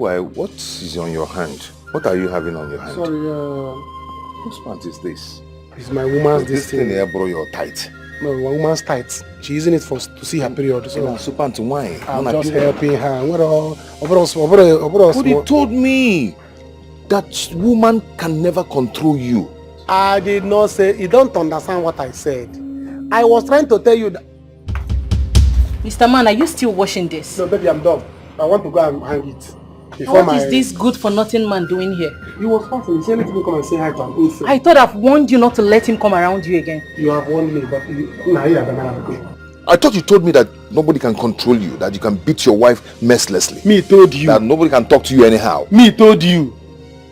Meanwhile, what is on your hand? What are you having on your hand? Sorry, whose pants is this? it's my woman's This thing here, bro, you're tight. No, my woman's tight. She's using it to see her period. So So pants wine. I'm just helping her. But he told me that woman can never control you. I did not say. You don't understand what I said. I was trying to tell you that. Mr. Man, are you still washing this? No, baby, I'm done. I want to go and hang it. What is this good-for-nothing man doing here? He was passing. He said, let me come and say hi to an old friend. I thought I've warned you not to let him come around you again. You have warned me, but I thought you told me that nobody can control you, that you can beat your wife mercilessly. Me told you. That nobody can talk to you anyhow. Me told you.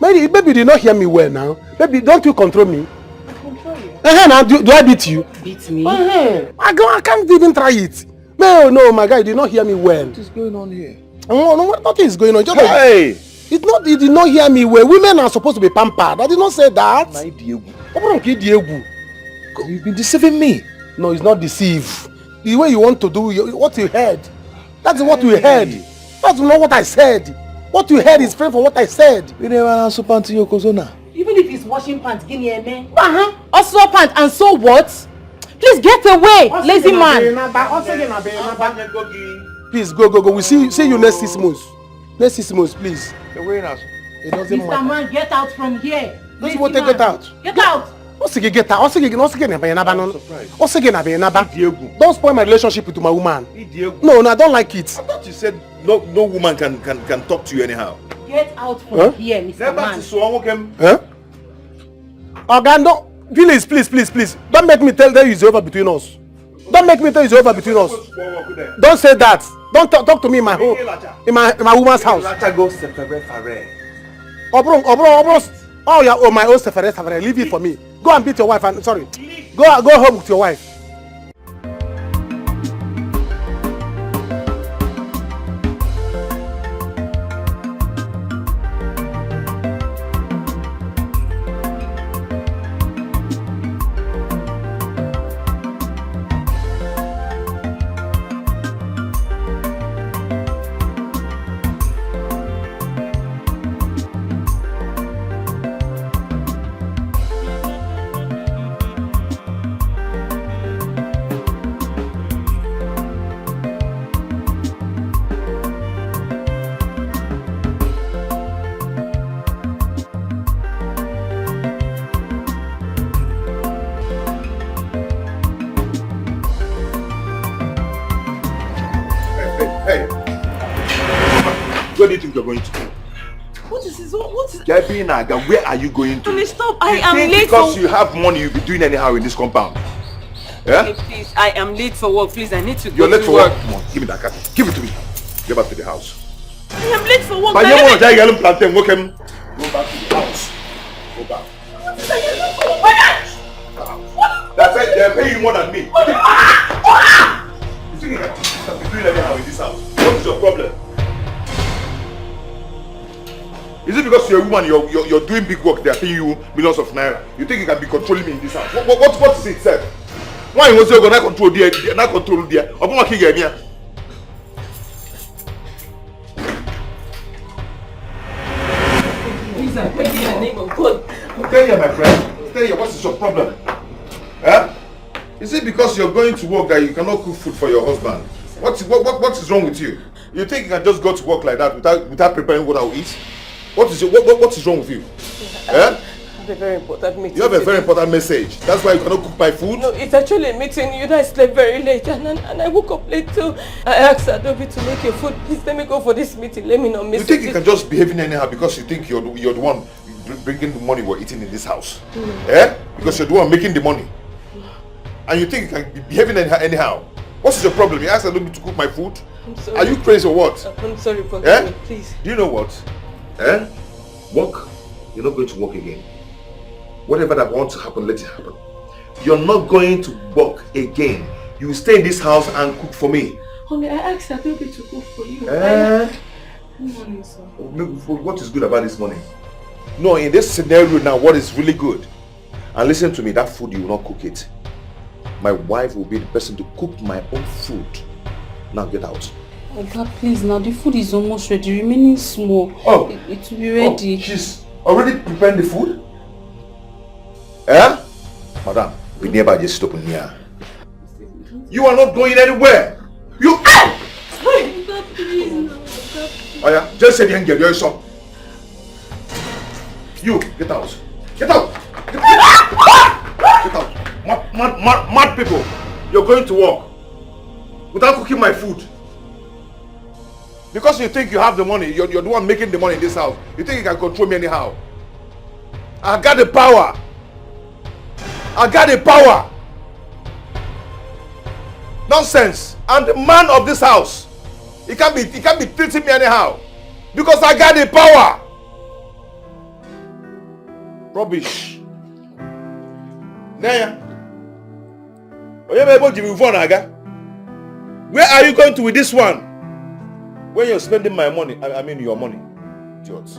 Baby, you did not hear me well now. Baby, don't you control me? I control you. Now, do I beat you? Beat me? I can't even try it. No, my guy, you did not hear me well. What is going on here? No, nothing is going on. Just hey! It's not. You did not hear me well. Women are supposed to be pampered. I did not say that. You've been deceiving me. No, it's not deceive. The way you want to do what you heard. That's what you heard. That's not what I said. What you heard is different from what I said. Even if he's washing pants, give me a man. Also pants, and so what? Please get away, lazy man. Please go. We see you next 6 months. Next 6 months, please. It doesn't matter. Mr. Man, get out from here. Let's go take it out. Get out. Get out. Don't spoil my relationship with my woman. No, I don't like it. I thought you said no woman can talk to you anyhow. Get out from here, Mr. Man. Orgando, please. Don't make me tell you it's over between us. Don't make me tell you it's over between us. Don't say that. Don't talk to me in my home, in my woman's house. Oh, my own sefere. Leave it for me. Go and beat your wife. Go home with your wife. Where do you think you're going to? What is this? What is... Naga, where are you going to? Please stop. I am late because you have money, you'll be doing anyhow in this compound. Yeah? Okay, please, I am late for work. Please, I need to You're go late to for work. Come on, give me that card. Give it to me. Get back to the house. I am late for work. But you want to get plantain, go back to the house. Go back. That's it, they're paying you more than me. You think you can be doing anyhow in this house? What is your problem? Is it because you're a woman, you're doing big work, they're paying you millions of naira? You think you can be controlling me in this house? What is it, sir? Why was you going to control there, not control there? I'm going to kill you. Please, I beg you in the name of God. Stay here, my friend. Stay here. What is your problem? Huh? Is it because you're going to work that you cannot cook food for your husband? What is wrong with you? You think you can just go to work like that without preparing what I will eat? What is wrong with you? I have a very important meeting. You have a very important message. That's why you cannot cook my food? No, it's actually a meeting. You know, I slept very late and I woke up late too. I asked Adobe to make your food. Please let me go for this meeting. Let me not miss it. You think you can just behave anyhow because you think you're the one bringing the money we're eating in this house? Because you're the one making the money. And you think you can be behaving anyhow? What's your problem? You asked Adobe to cook my food? I'm sorry. Are you crazy or what? I'm sorry, forgive me, please. Do you know what? Work. You're not going to work again. Whatever that wants to happen, let it happen. You're not going to work again. You stay in this house and cook for me. Honey, I asked Adobe to cook for you. Good morning, sir. What is good about this morning? No, in this scenario now, what is really good? And listen to me, that food, you will not cook it. My wife will be the person to cook my own food. Now get out. Oh God, please now, the food is almost ready, remaining small. Oh. It will be ready. Oh, she's already preparing the food? Eh? Madam, be nearby, just stop in here. You are not going anywhere. You out! God, please now. God, please. Oh yeah, just say the angel, you're some. You, get out. Get out! Get out! Mad people, you're going to work without cooking my food. Because you think you have the money, you're the one making the money in this house. You think you can control me anyhow. I got the power. I got the power. Nonsense. I'm the man of this house. He can't be treating me anyhow. Because I got the power. Rubbish. Naya. Where are you going to with this one? When you're spending my money, I mean your money. Idiots.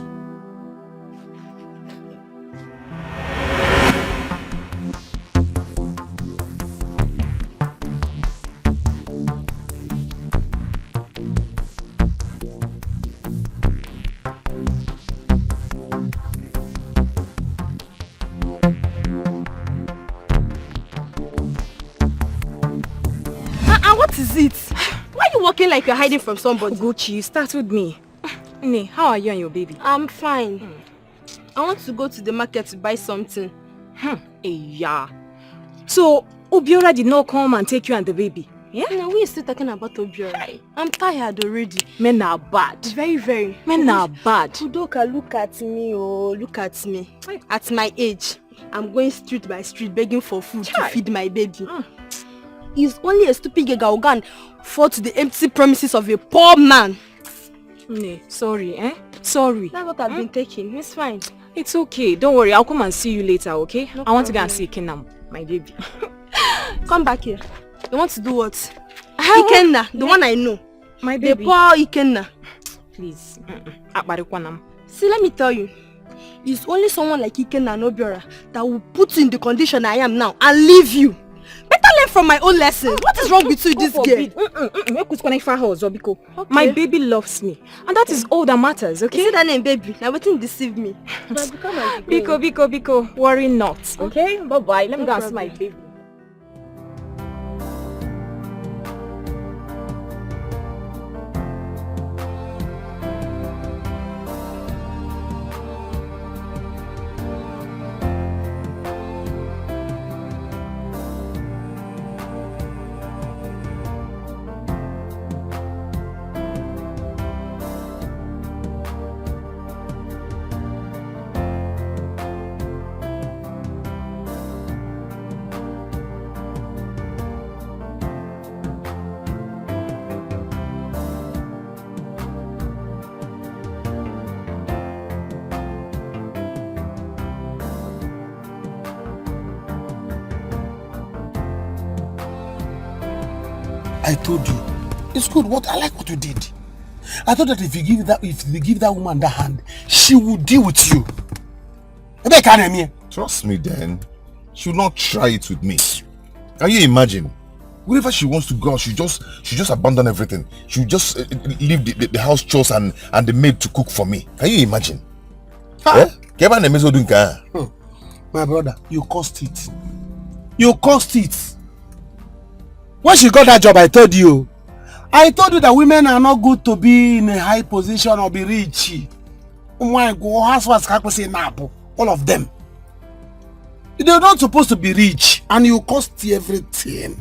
What is it? Why are you walking like you're hiding from somebody? Gucci, start with me. Ini, how are you and your baby? I'm fine. I want to go to the market to buy something. Yeah. So, Obiora did not come and take you and the baby? Yeah? No, we are still talking about Obiora. I'm tired already. Men are bad. Very, very. Men are bad. Udoka, look at me, oh, look at me. At my age, I'm going street by street begging for food to feed my baby. He's only a stupid Gegaogan fall to the empty promises of a poor man. Sorry, Sorry. That's what I've been taking. It's fine. It's okay. Don't worry. I'll come and see you later, okay? No I want to go and see Kenam, my baby. Come back here. You want to do what? Ikenna, the one I know. My baby. The poor Ikenna. Please. See, let me tell you. It's only someone like Ikenna and Obiora that will put you in the condition I am now and leave you. Better learn from my own lesson. What is wrong with you, this girl? Okay. My baby loves me. And that is all that matters, okay? You see that name, baby? Now, what deceive me? Biko. Worry not, okay? Bye-bye. Let me go and see my baby. I told you, it's good. I like what you did. I thought that if you give that woman that hand, she will deal with you. Trust me then. She will not try it with me. Can you imagine? Wherever she wants to go, she just abandon everything. She will just leave the house chores and the maid to cook for me. Can you imagine? Huh? Eh? My brother, you caused it. You caused it. When she got that job, I told you that women are not good to be in a high position or be rich. All of them. They're not supposed to be rich, and you cost everything.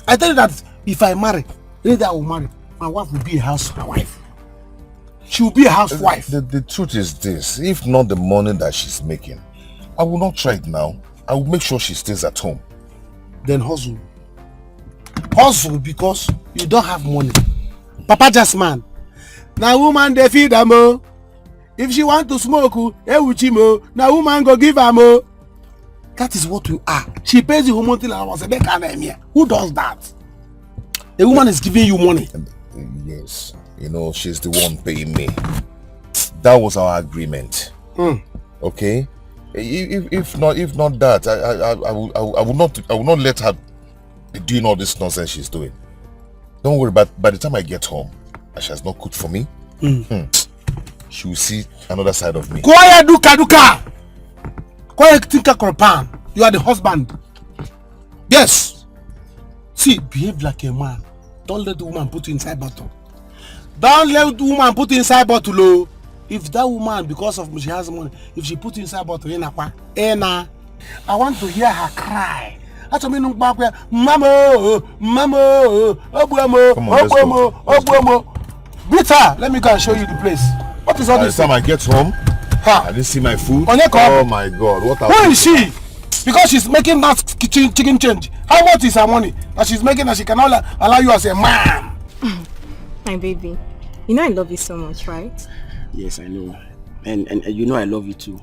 I tell you that if I marry, later I will marry, my wife will be a housewife. She will be a housewife. The truth is this: if not the money that she's making, I will not try it now. I will make sure she stays at home. Then hustle. Hustle because you don't have money. Papa just man. Now woman they feed her more. If she want to smoke, now woman go give her more. That is what you are. She pays you monthly allowance. Who does that? A woman is giving you money. Yes. You know, she's the one paying me. That was our agreement. Okay? If not that, I will not let her be doing all this nonsense she's doing. Don't worry, but by the time I get home, and she has not cooked for me, she will see another side of me. Quiet, Duka! Quiet, Tinka Korpan. You are the husband. Yes. See, behave like a man. Don't let the woman put you inside bottle. Don't let the woman put you inside bottle. Oh. If that woman, because of she has money, if she put you inside bottle, I want to hear her cry. That's what I mean. Mama, mama, beat her. Let me go and show you the place. What is all By this? the time I get home, I didn't see my food. Oh my God, what Who is she? Because she's making that chicken change. How much is her money that she's making that she cannot allow you as a man? My baby, you know I love you so much, right? Yes, I know. And you know I love you too.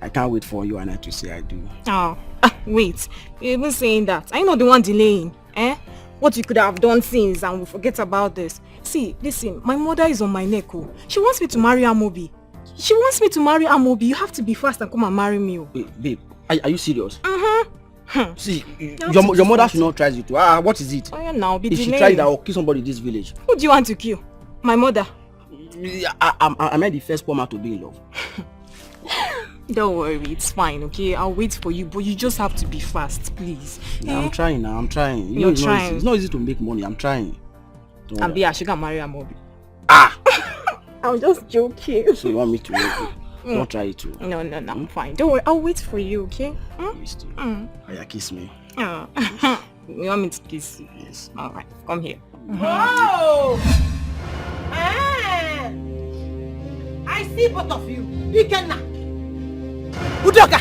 I can't wait for you and I to say I do. Oh, wait. You're even saying that. I know the one delaying. What you could have done since and we forget about this. See, listen, my mother is on my neck. She wants me to marry Amobi. You have to be fast and come and marry me. Wait, babe, are you serious? See, your mother should not try it too. What is it? Oh, yeah, now, if she tries that, I'll kill somebody in this village. Who do you want to kill? My mother? Am I the first woman to be in love? Don't worry, it's fine, okay? I'll wait for you, but you just have to be fast, please. Yeah, I'm trying now, I'm trying. You're trying. It's not easy to make money, I'm trying. And be she can marry Amobi. I'm just joking. So you want me to wait? Don't try it too. No, I'm fine. Don't worry, I'll wait for you, okay? Yeah, kiss me. You want me to kiss you? Yes. Alright, come here. Whoa! I see both of you. Ikenna. Udoka.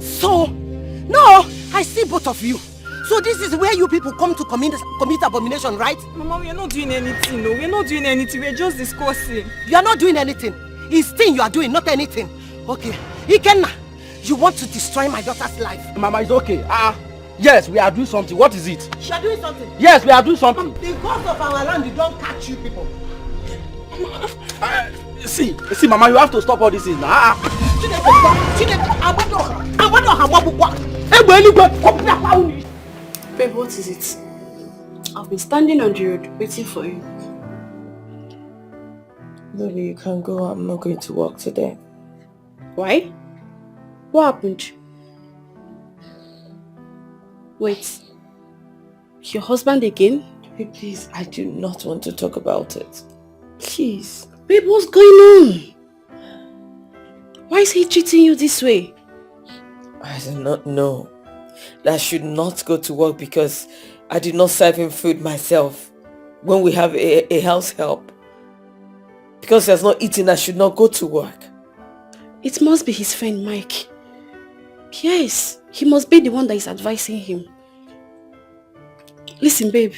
So, no, I see both of you. So this is where you people come to commit abomination, right? Mama, we are not doing anything, no. We are not doing anything. We are just discussing. You are not doing anything. It's thing you are doing, not anything. Okay. Ikenna, you want to destroy my daughter's life. Mama, it's okay. Yes, we are doing something. What is it? You are doing something. Yes, we are doing something. The gods of our land, you don't catch you people. See, Mama, you have to stop all this things now. Babe, what is it? I've been standing on the road waiting for you. Lily, you can go. I'm not going to work today. Why? What happened? Wait. Your husband again? Babe, please, I do not want to talk about it. Please. Babe, what's going on? Why is he treating you this way? I do not know. That I should not go to work because I did not serve him food myself when we have a house help. Because he has not eaten, I should not go to work. It must be his friend Mike. Yes, he must be the one that is advising him. Listen, babe,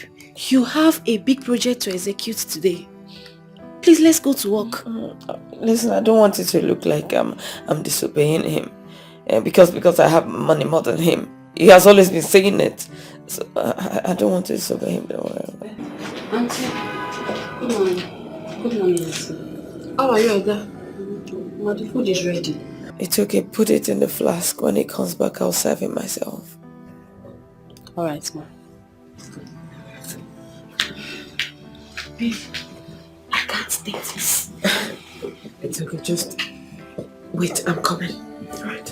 you have a big project to execute today. Please, let's go to work. Listen, I don't want it to look like I'm disobeying him. Because I have money more than him. He has always been saying it. So I don't want to disobey him. Don't worry. Auntie, good morning. Good morning. How are you, Ada? Well, the food is ready. It's okay. Put it in the flask. When he comes back, I'll serve him myself. Alright, ma. Babe, I can't take this. It's okay. Just wait. I'm coming. Alright.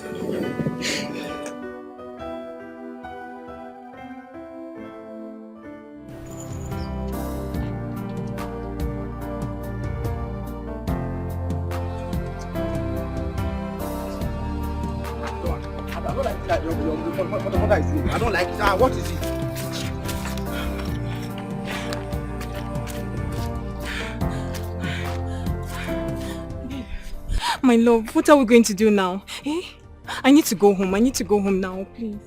I don't like it. What is it? My love, what are we going to do now? I need to go home. I need to go home now, please.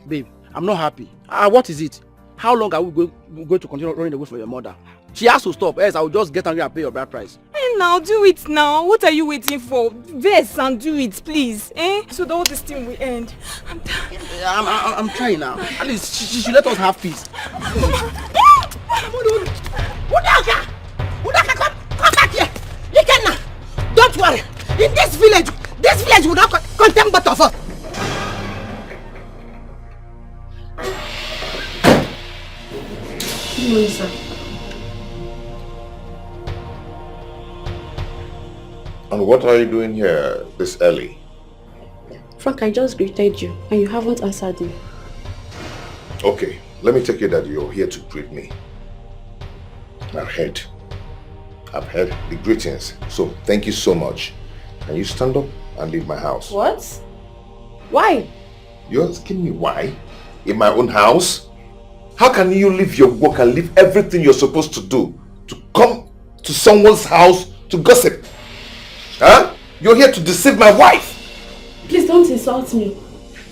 Babe, I'm not happy. What is it? How long are we going to continue running away from your mother? She has to stop, else I will just get angry and pay your bride price. Now, do it now. What are you waiting for? Verse and do it, please. So that all this thing will end. I'm tired. I'm trying now. At least she should let us have peace. Udaka, come back here. Ikenna, don't worry. In this village will not contain both of us. And what are you doing here this early? Frank, I just greeted you and you haven't answered me. Okay, let me take it that you're here to greet me. I've heard the greetings, so thank you so much. Can you stand up and leave my house? What? Why? You're asking me why? In my own house? How can you leave your work and leave everything you're supposed to do to come to someone's house to gossip? Huh? You're here to deceive my wife. Please don't insult me.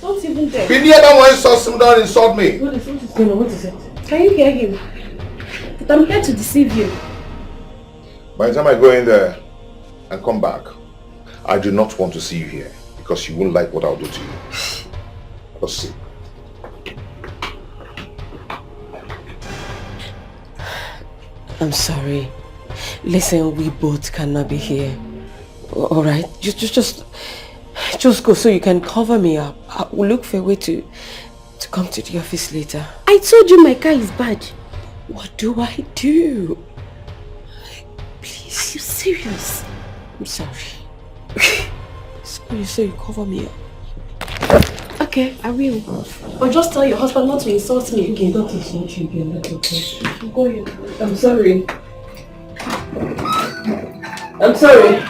Don't even dare. Be near that one insult him, don't insult me. What is going on? What is it? Can you hear him? But I'm here to deceive you. By the time I go in there and come back, I do not want to see you here because you won't like what I'll do to you. Let's see. I'm sorry. Listen, we both cannot be here. Alright? Just go so you can cover me up. I will look for a way to come to the office later. I told you my car is bad. What do I do? Please, are you serious? I'm sorry. Sorry, so you cover me up. Okay, I will. But just tell your husband not to insult me again. Don't insult you again, that's okay. Go ahead. I'm sorry. I'm sorry.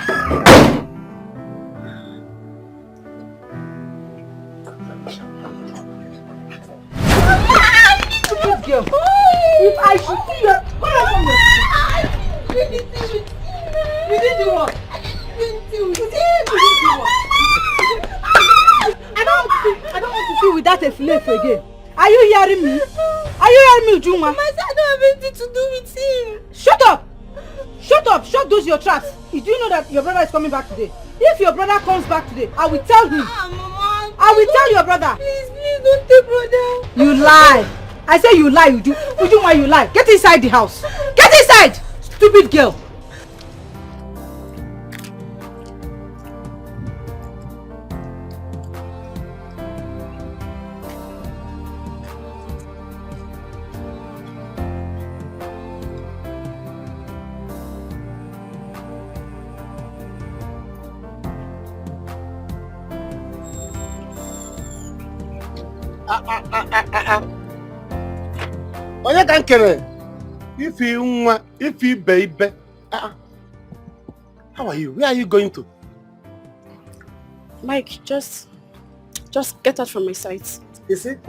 Girl. If I should see you, you did do what? I don't want to see with that Efilefu again. Are you hearing me? Are you hearing me, Juma? My son don't have anything to do with him. Shut up! Shut up! Shut those your traps. Do you know that your brother is coming back today? If your brother comes back today, I will tell him. Mama, I will tell your brother. Please don't take brother. You lie. I say you lie, Uju. Uju, why you lie? Get inside the house. Get inside! Stupid girl. Onye ka nkere? Ifi nwa, ifi baby. How are you? Where are you going to? Mike, just get out from my sight. Is it?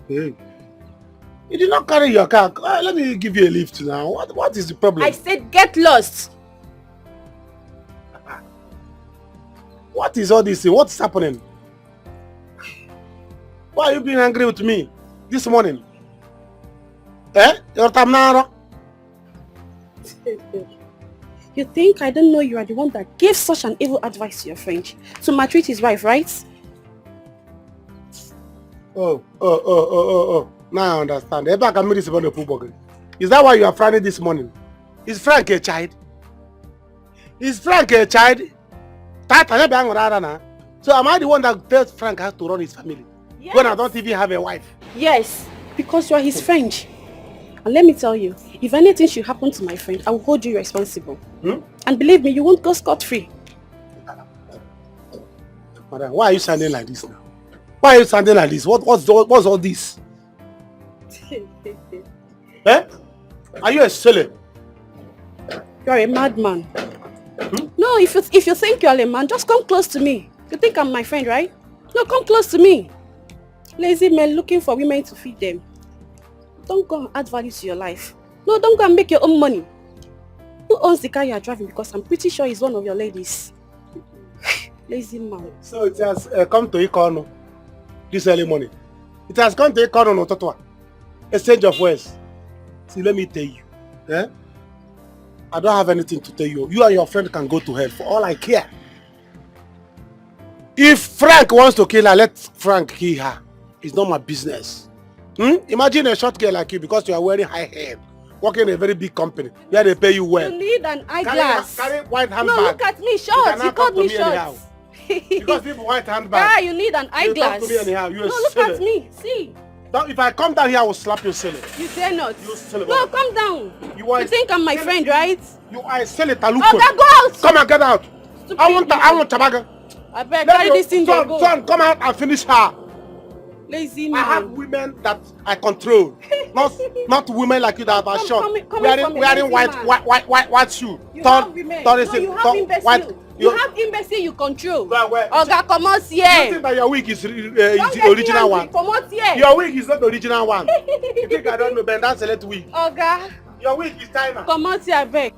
Hey. You did not carry your car. Let me give you a lift now. What is the problem? I said get lost. What is all this? What is happening? Why are you being angry with me this morning? Your Tamnara? You think I don't know you are the one that gave such an evil advice to your friend to maltreat his wife, right? Oh. Now I understand. Is that why you are frowning this morning? Is Frank a child? Is Frank a child? So am I the one that tells Frank has to run his family? Yes. When I don't even have a wife? Yes, because you are his friend. And let me tell you, if anything should happen to my friend, I will hold you responsible. And believe me, you won't go scot-free. Madam, why are you sounding like this now? Why are you sounding like this? What's all this? Are you a silly? You are a madman. No, if you think you are a man, just come close to me. You think I'm my friend, right? No, come close to me. Lazy men looking for women to feed them. Don't go and add value to your life. No, don't go and make your own money. Who owns the car you are driving? Because I'm pretty sure it's one of your ladies. Lazy man. So it has come to Ikono this early morning. It has come to Ikono no Totwa. Exchange of words. See, let me tell you. I don't have anything to tell you. You and your friend can go to hell for all I care. If Frank wants to kill her, let Frank kill her. It's not my business. Imagine a short girl like you because you are wearing high hair, working in a very big company where they pay you well. You need an eyeglass. Carry white handbag. No, look at me, short. You called me short. Because people white handbag. Yeah, you need an eyeglass. You talk to me anyhow. No, look at me. See. If I come down here, I will slap you silly. You dare not. You silly. No, come down. You think I'm my friend, right? You are a silly taluko. Oh, go out. Come and get out. I want tabaga. I better carry this thing to go. Son, come out and finish her. Lazy man. I have women that I control. not women like you that are short. Wearing white shoe. You have imbecile. You have imbecile you control. Oga, come out here. You think that your wig is the original one? Come out here. Your wig is not the original one. You think I don't know, Ben? That's a little wig. Oga. Your wig is China. Come out here, beg.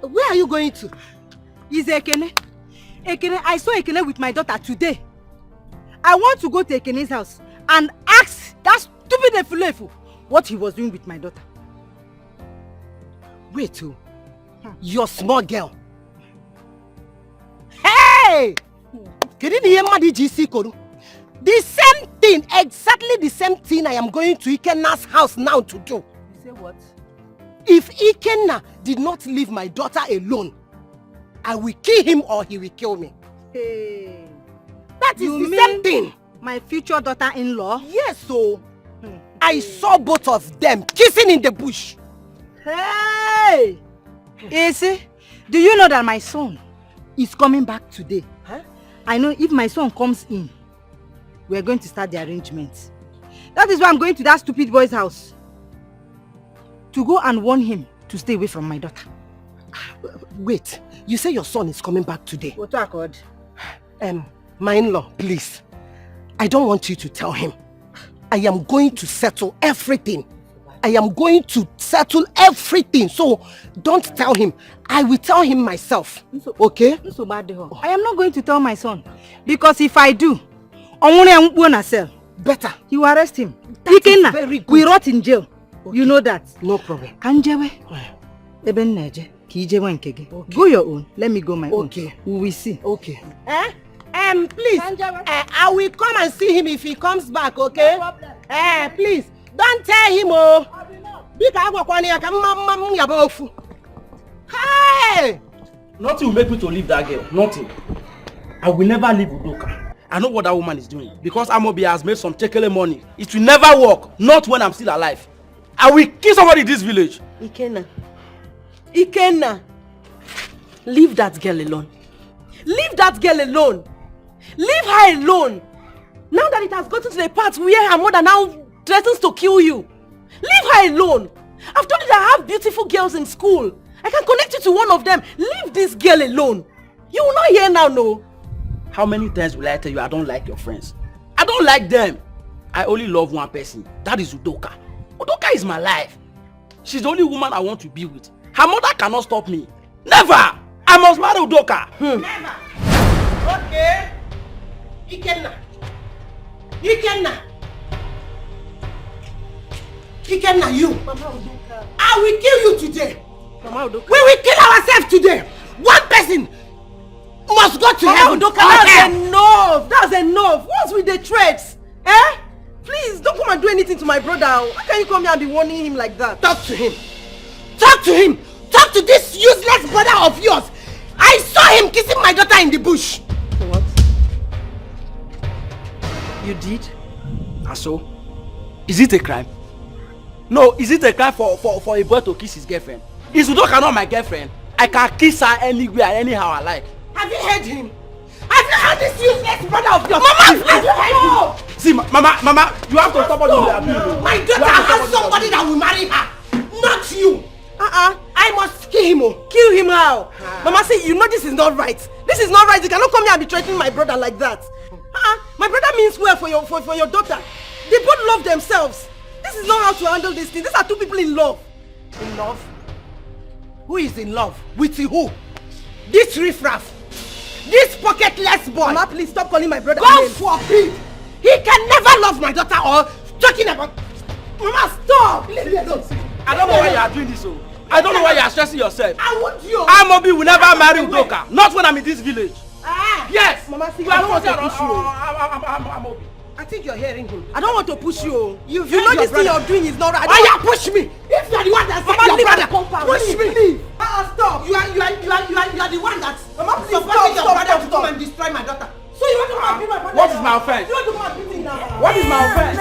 Where are you going to? Is Ekene? Ekene, I saw Ekene with my daughter today. I want to go to Ekene's house and ask that stupid Efulefu what he was doing with my daughter. Wait, you're small girl. Hey! The same thing, exactly the same thing I am going to Ikena's house now to do. You say what? If Ikenna did not leave my daughter alone, I will kill him or he will kill me. Hey. That is the same thing. My future daughter-in-law? Yes, so I saw both of them kissing in the bush. Hey! Ese, do you know that my son is coming back today? Huh? I know if my son comes in, we are going to start the arrangements. That is why I'm going to that stupid boy's house. To go and warn him to stay away from my daughter. Wait, you say your son is coming back today? What accord? My in-law, please. I don't want you to tell him. I am going to settle everything. I am going to settle everything. So don't tell him. I will tell him myself. Okay? I am not going to tell my son. Because if I do, better. You will arrest him. That is very good. We rot in jail. Okay. You know that. No problem. Kanjewe. Go your own. Let me go my own. Okay. We will see. Okay. Please. I will come and see him if he comes back, okay? No problem. Please. Don't tell him, oh. Hey! Nothing will make me to leave that girl. Nothing. I will never leave Udoka. I know what that woman is doing. Because Amobi has made some chekele money. It will never work. Not when I'm still alive. I will kill somebody in this village. Ikenna. Leave that girl alone. Leave that girl alone. Leave her alone. Now that it has gotten to the part where her mother now threatens to kill you. Leave her alone. I've told you that I have beautiful girls in school. I can connect you to one of them. Leave this girl alone. You will not hear now, no. How many times will I tell you I don't like your friends? I don't like them. I only love one person. That is Udoka. Udoka is my life. She's the only woman I want to be with. Her mother cannot stop me. Never! I must marry Udoka. Never. Okay. Ikenna, you. Mama Udoka. I will kill you today. Mama Udoka. We will kill ourselves today. One person must go to heaven. Udoka, that's enough. That's enough. What's with the threats? Eh? Please, don't come and do anything to my brother. How can you come here and be warning him like that? Talk to him. Talk to him. Talk to this useless brother of yours. I saw him kissing my daughter in the bush. What? You did? And so? Is it a crime? No, is it a crime for a boy to kiss his girlfriend? Is Udoka not my girlfriend? I can kiss her anywhere, anyhow I like. Have you heard him? Have you heard this useless brother of yours? Mama, have you heard him? See, Mama, you have to stop what you're doing. My daughter has somebody that will marry her, not you. I must kill him. Kill him how? Mama, see, you know this is not right. This is not right. You cannot come here and be threatening my brother like that. My brother means well for your daughter. They both love themselves. This is not how to handle this thing. These are two people in love. In love? Who is in love? With who? This riffraff. This pocketless boy. Mama, please stop calling my brother. God forbid. He can never love my daughter or talking about? Mama, stop! Leave me alone. I don't know why you are doing this, so. I don't know why you are stressing yourself. I want you. Amobi will never marry Udoka. Not when I'm in this village. Ah. Yes. Mama, see, You I are don't want to forcing push you. Amobi. I think you're hearing him. I don't want to push you. You know this thing you're doing is not right. Why you push me? If you are the one that said your brother, push me. Stop. You are the one that Mama, please supporting your brother to stop. come and destroy my daughter. So you want to come and beat my brother? What is my offense? You want to come and beat me now? What is my offense?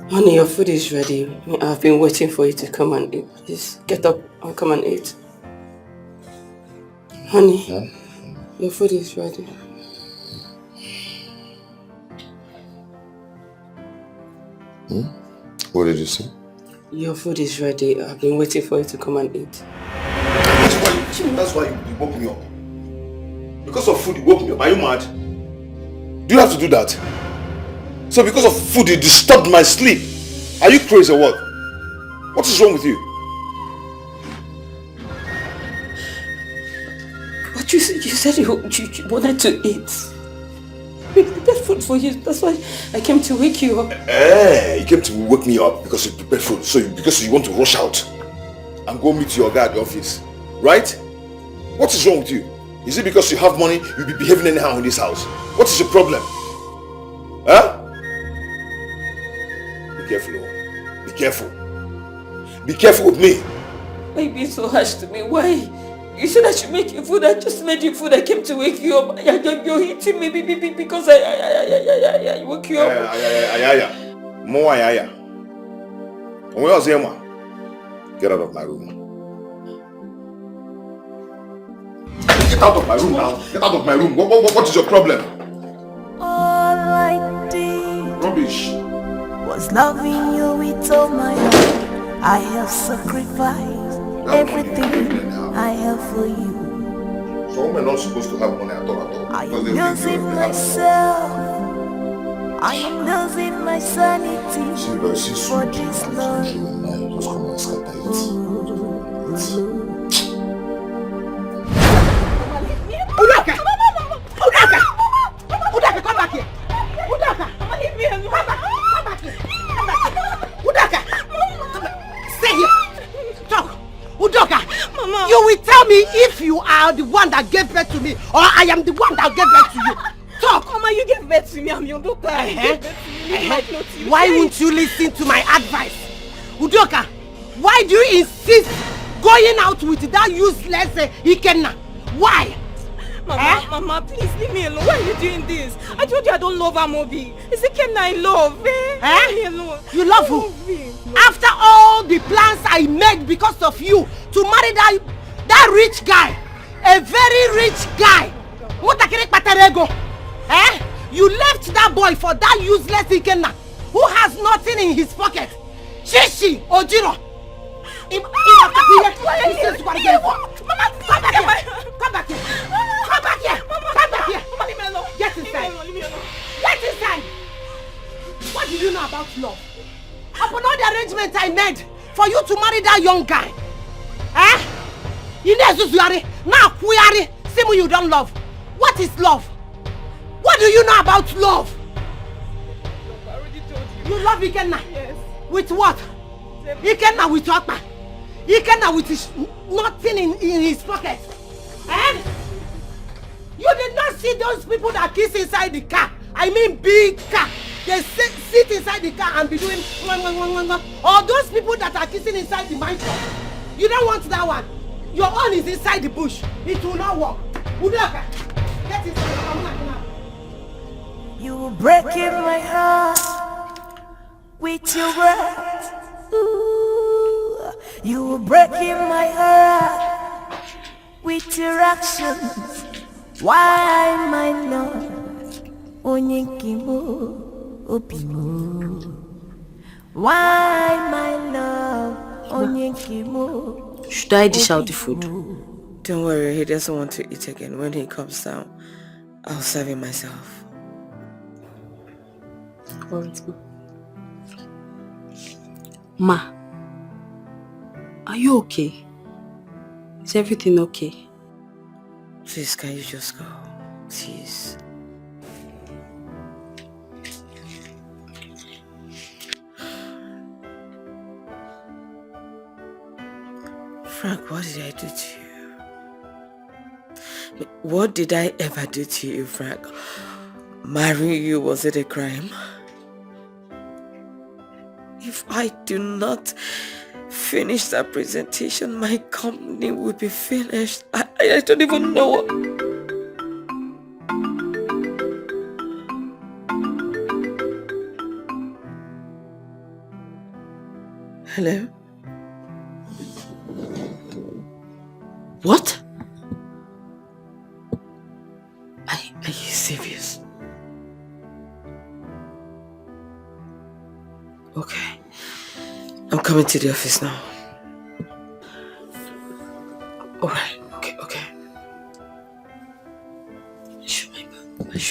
Honey, your food is ready. I've been waiting for you to come and eat. Please get up and come and eat. Honey, your food is ready. What did you say? Your food is ready. I've been waiting for you to come and eat. That's why you woke me up. Because of food, you woke me up. Are you mad? Do you have to do that? So because of food, you disturbed my sleep. Are you crazy or what? What is wrong with you? But you said you wanted to eat. We prepared food for you. That's why I came to wake you up. You came to wake me up because you prepared food. Because you want to rush out and go meet your guy at the office. Right? What is wrong with you? Is it because you have money, you'll be behaving anyhow in this house? What is your problem? Huh? Be careful, oh. Be careful. Be careful with me. Why are you being so harsh to me? Why? You said I should make you food. I just made you food. I came to wake you up. You're hitting me because I woke you up. More ayaya. Where was Emma? Get out of my room. Get out of my room now. Get out of my room. What is your problem? All I did Rubbish. was loving you with all my heart. I have sacrificed everything I have for you. So women are not supposed to have money at all. I am losing myself. I am losing my sanity for this love. Just come and scatter it. Udaka! Udaka, come back here! Udaka! Mama, leave me alone! Come back here! Udaka! Stay here! Talk! Udaka! Mama! You will tell me if you are the one that gave birth to me or I am the one that gave birth to you. Talk! Mama, you gave birth to me. I'm your daughter. Why won't you listen to my advice? Udoka, why do you insist going out with that useless Ikenna? Why? Mama, Mama, please leave me alone. Why are you doing this? I told you I don't love Amobi. It's the Ikenna I love. Leave me alone. You love who? After all the plans I made because of you to marry that rich guy, a very rich guy. You left that boy for that useless Ikenna who has nothing in his pocket. Shishi Ojiro. Mama, come back here. Come back here. Come back here. Come back here. Mama, leave me alone. Get inside. Leave me alone. Get inside. What do you know about love? Upon all the arrangements I made for you to marry that young guy. Now Simu, you don't love. What is love? What do you know about love? I already told you. You love Ikenna? Yes. With what? Ikenna with what? Ikenna with nothing in his pocket. You did not see those people that kiss inside the car. I mean big car. They sit inside the car and be doing or those people that are kissing inside the mansion. You don't want that one. Your own is inside the bush. It will not work. Udoka, get inside. You breaking my heart with your words. Ooh, you breaking my heart with your actions. Why my love? Onyekimo opimo. Why my love? Onyekimo. Should I dish out the food? Don't worry, he doesn't want to eat again. When he comes down, I'll serve him myself. Alright, go. Ma, are you okay? Is everything okay? Please, can you just go? Please. Frank, what did I do to you? What did I ever do to you, Frank? Marrying you, was it a crime? If I do not finish that presentation, my company will be finished. I don't even know what... Hello? What? Are you serious? Okay. I'm coming to the office now. Alright, okay. Show my bag.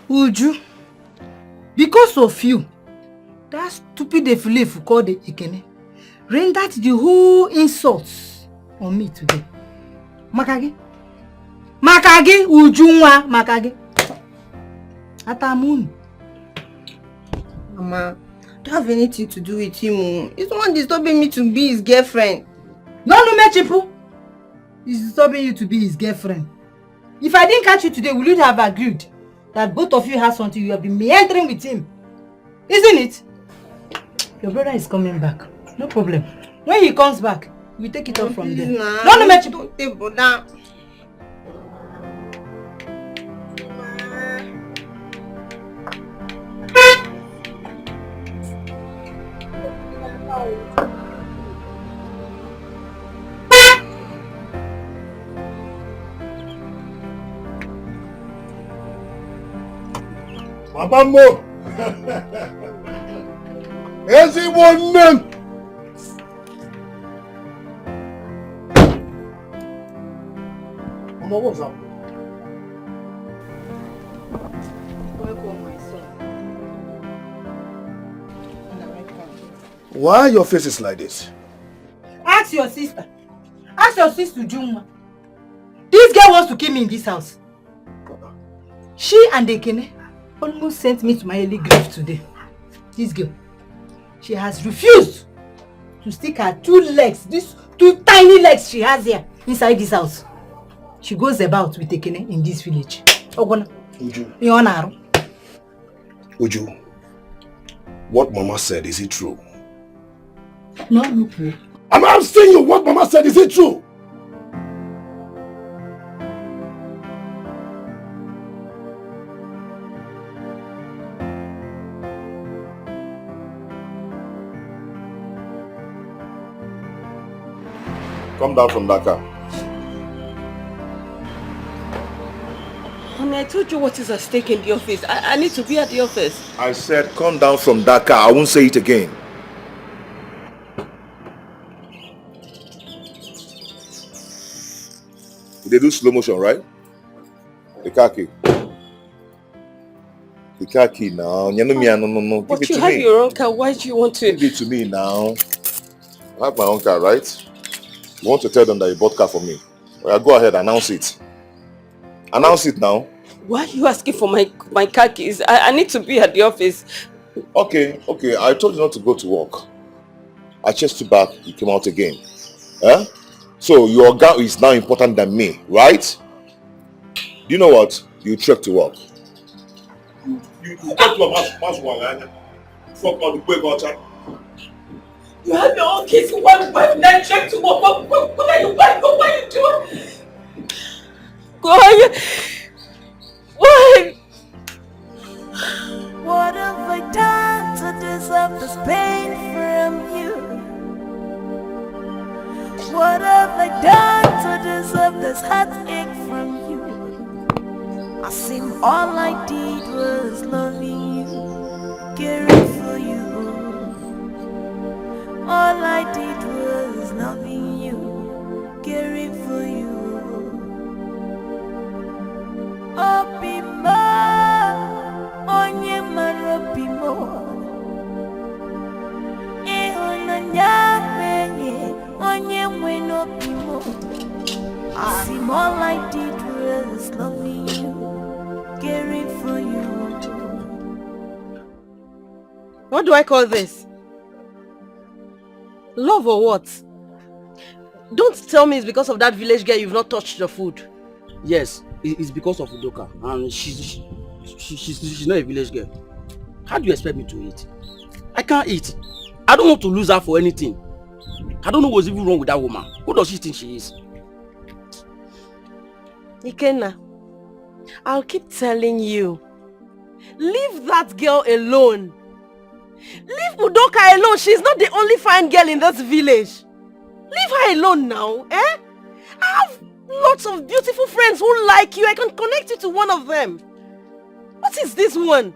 Uju, because of you, that stupid Efulefu called the Ekene rendered the whole insults on me today. Makage, Ujunwa, Makage. Atamun. Mama, don't have anything to do with him. He's the one disturbing me to be his girlfriend. No, Mechipu. He's disturbing you to be his girlfriend. If I didn't catch you today, would you have agreed that both of you have something you have been meandering with him? Isn't it? Your brother is coming back. No problem. When he comes back, we take it up from there. Nah, No, Mechipu. don't take brother. Mabambo! Everyone! Mama, what's up? Welcome, my son. Why your face is like this? Ask your sister. Ask your sister, Juma. This girl wants to kill me in this house. She and Ekene almost sent me to my early grave today. This girl, she has refused to stick her two legs, these two tiny legs she has here, inside this house. She goes about with Ekene in this village. Uju. Uju, what Mama said, is it true? No, no. I'm asking you, what Mama said, is it true? Come down from that car. Honey, I told you what is at stake in the office. I need to be at the office. I said come down from that car. I won't say it again. They do slow motion, right? The car key. The car key now. No. But you have your own car. Why do you want to? Give it to me now. I have my own car, right? You want to tell them that you bought car for me? Well, go ahead, announce it. Announce it now. Why are you asking for my car keys? I need to be at the office. Okay. I told you not to go to work. I chased you back, you came out again. Huh? So your girl is now important than me, right? Do you know what? You trek to work. You got to a fuck all the way, gotcha. You have your own kids, one wife, and then trek to work. What are you buying? What are you doing? Why? What have I done to deserve this pain from you? What have I done to deserve this heartache from you? I seem all I did was loving you, caring for you. All I did was loving you, caring for you. Opimo, onye mara opimo. no be more. I see all I did was loving you, caring for you. What do I call this? Love or what? Don't tell me it's because of that village girl you've not touched your food. Yes, it's because of Udoka, and she's not a village girl. How do you expect me to eat? I can't eat. I don't want to lose her for anything. I don't know what's even wrong with that woman. Who does she think she is? Ikenna, I'll keep telling you. Leave that girl alone. Leave Udoka alone. She's not the only fine girl in this village. Leave her alone now, eh? I have lots of beautiful friends who like you. I can connect you to one of them. What is this one?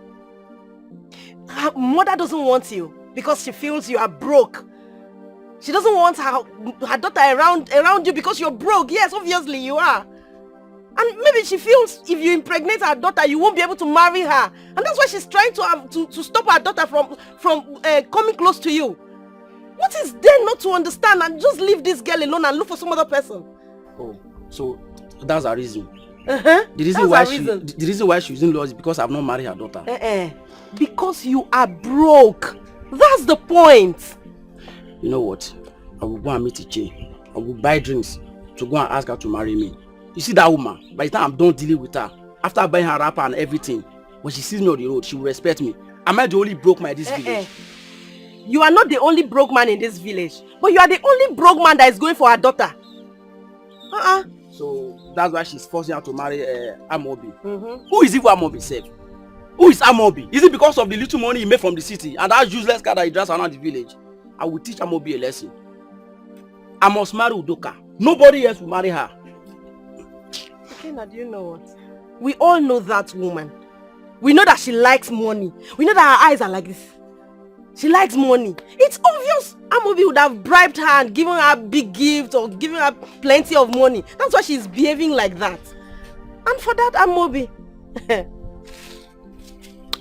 Her mother doesn't want you because she feels you are broke. She doesn't want her daughter around you because you're broke. Yes, obviously you are. And maybe she feels if you impregnate her daughter, you won't be able to marry her. And that's why she's trying to stop her daughter from coming close to you. What is there not to understand? And just leave this girl alone and look for some other person. Oh, so that's her reason. The reason why she's in law is because I've not married her daughter. Because you are broke. That's the point. You know what? I will go and meet Iche. I will buy drinks to go and ask her to marry me. You see that woman? By the time I'm done dealing with her, after buying her wrapper and everything, when she sees me on the road, she will respect me. Am I the only broke man in this village? You are not the only broke man in this village, but you are the only broke man that is going for her daughter. So that's why she's forcing her to marry Amobi. Who is even Amobi self? Who is Amobi? Is it because of the little money he made from the city and that useless car that he drives around the village? I will teach Amobi a lesson. I must marry Udoka. Nobody else will marry her. Kenna, do you know what? We all know that woman. We know that she likes money. We know that her eyes are like this. She likes money. It's obvious Amobi would have bribed her and given her big gifts or given her plenty of money. That's why she's behaving like that. And for that Amobi,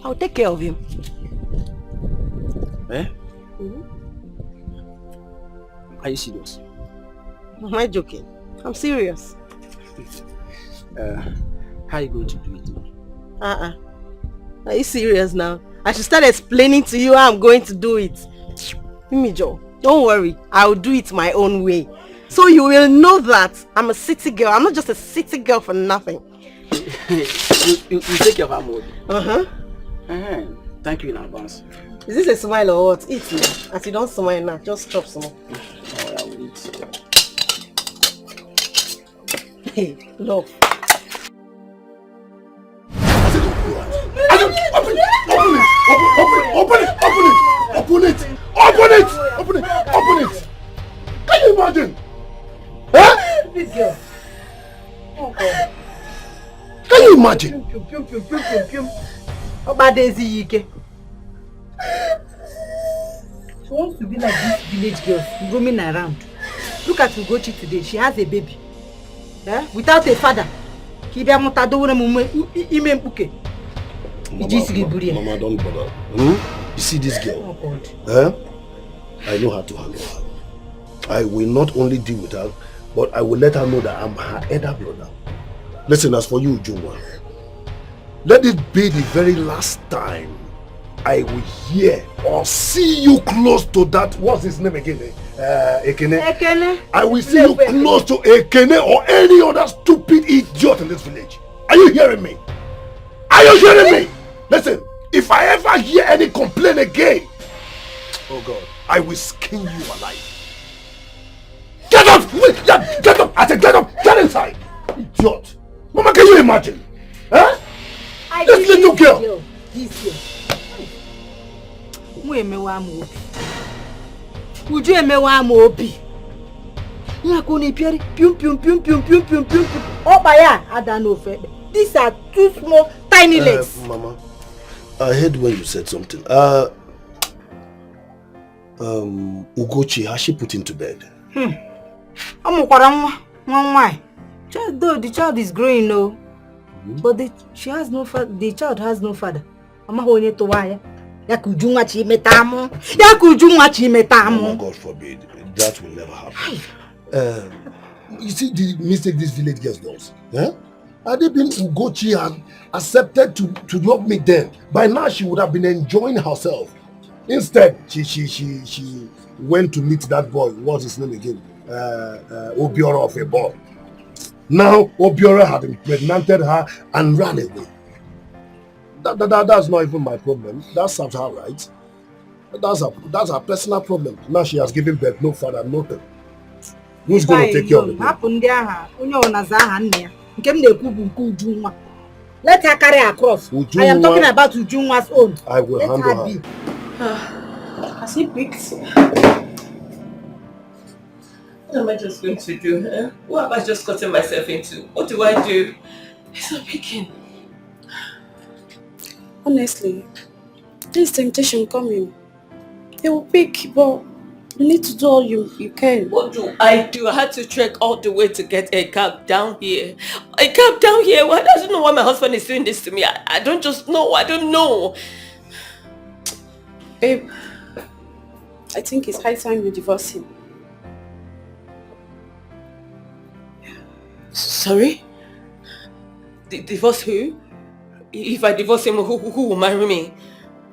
I'll take care of him. Are you serious? Am I joking? I'm serious. How are you going to do it? Are you serious now? I should start explaining to you how I'm going to do it. Imijo, don't worry. I'll do it my own way. So you will know that I'm a city girl. I'm not just a city girl for nothing. you take care of Amobi. Thank you in advance. Is this a smile or what? Eat now. As you don't smile now, just chop some more. I will eat. Hey, love. Open it! Can you imagine? Huh? Big girl. Oh God. Can you imagine? How about Daisy Ike? She wants to be like this village girl, roaming around. Look at Ugochi today. She has a baby. Without a father. Mama, don't bother. You see this girl? Oh God. I know how to handle her. I will not only deal with her, but I will let her know that I'm her elder brother. Listen, as for you, Juma, let it be the very last time I will hear or see you close to that. What's his name again? Ekene. Ekene. I will see you close to Ekene or any other stupid idiot in this village. Are you hearing me? Are you hearing me? Listen, if I ever hear any complaint again, oh God, I will skin you alive. Get up! Get up! I said get up! Get inside! Idiot! Mama, can you imagine? Huh? This little girl! This girl. Uju emewa Amobi. These are two small tiny legs. Mama, I heard when you said something. Ugochi, has she put into bed? Though the child is growing, no, but the child has no father. Oh, God forbid. That will never happen. You see the mistake these village girls does? Eh? Had they been Ugochi and accepted to not meet them, by now she would have been enjoying herself. Instead, she went to meet that boy. What's his name again? Obiora of a boy. Now Obiora had impregnated her and ran away. That's not even my problem. That serves her right. That's her personal problem. Now she has given birth, no father, nothing. Who's going to take care of it? Let her carry her cross. I am talking about Ujunwa's own. I will handle her. Has he picked? What am I just going to do? Eh? What have I just gotten myself into? What do I do? He's not picking. Honestly, this temptation coming. He will pick, but you need to do all you can. What do? I had to trek all the way to get a cab down here. A cab down here? Well, I don't know why my husband is doing this to me. I don't just know. I don't know. Babe, I think it's high time you divorce him. Sorry? Divorce who? If I divorce him, who will marry me?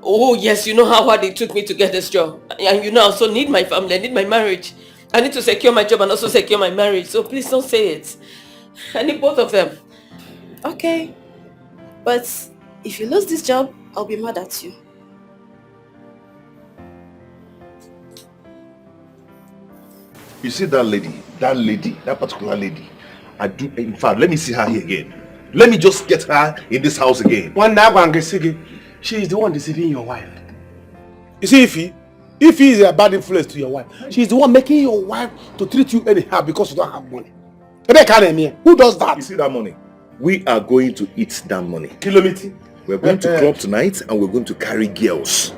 Oh yes, you know how hard it took me to get this job. And you know I also need my family, I need my marriage. I need to secure my job and also secure my marriage. So please don't say it. I need both of them. Okay. But if you lose this job, I'll be mad at you. You see that particular lady. In fact, let me see her here again. Let me just get her in this house again. One day, she is the one deceiving your wife. You see, if he is a bad influence to your wife, she is the one making your wife to treat you anyhow because you don't have money. Who does that? You see that money? We are going to eat that money. Kilometer. We're going to club tonight and we're going to carry girls.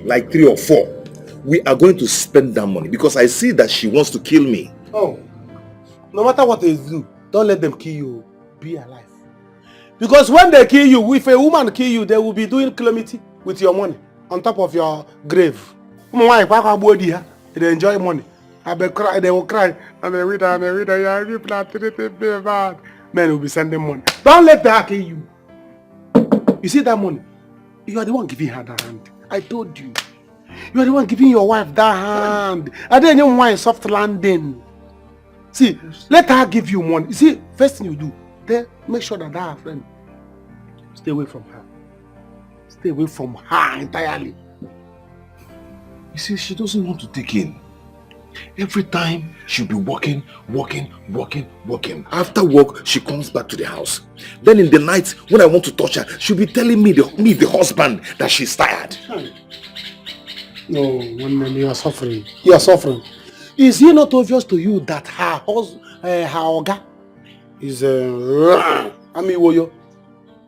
Like 3 or 4. We are going to spend that money because I see that she wants to kill me. Oh, no matter what they do, don't let them kill you. Be alive. Because when they kill you, if a woman kill you, they will be doing calamity with your money on top of your grave. They enjoy money. They will cry. Men will be sending money. Don't let her kill you. You see that money? You are the one giving her that hand. I told you. You are the one giving your wife that hand. And then you want soft landing. See, let her give you money. You see, first thing you do, then make sure that her friend stay away from her. Stay away from her entirely. You see, she doesn't want to take in. Every time she'll be working. After work, she comes back to the house. Then in the night, when I want to touch her, she'll be telling me, the husband, that she's tired. No, woman, you are suffering. You are suffering. Is it not obvious to you that her oga is Ami Woyo?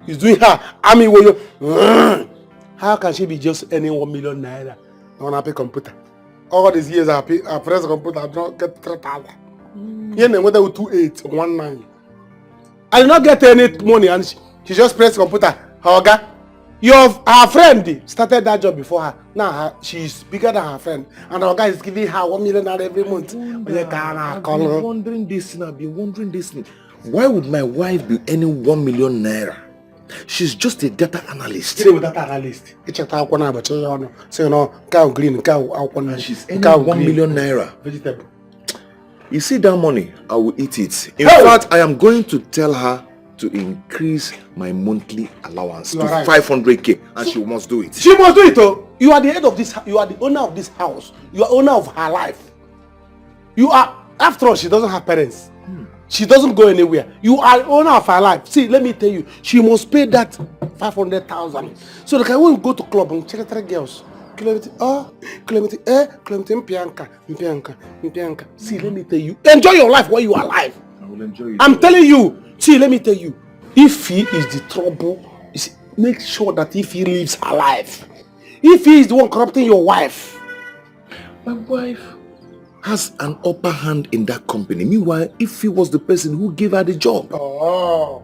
He's doing her Ami Woyo. How can she be just earning 1 million naira on a pay computer? All these years I press the computer, I don't get 3,000. You know whether 2819. I did not get any money and she just pressed the computer. Her oga. Her friend started that job before her. Now she's bigger than her friend. And our guy is giving her 1 million every month. I've been wondering this. Why would my wife be earning 1 million naira? She's just a data analyst. She's data analyst. And she's earning 1 million naira. Vegetable. You see that money? I will eat it. In fact, I am going to tell her to increase my monthly allowance to 500k, and she must do it. She must do it, oh. You are the head of this. You are the owner of this house. You are owner of her life. You are. After all, she doesn't have parents. She doesn't go anywhere. You are owner of her life. See, let me tell you, she must pay that 500,000. So like I won't go to club and check 3 girls. Kilometer, Mpianka. See, let me tell you, enjoy your life while you are alive. I will enjoy it. I'm telling you. See, let me tell you, if he is the trouble, make sure that if he lives alive, if he is the one corrupting your wife. My wife has an upper hand in that company. Meanwhile, if he was the person who gave her the job. Oh.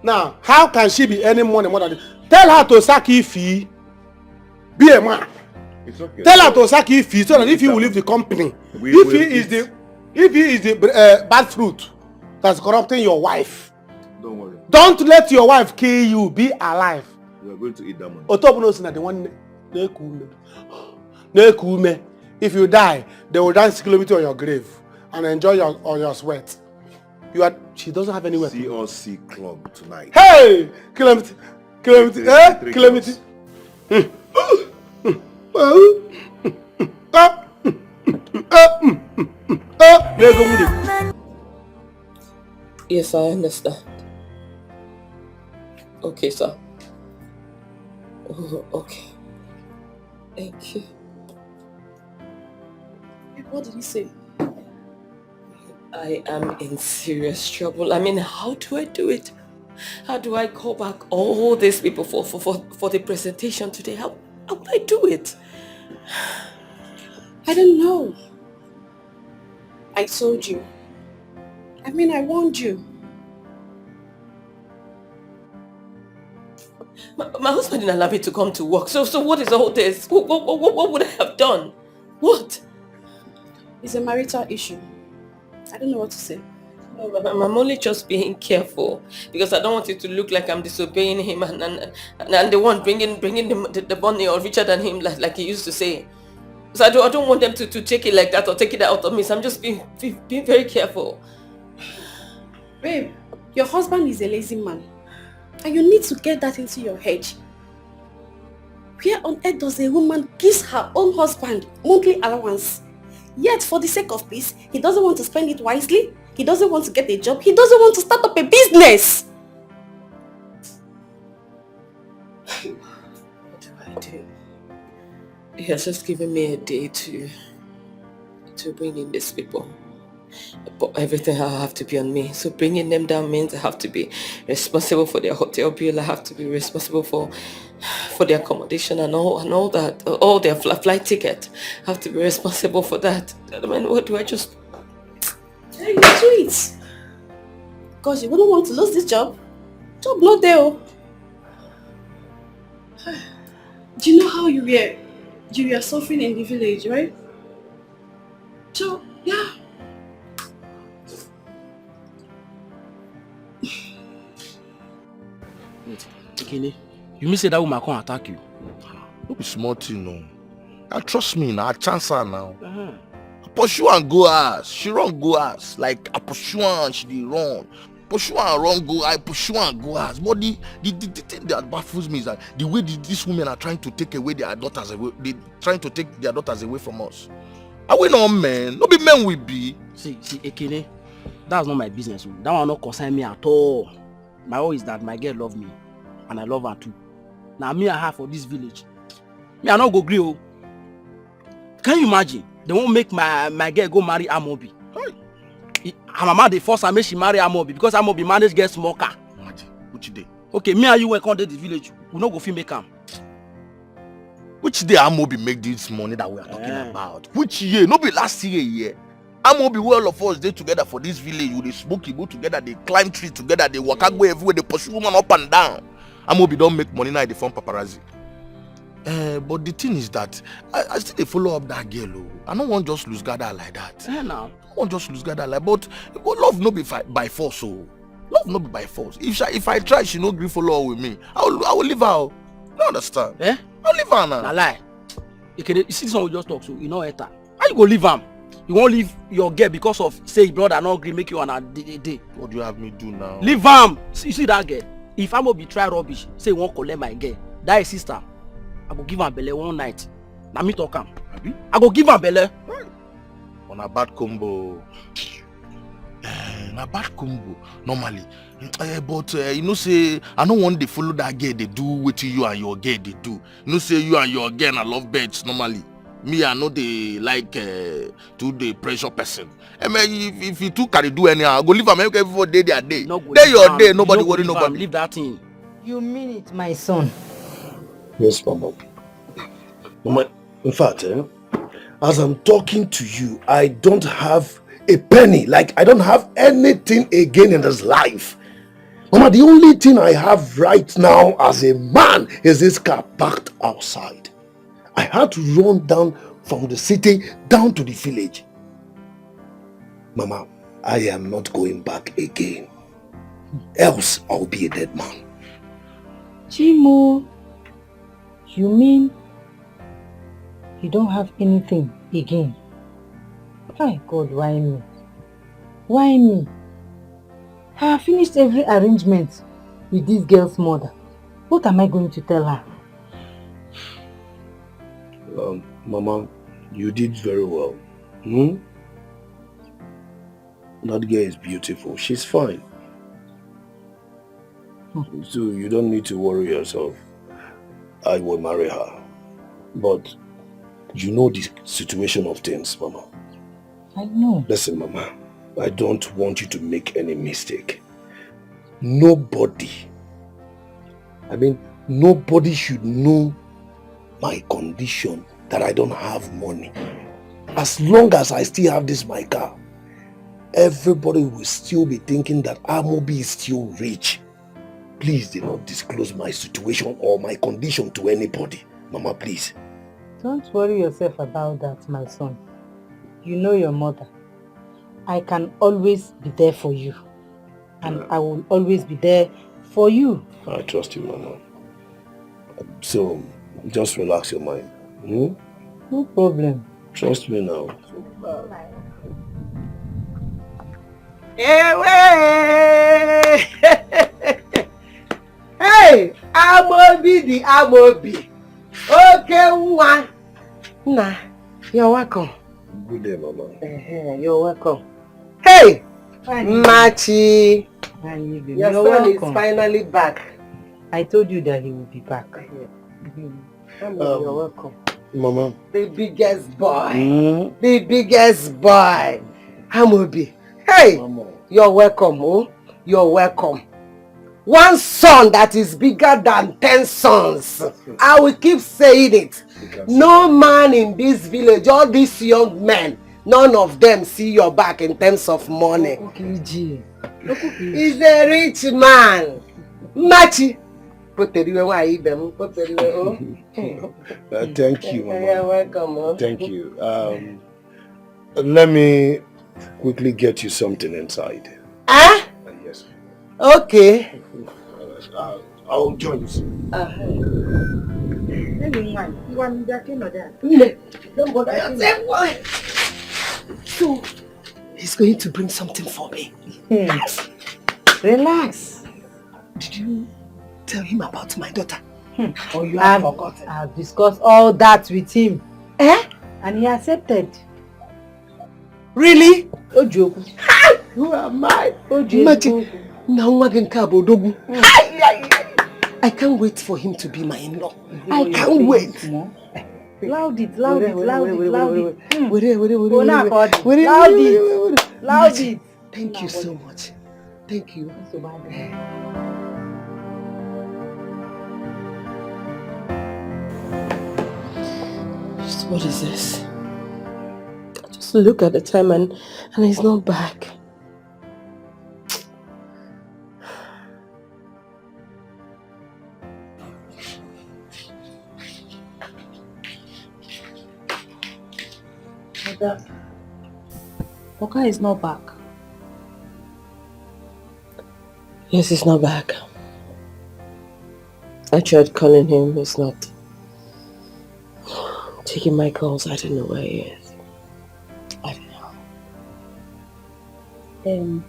Now, how can she be any money more than this? Tell her to sack Ifi. Be a man. It's okay. Tell her to sack Ifi so that if he will leave the company. If he is the If he is the bad fruit that's corrupting your wife, don't worry. Don't let your wife kill you. Be alive. You are going to eat that money. Otobuno the one Nekume. If you die, they will dance kilometer on your grave and enjoy your sweat. She doesn't have anywhere. COC club tonight. Hey! Kilometer. Kilometer. Yes, I understand. Okay, sir. Oh, okay. Thank you. What did he say? I am in serious trouble. I mean, how do I do it? How do I call back all these people for the presentation today? How would I do it? I don't know. I told you. I mean, I warned you. My husband didn't allow me to come to work. So what is all this? What would I have done? What? It's a marital issue. I don't know what to say. I'm only just being careful because I don't want it to look like I'm disobeying him and the one bringing the money or richer than him like he used to say. So I don't want them to take it like that or take it out of me. So I'm just being very careful. Babe, your husband is a lazy man. And you need to get that into your head. Where on earth does a woman give her own husband monthly allowance? Yet for the sake of peace, he doesn't want to spend it wisely. He doesn't want to get a job. He doesn't want to start up a business. What do I do? He has just given me a day to bring in these people. But everything I have to be on me. So bringing them down means I have to be responsible for their hotel bill. I have to be responsible for their accommodation and all that. All their flight ticket. I have to be responsible for that. I mean, what do I just... You do it. Because you wouldn't want to lose this job. Job not there. Do you know how you were suffering in the village, right? So, yeah. Ekene, you mean say that woman can't attack you? Don't be smart, you know. Now trust me now, I chance her now. I pursue and go ass. She run go ass. Like I pursue and she dey run. Pursue and run go, I pursue and go ass. But the thing that baffles me is that the way these women are trying to take away their daughters away, they trying to take their daughters away from us. Are we not men? No be men we be. See, Ekene, that's not my business. That one not concern me at all. My own is that my girl love me. And I love her too. Now me and her for this village. Me I not go gree. Can you imagine? They won't make my girl go marry Amobi. Her mama they force her make she marry Amobi because Amobi manage get small car. Imagine, which day? Okay, me and you went on to the village. We not go fit make am. Which day Amobi make this money that we are talking about? Which year? No be last year. Amobi where all of us they together for this village. We they smoke Igbo together, they climb trees together, they walk go everywhere, they pursue woman up and down. Amobi don't make money now, they form paparazzi. But the thing is that I still they follow up that girl. I don't want just lose gather like that. Now. I want just lose gather like, but love no be by force. Love no be by force. If I try, she no agree follow with me. I will leave her. You understand? I'll leave her now. Nah lie. You see this one we just talk so you know enter. How you go leave him? You won't leave your girl because of say brother not agree make you on a day. What do you have me do now? Leave him. You see that girl? If I'm gonna be try rubbish, say won't collect my girl. That is sister. I go give her Bele one night. Now me talk am. I go give her Bele. On a bad combo. Na bad combo normally. But you know say I don't want to follow that girl. They do what you and your girl they do. You know say you and your girl I love birds normally. Me I know they like to the pressure person. If you two can do anyhow, I go leave them every day their day. Day your day, nobody worry nobody. Leave that thing. You mean it, my son? Yes, Mama. Mama, in fact, as I'm talking to you, I don't have a penny. Like, I don't have anything again in this life. Mama, the only thing I have right now as a man is this car parked outside. I had to run down from the city down to the village. Mama, I am not going back again. Else, I'll be a dead man. Chimo, you mean you don't have anything again? My God, why me? Why me? I have finished every arrangement with this girl's mother. What am I going to tell her? Mama, you did very well. That girl is beautiful. She's fine. So you don't need to worry yourself. I will marry her. But you know the situation of things, Mama. I know. Listen, Mama, I don't want you to make any mistake. Nobody should know my condition, that I don't have money. As long as I still have this my car, everybody will still be thinking that Amobi is still rich. Please do not disclose my situation or my condition to anybody. Mama, please. Don't worry yourself about that, my son. You know your mother. I can always be there for you. And I will always be there for you. I trust you, Mama. So, just relax your mind. No problem. Trust me now. Hey, Amobi the Amobi. Okay, one. Nah, you're welcome. Good day, Mama. You're welcome. Hey, Machi. Your son welcome. is finally back. I told you that he will be back. You're welcome. Mama. The biggest boy. The biggest boy. Amobi. Hey, Mama. You're welcome. Oh, you're welcome. One son that is bigger than 10 sons. I will keep saying it. No man in this village, all these young men, none of them see your back in terms of money. He's a rich man. Machi. Thank you, Mama. You're welcome. Thank you. Let me quickly get you something inside. Huh? Yes. Okay. I'll join you soon. Don't bother yourself. So, he's going to bring something for me. Relax. Did you tell him about my daughter? Or you have forgotten? I've discussed all that with him. And he accepted. Really? Ojoku. Who am I? Ojoku. I can't wait for him to be my in-law. I can't wait. Loud it, loud it, loud it, loud it. Loud it. Thank you so much. Thank you. What is this? I just look at the time and he's not back. Oka is not back. Yes, he's not back. I tried calling him, he's not taking my calls. I don't know where he is. I don't know.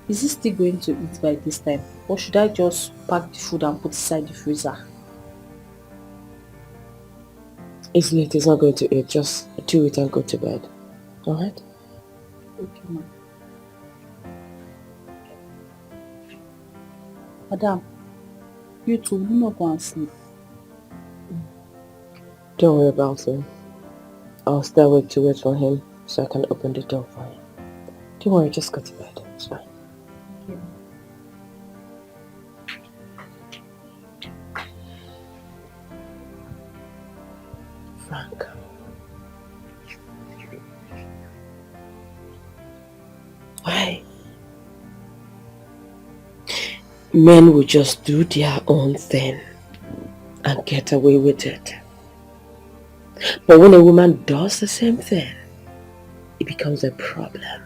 Is he still going to eat by this time? Or should I just pack the food and put it inside the freezer? It's late, he's not going to eat. Just do it and go to bed. Alright? Okay, ma'am. Madam, you two will not go and sleep. Don't worry about him. I'll stay awake to wait for him so I can open the door for him. Don't worry, just go to bed. It's fine. Okay. Frank. Why? Men will just do their own thing and get away with it. But when a woman does the same thing, it becomes a problem.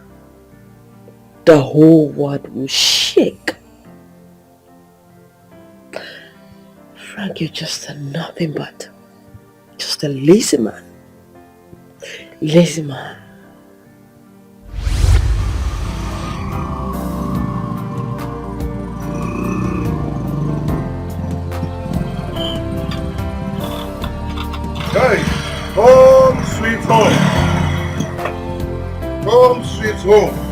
the whole world will shake. Frank, you're just nothing but just a lazy man. Lazy man. Hey, home sweet home. Home sweet home.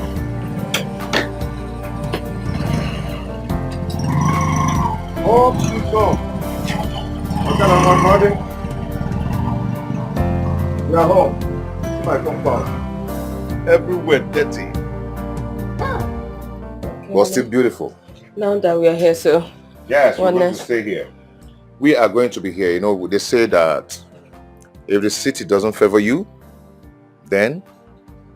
Home sweet home. What kind of body? We are home. See my compound. Everywhere dirty. Okay, But still beautiful. Now that we are here, so Yes, we're going to stay here. We are going to be here. You know, they say that if the city doesn't favor you, then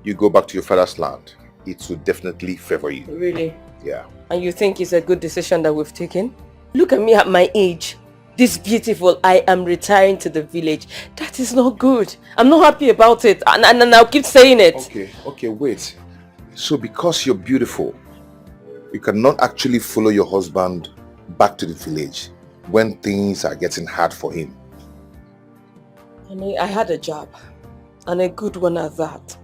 you go back to your father's land. It will definitely favor you. Really? Yeah. And you think it's a good decision that we've taken? Look at me at my age. This beautiful, I am retiring to the village. That is not good. I'm not happy about it. And I'll keep saying it. Okay, wait. So because you're beautiful, you cannot actually follow your husband back to the village when things are getting hard for him. Honey, I had a job, and a good one at that.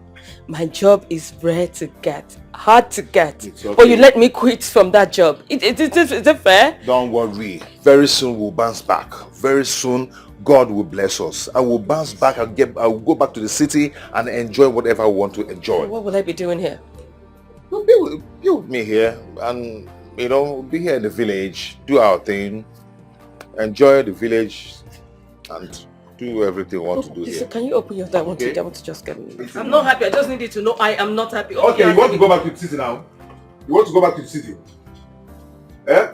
My job is rare to get, hard to get. Okay. But you let me quit from that job. Is it fair? Don't worry. Very soon we'll bounce back. Very soon God will bless us. I will bounce back. I'll go back to the city and enjoy whatever I want to enjoy. What will I be doing here? Be with me here, and you know, be here in the village, do our thing, enjoy the village, and do everything we want to do here. Can you open your door? I want to just get me. I'm not happy. I just need you to know I am not happy. Okay, you want to go back to the city now? You want to go back to the city? Eh?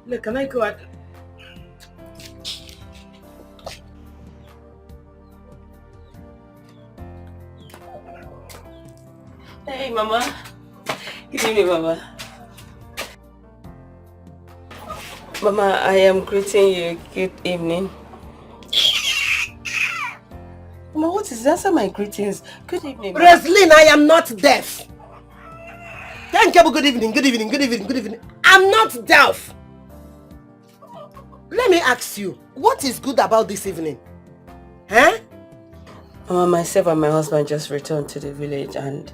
Look, can I go out? Hey, Mama. Good evening, Mama. Mama, I am greeting you. Good evening. Mama, what is that? Answer my greetings. Good evening, Mama. Roslyn, I am not deaf. Thank you. Good evening, good evening, good evening, good evening. I'm not deaf. Let me ask you, what is good about this evening? Huh? Mama, myself and my husband just returned to the village, and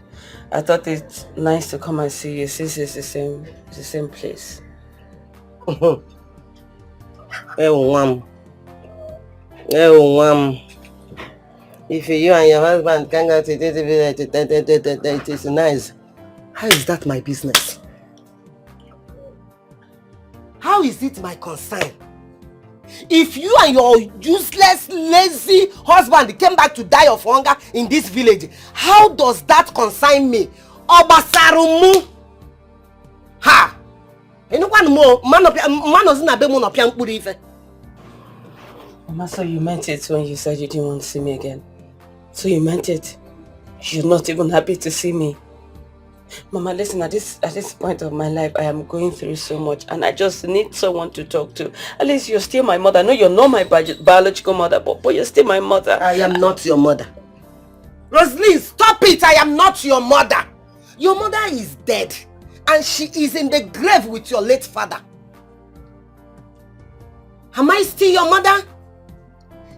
I thought it's nice to come and see you since it's the same place. If you and your husband can go to the village, it is nice. How is that my business? How is it my concern? If you and your useless, lazy husband came back to die of hunger in this village, how does that concern me? Obasarumu! Ha! Mama, so you meant it when you said you didn't want to see me again? So you meant it? You're not even happy to see me? Mama, listen, at this point of my life, I am going through so much, and I just need someone to talk to. At least you're still my mother. I know you're not my biological mother, but you're still my mother. I am not your mother. Roslyn, stop it! I am not your mother. Your mother is dead, and she is in the grave with your late father. Am I still your mother?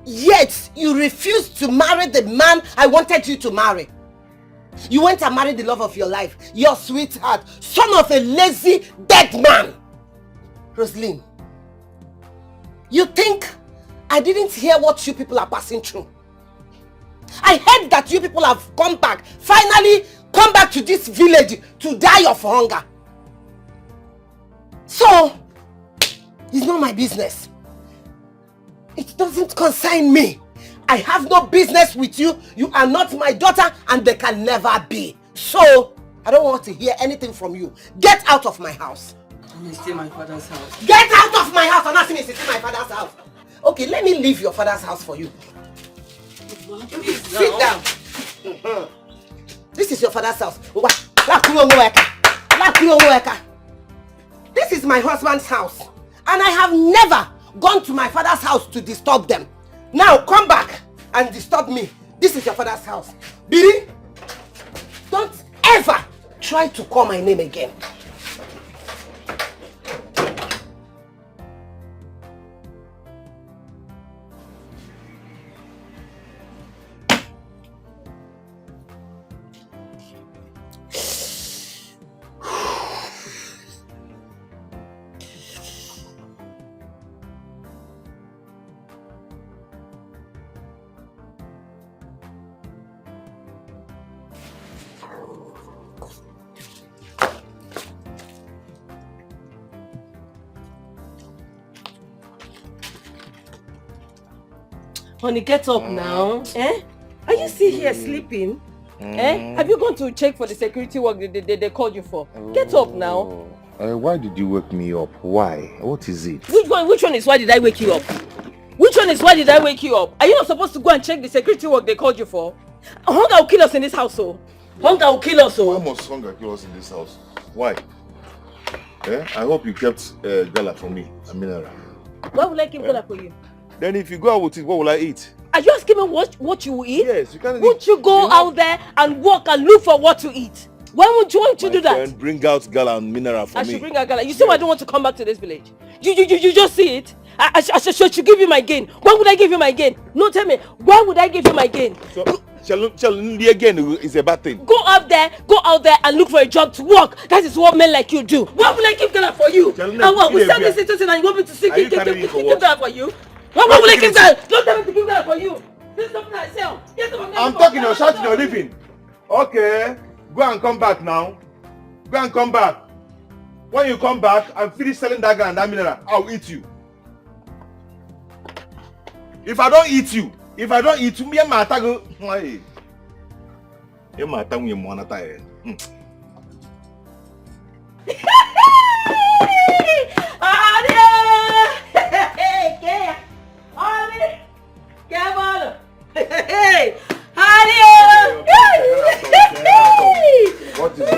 Yet, you refused to marry the man I wanted you to marry. You went and married the love of your life, your sweetheart, son of a lazy, dead man. Roslyn, you think I didn't hear what you people are passing through? I heard that you people have come back, finally come back to this village to die of hunger. So, it's not my business. It doesn't concern me. I have no business with you. You are not my daughter, and they can never be. So, I don't want to hear anything from you. Get out of my house. And it's still my father's house. Get out of my house! I'm not saying it's still my father's house. Okay, let me leave your father's house for you. Sit down. This is your father's house. This is my husband's house. And I have never gone to my father's house to disturb them. Now come back and disturb me. This is your father's house. Biri, don't try to call my name again. Honey, get up now. Eh? Are you still here sleeping? Eh? Have you gone to check for the security work they called you for? Get up now. Why did you wake me up? Why? What is it? Which one is why did I wake you up? Which one is why did I wake you up? Are you not supposed to go and check the security work they called you for? Hunger will kill us in this house, oh. Hunger will kill us, oh. Why must hunger kill us in this house? Why? Eh? I hope you kept gala for me, a mineral. Why would I keep gala for you? Then if you go out with it, what will I eat? Are you asking me what you will eat? Yes, you can't eat. Won't you go out there and walk and look for what to eat? Why won't you do that? And bring out gala and mineral for me. I should bring out gala. You see why I don't want to come back to this village? You just see it? I should give you my gain. Why would I give you my gain? No, tell me. Why would I give you my gain? So, again is a bad thing. Go out there and look for a job to work. That is what men like you do. Why would I give gala for you? And what? We sell this situation and you want me to give gala for you? Why would I give gala? Don't tell me to give gala for you. This is something I sell. Yes, I'm talking or shouting or living. Okay, go and come back now. Go and come back. When you come back and finish selling that gala and that mineral, I'll eat you. If I don't eat you, me and my tago. Hey, my tago, you wanna tie? What is it?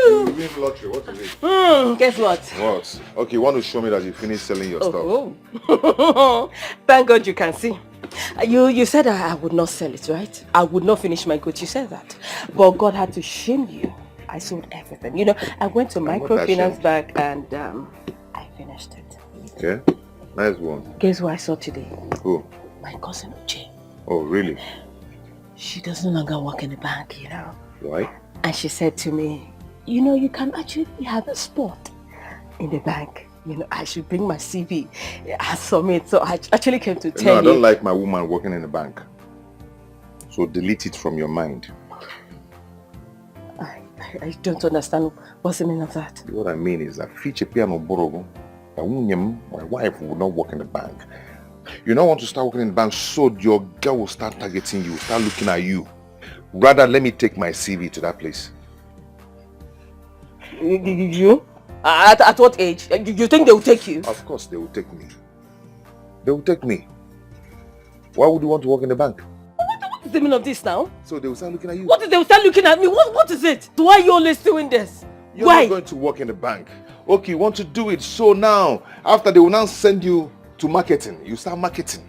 You win lottery. What is it? Guess what? What? Okay, you want to show me that you finished selling your stuff? Oh. Thank God you can see. You said I would not sell it, right? I would not finish my goods. You said that. But God had to shame you. I sold everything. You know, I went to microfinance bank and I finished it. Okay. Nice one. Guess who I saw today? Who? My cousin Uju. Oh, really? She doesn't longer work in the bank, you know. Why? And she said to me, you know, you can actually have a spot in the bank. You know, I should bring my CV and submit. So I actually came to tell you. I don't like my woman working in the bank. So delete it from your mind. I don't understand what's the meaning of that. What I mean is that my wife will not work in the bank. You don't want to start working in the bank so your girl will start targeting you, start looking at you. Rather, let me take my CV to that place. You? At what age? You think they will take you? Of course they will take me. They will take me. Why would you want to work in the bank? What is the meaning of this now? So they will start looking at you. What is they will start looking at me? What is it? Why are you always doing this? You're not going to work in the bank. Okay, you want to do it. So now, after they will now send you to marketing, you start marketing.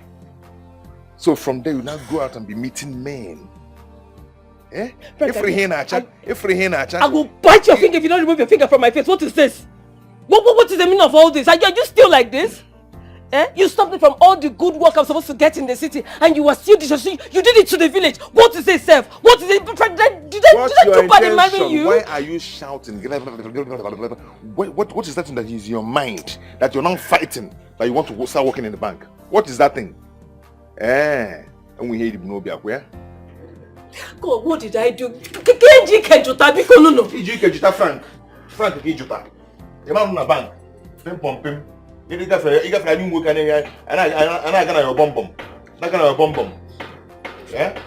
So from there, you now go out and be meeting men. Eh? I will bite your finger if you don't remove your finger from my face. What is this? What is the meaning of all this? Are you still like this? Eh? You stopped me from all the good work I'm supposed to get in the city and you were still disrespectful. You did it to the village. What is it, Seth? What is it? Did I do bad in marrying you? Why are you shouting? What is that thing that is in your mind that you're not fighting, that you want to start working in the bank? What is that thing? And we hear you where? God, what did I do? Frank Kijuta. The man in the bank. Pim pim. You got a new work and I got your bomb. Not gonna your bomb. Yeah?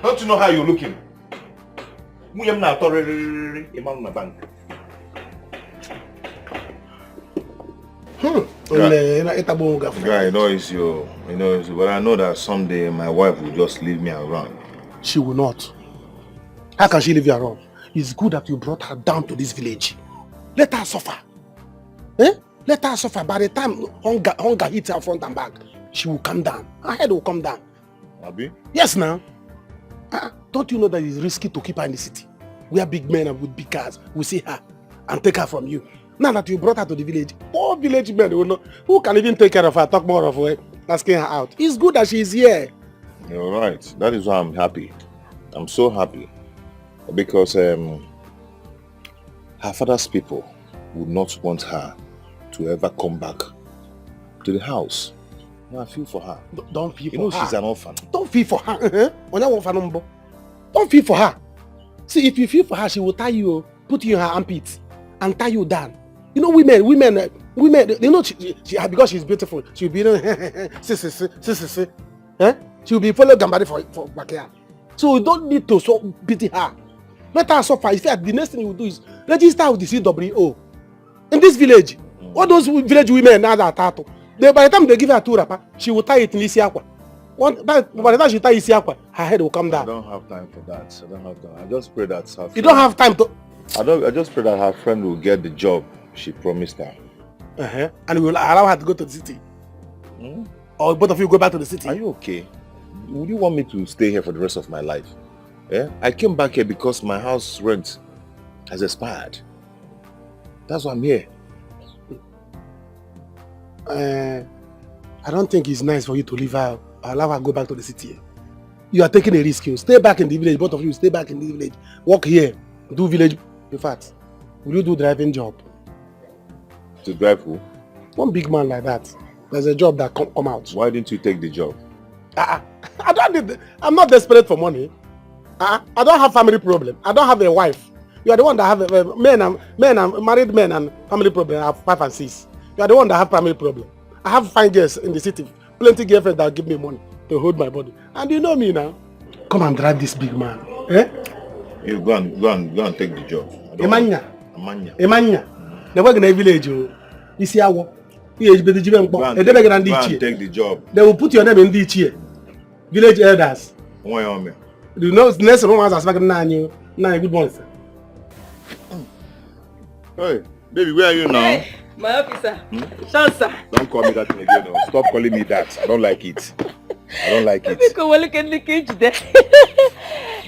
Don't you know how you're looking? We am not already a man in the bank. Guy, I know it's you. But I know that someday my wife will just leave me around. She will not. How can she leave you around? It's good that you brought her down to this village. Let her suffer. Eh? Let her suffer. By the time hunger hits her front and back, she will come down. Her head will come down. Abi? Yes, now. Don't you know that it's risky to keep her in the city? where big men and with big cars will see her and take her from you. Now that you brought her to the village, poor village men will know who can even take care of her, talk more of her, asking her out. It's good that she is here. You're right. That is why I'm happy. I'm so happy. Because her father's people would not want her to ever come back to the house. I feel for her. Don't feel for her. You know she's an orphan. Don't feel for her. Don't feel for her. See, if you feel for her, she will tie you, put you in her armpits, and tie you down. You know, women, you know, she because she's beautiful, she'll be, she'll be following Gambari for backyard. So you don't need to so pity her. Let her suffer. In fact, the next thing you do is register with the CWO. In this village, all those village women now that are by the time they give her 2 wrapper, she will tie it in Isiakwa. By the time she tie Isiakwa, her head will come down. I don't have time for that. I don't have time. I just pray that her you don't have time to. I just pray that her friend will get the job she promised her. And we will allow her to go to the city. Or both of you go back to the city. Are you okay? Would you want me to stay here for the rest of my life? I came back here because my house rent has expired. That's why I'm here. I don't think it's nice for you to leave her. Allow her go back to the city. You are taking a risk. You stay back in the village. Both of you stay back in the village. Work here. Do village. In fact, will you do driving job? To drive who? One big man like that. There's a job that come out. Why didn't you take the job? I'm not desperate for money. I don't have family problem. I don't have a wife. You are the one that have married men and family problem. I have 5 and 6. You are the one that have family problem. I have fine girls in the city. Plenty girlfriends that give me money to hold my body. And you know me now. Come and drive this big man. You go and take the job. Emanya. They work in a village. You see how? Go and take the job. They will put your name in the chair. Village elders. You know, next one has spoken 9 good morning, sir. Hey, baby, where are you now? Hey, my officer. Shansa. Don't call me that thing again. No. Stop calling me that. I don't like it.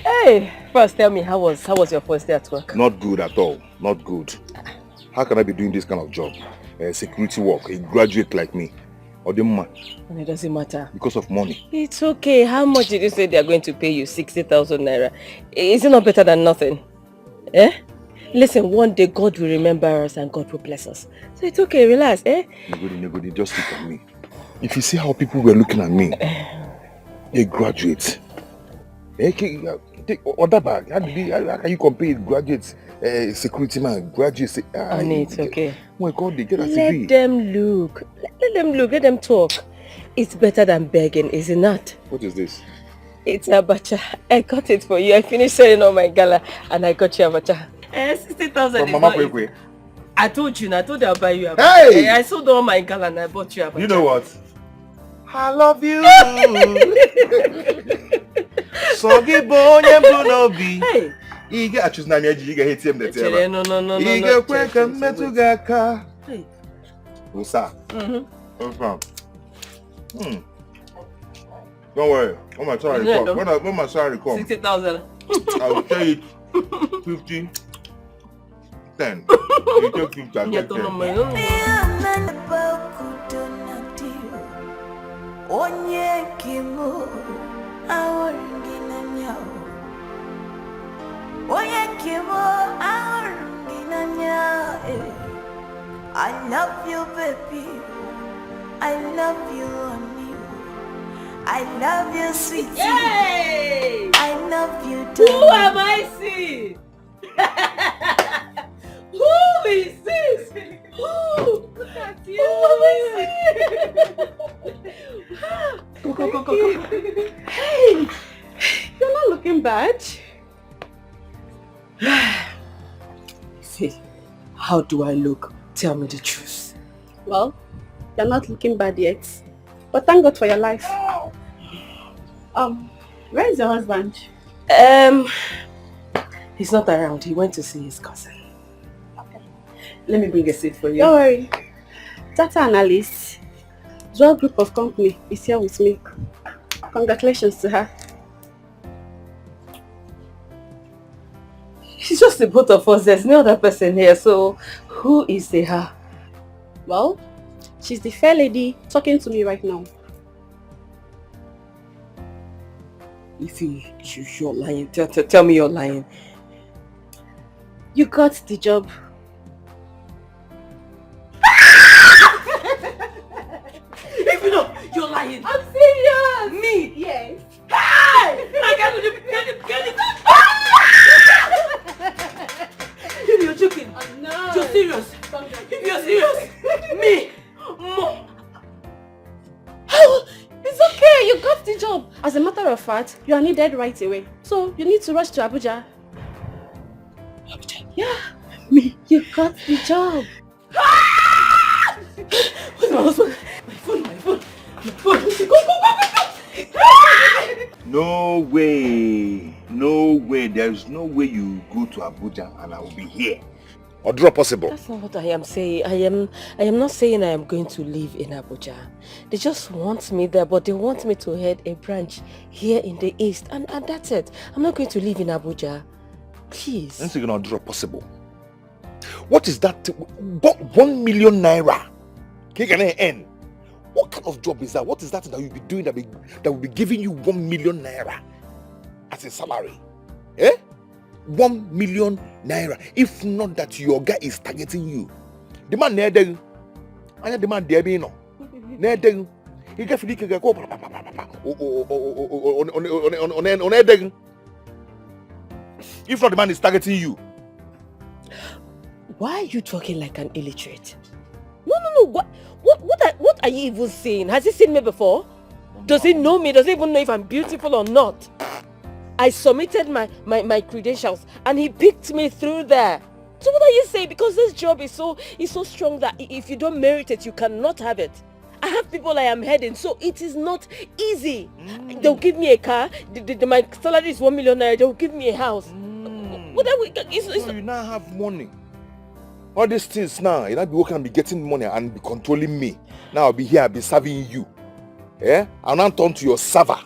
Hey, first tell me how was your first day at work? Not good at all. Not good. How can I be doing this kind of job? Security work. A graduate like me. Or the man. And it doesn't matter. Because of money. It's okay. How much did you say they are going to pay you? 60,000 naira. Is it not better than nothing? Listen, one day God will remember us and God will bless us. So it's okay, relax, Nobody, just look at me. If you see how people were looking at me, a graduate. Take other bag. How can you compare graduates, security man, graduates? Honey, it's okay. Oh my God, they get us Let them look. Let them talk. It's better than begging, is it not? What is this? It's abacha. I got it for you. I finished selling all my gala and I got you abacha. 60,000 from Mama Kwekwe. I told you I'll buy you abacha. Hey! I sold all my gala and I bought you abacha. You know what? I love you. Soggy boy, Brunobi. Hey. You get choose na you get hit him the tell. No. You get quick and metugaka. Hey. What's up? Don't worry. When my salary comes, when my salary comes, 60,000. I will tell you 50, 10. You take 50 and take 10. I love you, baby. I love you, honey. I love you, sweetie. Yay! I love you, too. Who am I seeing? Who is this? Who? Look at you. Who am I seeing? Go. Hey, you're not looking bad. See, how do I look? Tell me the truth. Well, you're not looking bad yet. But thank God for your life. Where is your husband? He's not around. He went to see his cousin. Okay. Let me bring a seat for you. Don't worry. Data analyst, Joel Group of Company is here with me. Congratulations to her. It's just the both of us. There's no other person here. So, who is the her? Well, she's the fair lady talking to me right now. If you're lying, tell me you're lying. You got the job. If you know, you're lying. I'm serious. Me? Yes. Hey! I can't believe it. If you're joking. No. You're serious. If you're serious. Me? Mom. It's okay, you got the job. As a matter of fact, you are needed right away. So you need to rush to Abuja. Abuja? Yeah. Me, you got the job. Where's my husband? My phone. Go. No way. There is no way you go to Abuja and I will be here. Or drop possible. That's not what I am saying. I am not saying I am going to live in Abuja. They just want me there, but they want me to head a branch here in the east, and that's it. I'm not going to live in Abuja. Please. That's not drop possible. What is that? 1 million naira. Can I earn? What kind of job is that? What is that you'll be doing that will be giving you 1 million naira as a salary? 1 million naira. If not that your guy is targeting you. The man near there. I the man there being no. Near there. He get free go on. If not, the man is targeting you. Why are you talking like an illiterate? No. What are you even saying? Has he seen me before? Does he know me? Does he even know if I'm beautiful or not? I submitted my credentials and he picked me through there. So what are you saying? Because this job is so strong that if you don't merit it, you cannot have it. I have people I am heading, so it is not easy. They'll give me a car. My salary is 1 million naira. They'll give me a house. What are we? So you now have money. All these things now, you'll not be working and be getting money and be controlling me. Now I'll be here, I'll be serving you. I'll not turn to your server.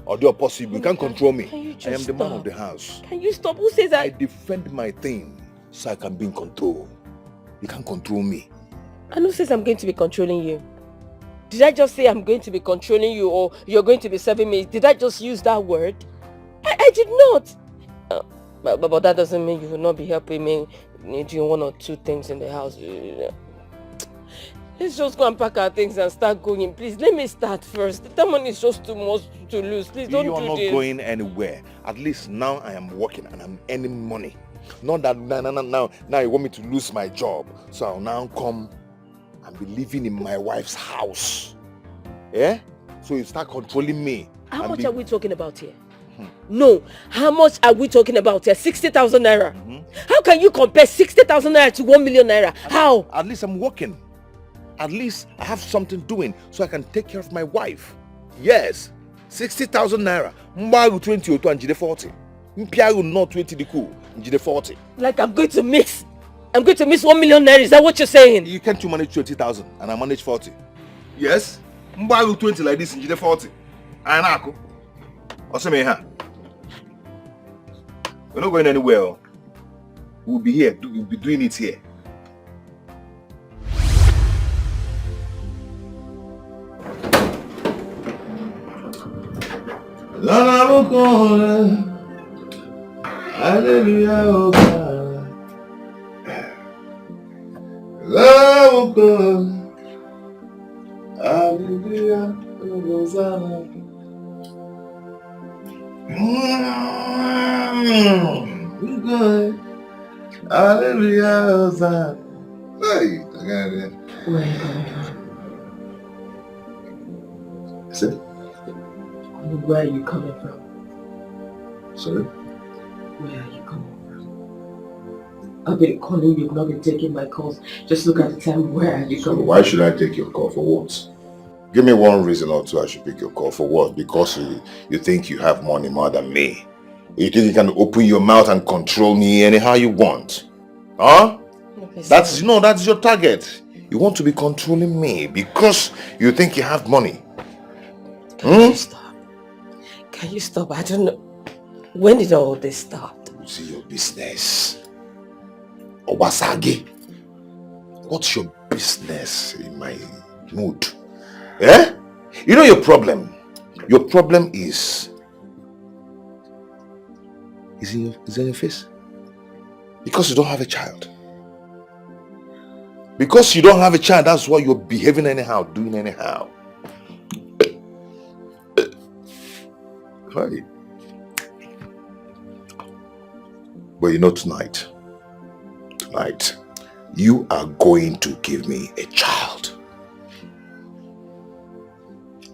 Or the possible, you can't control me. I am the man of the house. Can you stop? Who says that? I defend my thing so I can be in control. You can't control me. And who says I'm going to be controlling you? Did I just say I'm going to be controlling you or you're going to be serving me? Did I just use that word? I did not. But that doesn't mean you will not be helping me doing 1 or 2 things in the house. Let's just go and pack our things and start going. Please, let me start first. That money is just too much to lose. Please don't do this. You are not going anywhere. At least now I am working and I'm earning money. Not that now you want me to lose my job. So I'll now come and be living in my wife's house. So you start controlling me. How much are we talking about here? No, how much are we talking about here? 60,000 naira. How can you compare 60,000 naira to 1 million naira? How? At least I'm working. At least I have something doing so I can take care of my wife. Yes, 60,000 naira. Mbaru 20 and Jide 40. Mpiaru not 20 the cool. Jide 40. Like I'm going to miss 1 million naira. Is that what you're saying? You can't manage 20,000 and I manage 40. Yes. Mbaru 20 like this in Jide 40. Anako. Osemeha. We're not going anywhere. We'll be here. We'll be doing it here. Hallelujah. Hey, I got it. Where are you coming from? Say? Where are you coming from? Sorry? Where are you coming from? I've been calling you, you've not been taking my calls. Just look at the time. Where are you coming from? Why should I take your call? For what? Give me one reason or two I should pick your call. For what? Because you think you have money more than me. You think you can open your mouth and control me anyhow you want. Huh? That's your target. You want to be controlling me because you think you have money. Can you stop? Can you stop? I don't know. When did all this start? See your business. Obasagi. What's your business in my mood? Eh? You know your problem? Your problem is in your face. Because you don't have a child. Because you don't have a child, that's why you're behaving anyhow, doing anyhow. Right. But you know tonight, you are going to give me a child.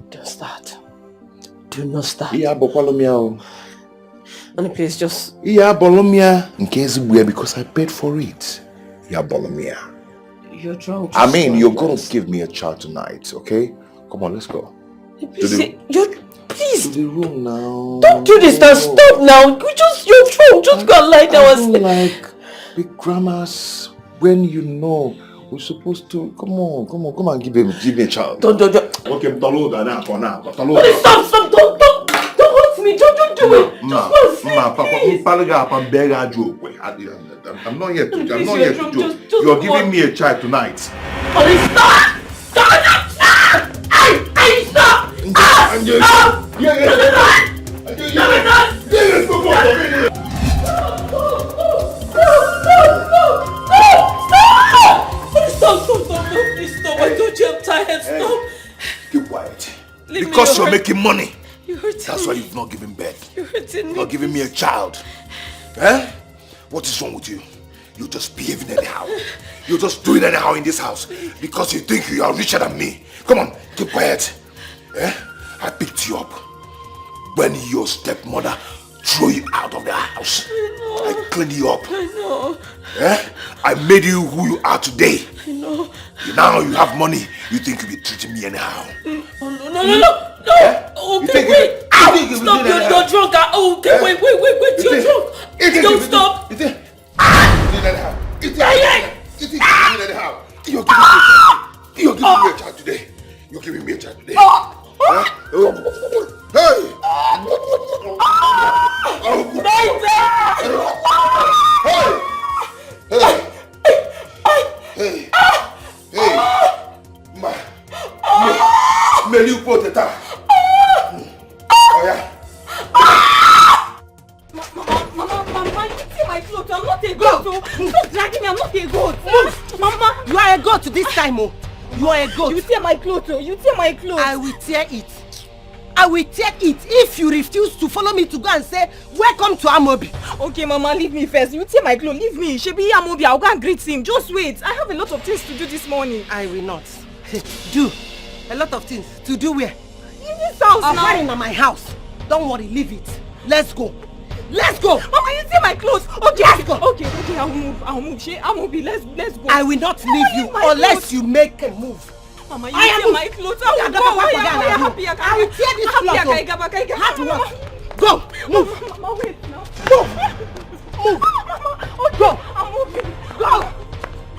Don't start. Do not start. Yeah, Bolomia. Honey, please just... Yeah, Bolomia. In case we because I paid for it. Yeah, Bolomia. You're drunk. I mean, you're going to give me a child tonight, okay? Come on, let's go. Please. To the room now. Don't do this now. Stop now. You're drunk. Just go and lie down and sleep. Like big grammars when you know we're supposed to. Come on, give me a child. Don't. Okay, now. Stop. Don't hurt me. Don't do it. I'm not here to joke. You're giving me a child tonight. Stop! Stop! I told you I'm tired. Stop. Keep quiet. Leave because you're making money. You're hurting That's me. why you've not given birth. You're hurting me. Not giving me a child. Eh? What is wrong with you? You're just behaving anyhow. You're just doing anyhow in this house because you think you are richer than me. Come on, keep quiet. Eh? I picked you up when your stepmother threw you out of the house. I cleaned you up. I know. Eh? I made you who you are today. I know. Now you have money. You think you'll be treating me anyhow. Oh, no. Eh? Oh, You wait. think you Stop, will do that? you're drunk. Okay, Eh? wait. You're drunk. Don't stop. You think you do that anyhow? You think you do that anyhow? You're giving me a child today. You're giving me a child today. Hey! Melu poteta. Oh yeah. Mama, you see my clothes. I'm not a goat. Stop dragging me. I'm not a goat. Mama, you are a goat this time, oh. You are a goat. You tear my clothes, oh. You tear my clothes. I will tear it. I will tear it if you refuse to follow me to go and say, welcome to Amobi. Okay, Mama, leave me first. You tear my clothes. Leave me. Shebi Amobi, I'll go and greet him. Just wait. I have a lot of things to do this morning. I will not. Do. A lot of things. To do where? In this house now. I'm in my house. Don't worry, leave it. Let's go. Let's go. Mama, you tear my clothes. Okay, let's go. Okay, I'll move. Amobi, let's go. I will not leave you unless you make a move. Mama, you tear my clothes. I will go. I will tear this cloth. Hard work. Go. Move. Mama, wait now. Move. Mama, okay. Go. I'm moving. Go.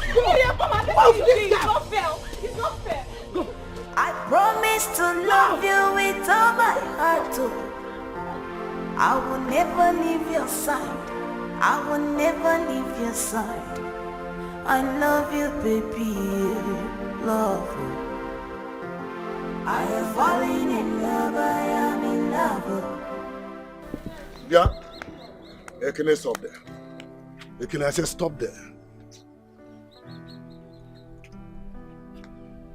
Move this guy. It's not fair. Go. I promise to love you with all my heart. Oh. I will never leave your side. I will never leave your side. I love you, baby. Love. I am falling in love. I am in love. Yeah. Can I stop there? Can I say stop there?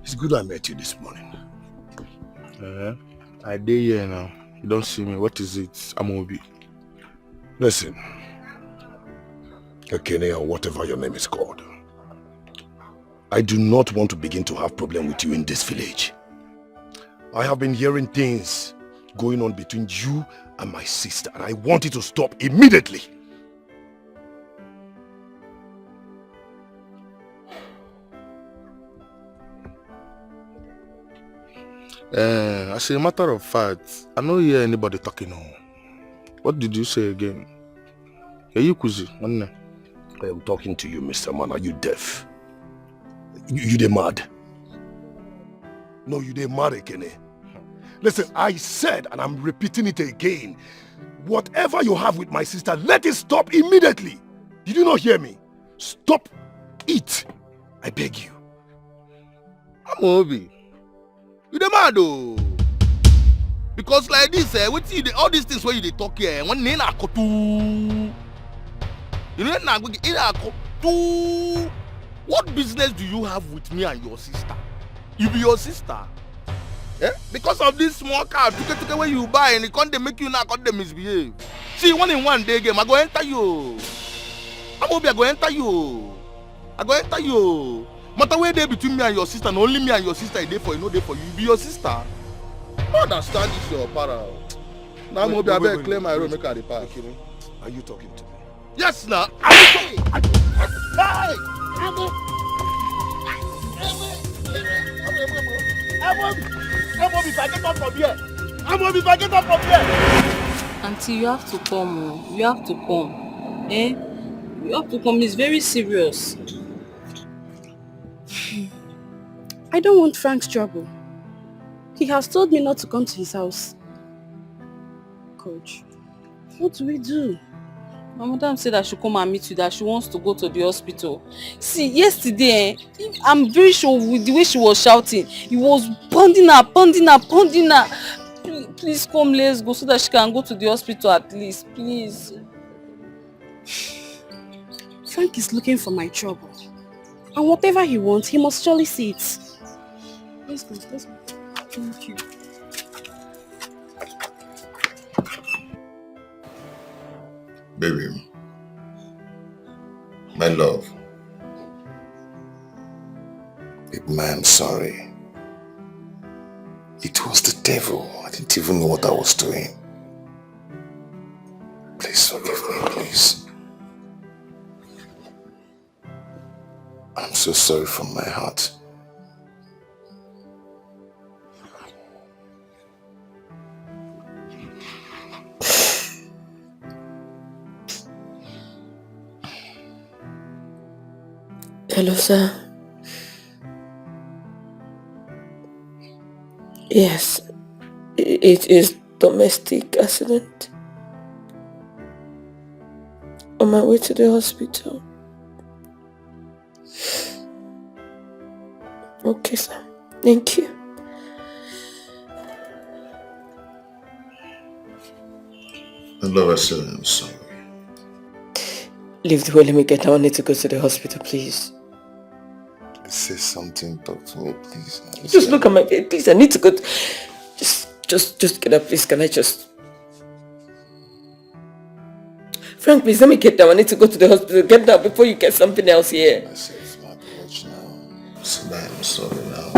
It's good I met you this morning. I did here now. You don't see me. What is it? Amobi. Listen. Ekene or whatever your name is called. I do not want to begin to have problem with you in this village. I have been hearing things going on between you and my sister, and I want it to stop immediately. As a matter of fact, I don't hear anybody talking now. What did you say again? Are you Kuzi? I am talking to you, Mr. Man. Are you deaf? You dey mad? No, you dey mad, Ekene. Listen, I said, and I'm repeating it again, Whatever you have with my sister, let it stop immediately. Did you not hear me? Stop it. I beg you. Amobi, you the mad though. Because like this, all these things where you talk here, when you know what business do you have with me and your sister? You be your sister. Yeah? Because of this small car, took where you buy and they make you not they misbehave. See, one in one day game, I go enter you. I go enter you. I go enter you. Matter where they between me and your sister, and only me and your sister is there for you, no day for you. You be your sister. I understand this your para. Now I better clear my road, make her depart. Are you talking to me? Yes, now. Hey! If I get up from here. If I get up from here. Auntie, you have to come. You have to come. Eh? You have to come. It's very serious. I don't want Frank's trouble. He has told me not to come to his house. Coach, what do we do? My madam said I should come and meet you, that she wants to go to the hospital. See, yesterday, I'm very sure with the way she was shouting, he was pounding her. Please come, let's go so that she can go to the hospital at least, please. Frank is looking for my trouble. And whatever he wants, he must surely see it. Let's go. Thank you. Baby, my love, big man, sorry. It was the devil. I didn't even know what I was doing. Please forgive me, please. I'm so sorry from my heart. Hello, sir. Yes, it is domestic accident. On my way to the hospital. Okay, sir. Thank you. I love her, sir. I'm sorry. Leave the way, let me get down. I need to go to the hospital, please. Say something, talk to me, please. Just look at my face, please. I need to go. Just get up, please. Can I just... Frank, please, let me get down. I need to go to the hospital. Get down before you get something else here. I said it's my watch now. So I'm sorry now.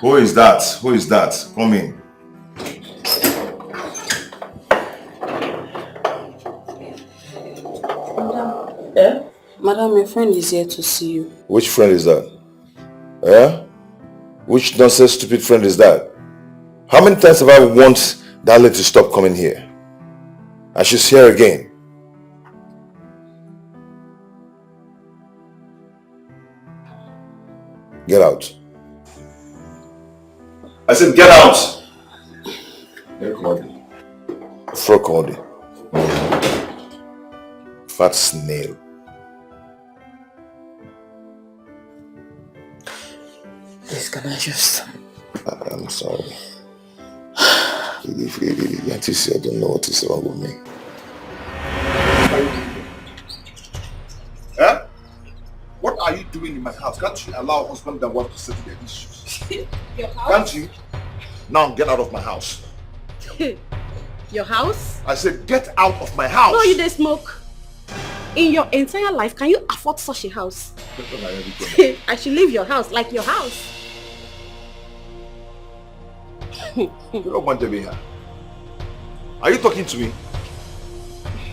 Who is that? Who is that? Come in. Yeah? Madam, your friend is here to see you. Which friend is that? Yeah? Which nonsense stupid friend is that? How many times have I want that lady to stop coming here? And she's here again. Get out. I said get out! Frog Commodity. Fat snail. Please, can I just... I'm sorry. If you see, I don't know what is wrong with me. Eh? What are you doing in my house? Can't you allow husband and wife to settle their issues? Your house? Can't you? Now get out of my house. Your house? I said get out of my house. No, you dey smoke. In your entire life, can you afford such a house? I should leave your house, like your house. You don't want to be here. Are you talking to me?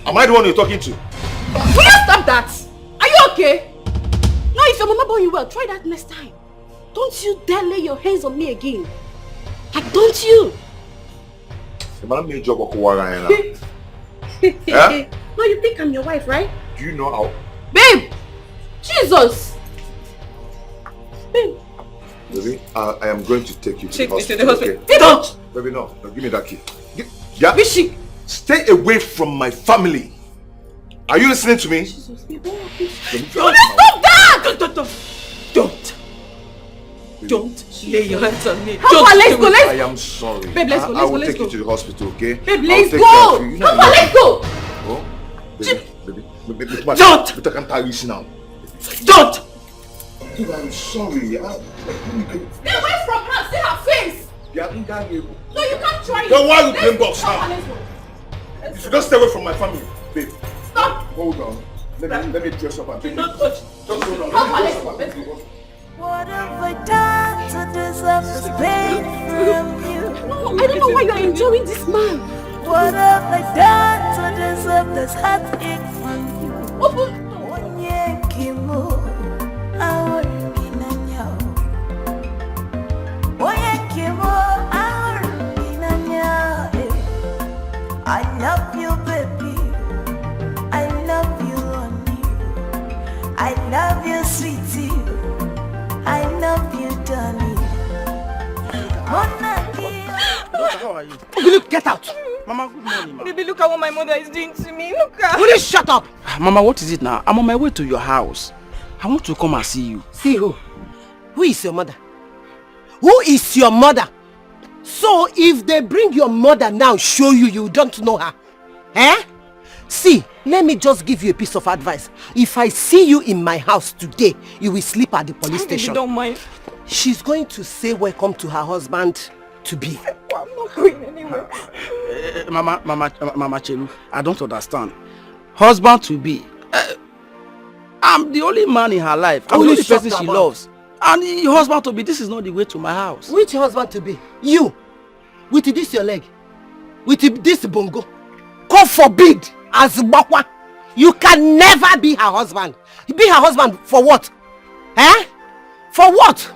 Am I the one you're talking to? Will you stop that? Are you okay? No, if your mama born you well, try that next time. Don't you dare lay your hands on me again. Like, don't you? Yeah? No, you think I'm your wife, right? Do you know how? Babe! Jesus! Babe! Baby, I am going to take you to Take the me hospital. to the hospital. Okay? Don't! Baby, no. Give me that key. Yeah? Stay away from my family. Are you listening to me? Stop that! Don't lay your hands on me. Let's go. I am sorry. Babe, let's go. I will take you to the hospital, okay? Babe, let's go. Let's go. Oh, baby, come on. Don't. But I can't tell you now. Don't. Dude, I'm sorry. Stay away from her. See her face. No, you can't try it. Then why you blame box now? You should just stay away from my family, babe. Stop. Hold on. Let me dress up and take you. Don't touch. Just hold on. Let's go. What have I done to deserve this pain from you? No, I don't know why you're enjoying this man. What have I done to deserve this heartache from you? Onye kimo, awari binanya. Onye kimo, awari binanya. I love you, baby. I love you, honey. I love you, sweetie. I love you, darling. How are you? Look, get out. Mama, good morning, ma. Baby, look at what my mother is doing to me. Look at. Will you shut up? Mama, what is it now? I'm on my way to your house. I want to come and see you. See who? Who is your mother? Who is your mother? So if they bring your mother now, show you don't know her. Eh? See, let me just give you a piece of advice. If I see you in my house today, you will sleep at the police station. Don't mind. She's going to say welcome to her husband to be. I'm not going anywhere. Mama Chelu, I don't understand. Husband to be. I'm the only man in her life. I'm the only person she loves. And your husband to be, this is not the way to my house. Which husband to be? You. With this your leg. With this bongo. God forbid. As Bakwa, you can never be her husband. Be her husband for what? Eh? For what?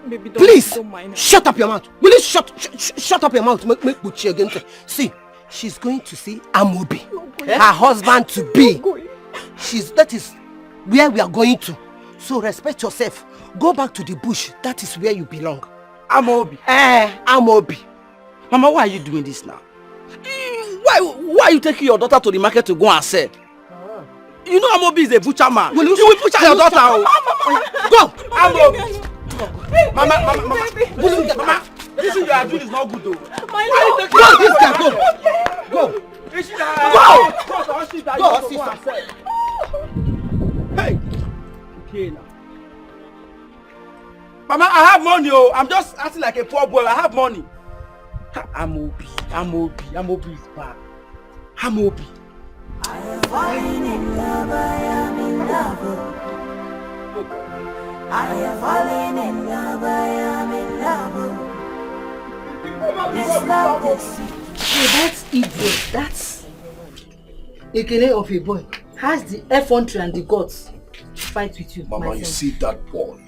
Baby, please, don't mind. Shut up your mouth. Will you shut up your mouth? Make Buchi again. See, she's going to see Amobi, her husband to be. That is where we are going to. So respect yourself. Go back to the bush. That is where you belong. Amobi. Amobi. Mama, why are you doing this now? Why are you taking your daughter to the market to go and sell? You know Amobi is a butcher man. You will butcher your daughter. Go! Amobi! Mama, this is your doing is not good though. Go, this guy, go! Go, sister. Hey! Okay now. Mama, I have money, oh. I'm just acting like a poor boy. I have money. Amobi is bad. Amobi. I am falling in love, I am in love. I am falling in love, I am in love. This love is Hey, that's idiot. That's Ekele of a boy. Has the effrontery and the guts to fight with you. Mama, you see that boy?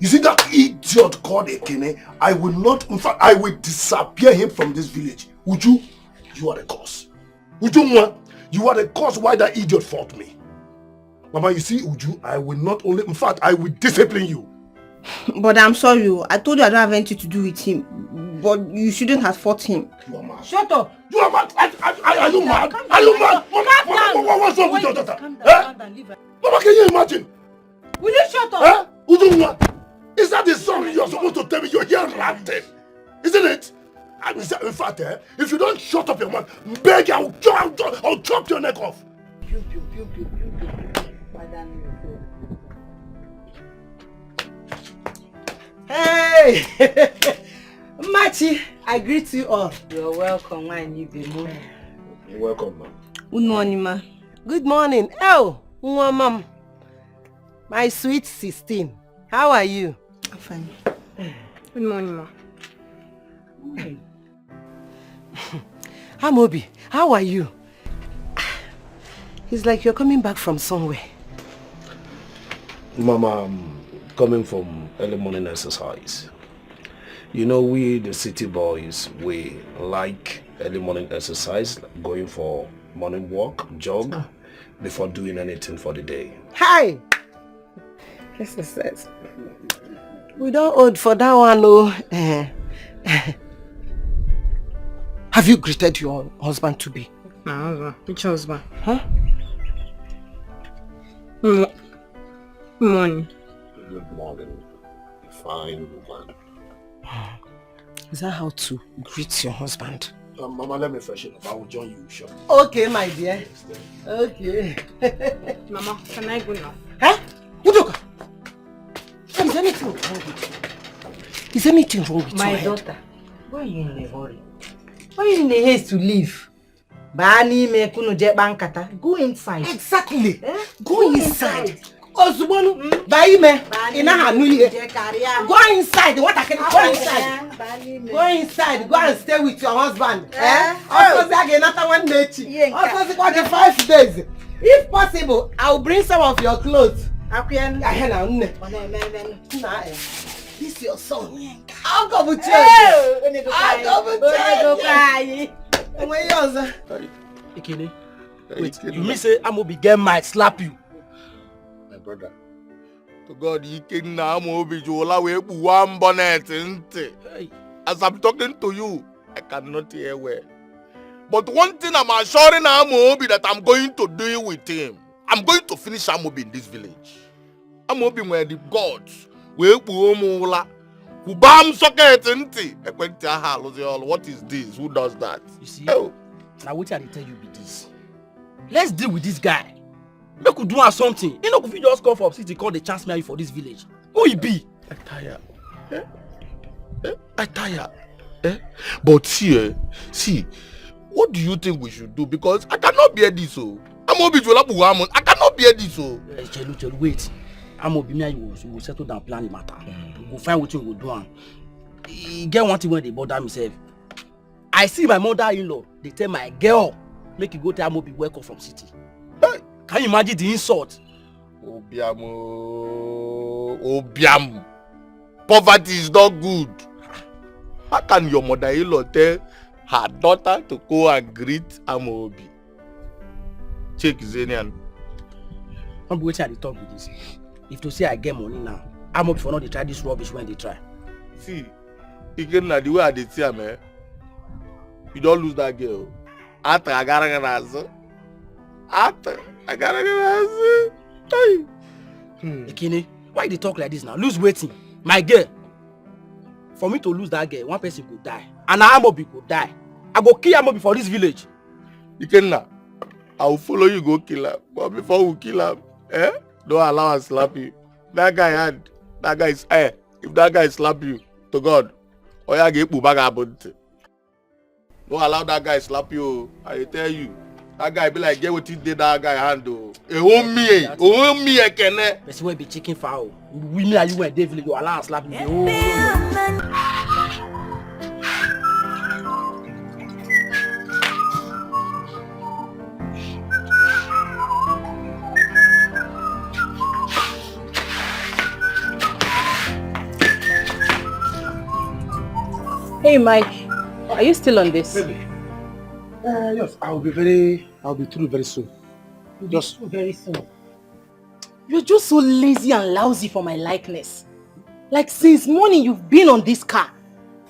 You see that idiot called Ekene? I will not, in fact, I will disappear him from this village. Uju, you are the cause. Uju, you are the cause why that idiot fought me. Mama, you see, Uju, I will not only, in fact, I will discipline you. But I'm sorry, I told you I don't have anything to do with him. But you shouldn't have fought him. You are mad. Shut up! You are mad! Are you mad? Are you mad? Mama, what's wrong with your daughter? Mama, can you imagine? Will you shut up? Uju, is that the song you're supposed to tell me? You're here ranting, isn't it? And in fact, if you don't shut up your mouth, beg, I'll chop your neck off. Hey! Machi, I greet you all. You're welcome, my new baby. You're welcome, ma'am. Good morning, ma. Good morning. Oh, mom. My sweet 16. How are you? I'm fine. Good morning, ma. Amobi, how are you? It's like you're coming back from somewhere. Mama, I'm coming from early morning exercise. You know, we the city boys, we like early morning exercise, going for morning walk, jog, before doing anything for the day. Hi! Exercise. We don't old for that one, oh. Have you greeted your husband to be? My husband? Which husband? Huh? Good morning. Good morning. Fine woman. Is that how to greet your husband? Mama, let me freshen up. I will join you shortly. Okay, my dear. Okay. Mama, can I go now? Huh? Udoka! Is anything wrong with you? Is anything wrong with my your head? daughter, why are you in a hurry? Why are you in a haste to leave? Bani me kunu je bankata. Go inside. Exactly. Go inside. Ozubonu, Baime, ina hanu here. Go inside. What I can go inside. Go inside. Go and stay with your husband. Also, again, after 1 day. Also, for the 5 days. If possible, I'll bring some of your clothes. This is your son. I'll go with you. I'll go with you. Where yours? Ikene, wait, you mean say Amobi girl might slap you? My brother, to God, you can now move one bonnet. As I'm talking to you, I cannot hear well. But one thing I'm assuring Amobi that I'm going to do with him. I'm going to finish Amobi in this village. Amobi where the gods will Kubam socket. What is this? Who does that? You see, now what I tell you be this. Let's deal with this guy. Make we do something. You know, if you just come from city, call the chance me for this village. Who he be? I tire. But see, what do you think we should do? Because I cannot bear this. I cannot bear this. Chelu, wait. Amobi me you will settle down plan the matter. We will find what we will do. Get one thing when they bother myself. I see my mother-in-law. They tell my girl, make you go to Amobi welcome from city. Hey, can you imagine the insult? Obiam. Poverty is not good. How can your mother-in-law tell her daughter to go and greet Amobi? Check Zenian. I'm waiting at the talk with this. If to say I get money now, Amobi for not they try this rubbish when they try. See, again the way I did see man. You don't lose that girl. Ikene, why they talk like this now? Lose waiting. My girl. For me to lose that girl, one person could die. And Amobi could die. I go kill Amobi for this village. Ikena, I will follow you go kill him. But before we kill him, don't allow us slap you. That guy is if that guy slap you, to God, oya get bubaga about. Don't allow that guy slap you. I tell you. That guy be like, get what he did that guy handle. Oh me, Ekene. That's why be chicken foul. We me and you and David, you allow slap me. Hey Mike, are you still on this? Yes, I'll be through very soon. Just very soon. You're just so lazy and lousy for my likeness. Like since morning you've been on this car.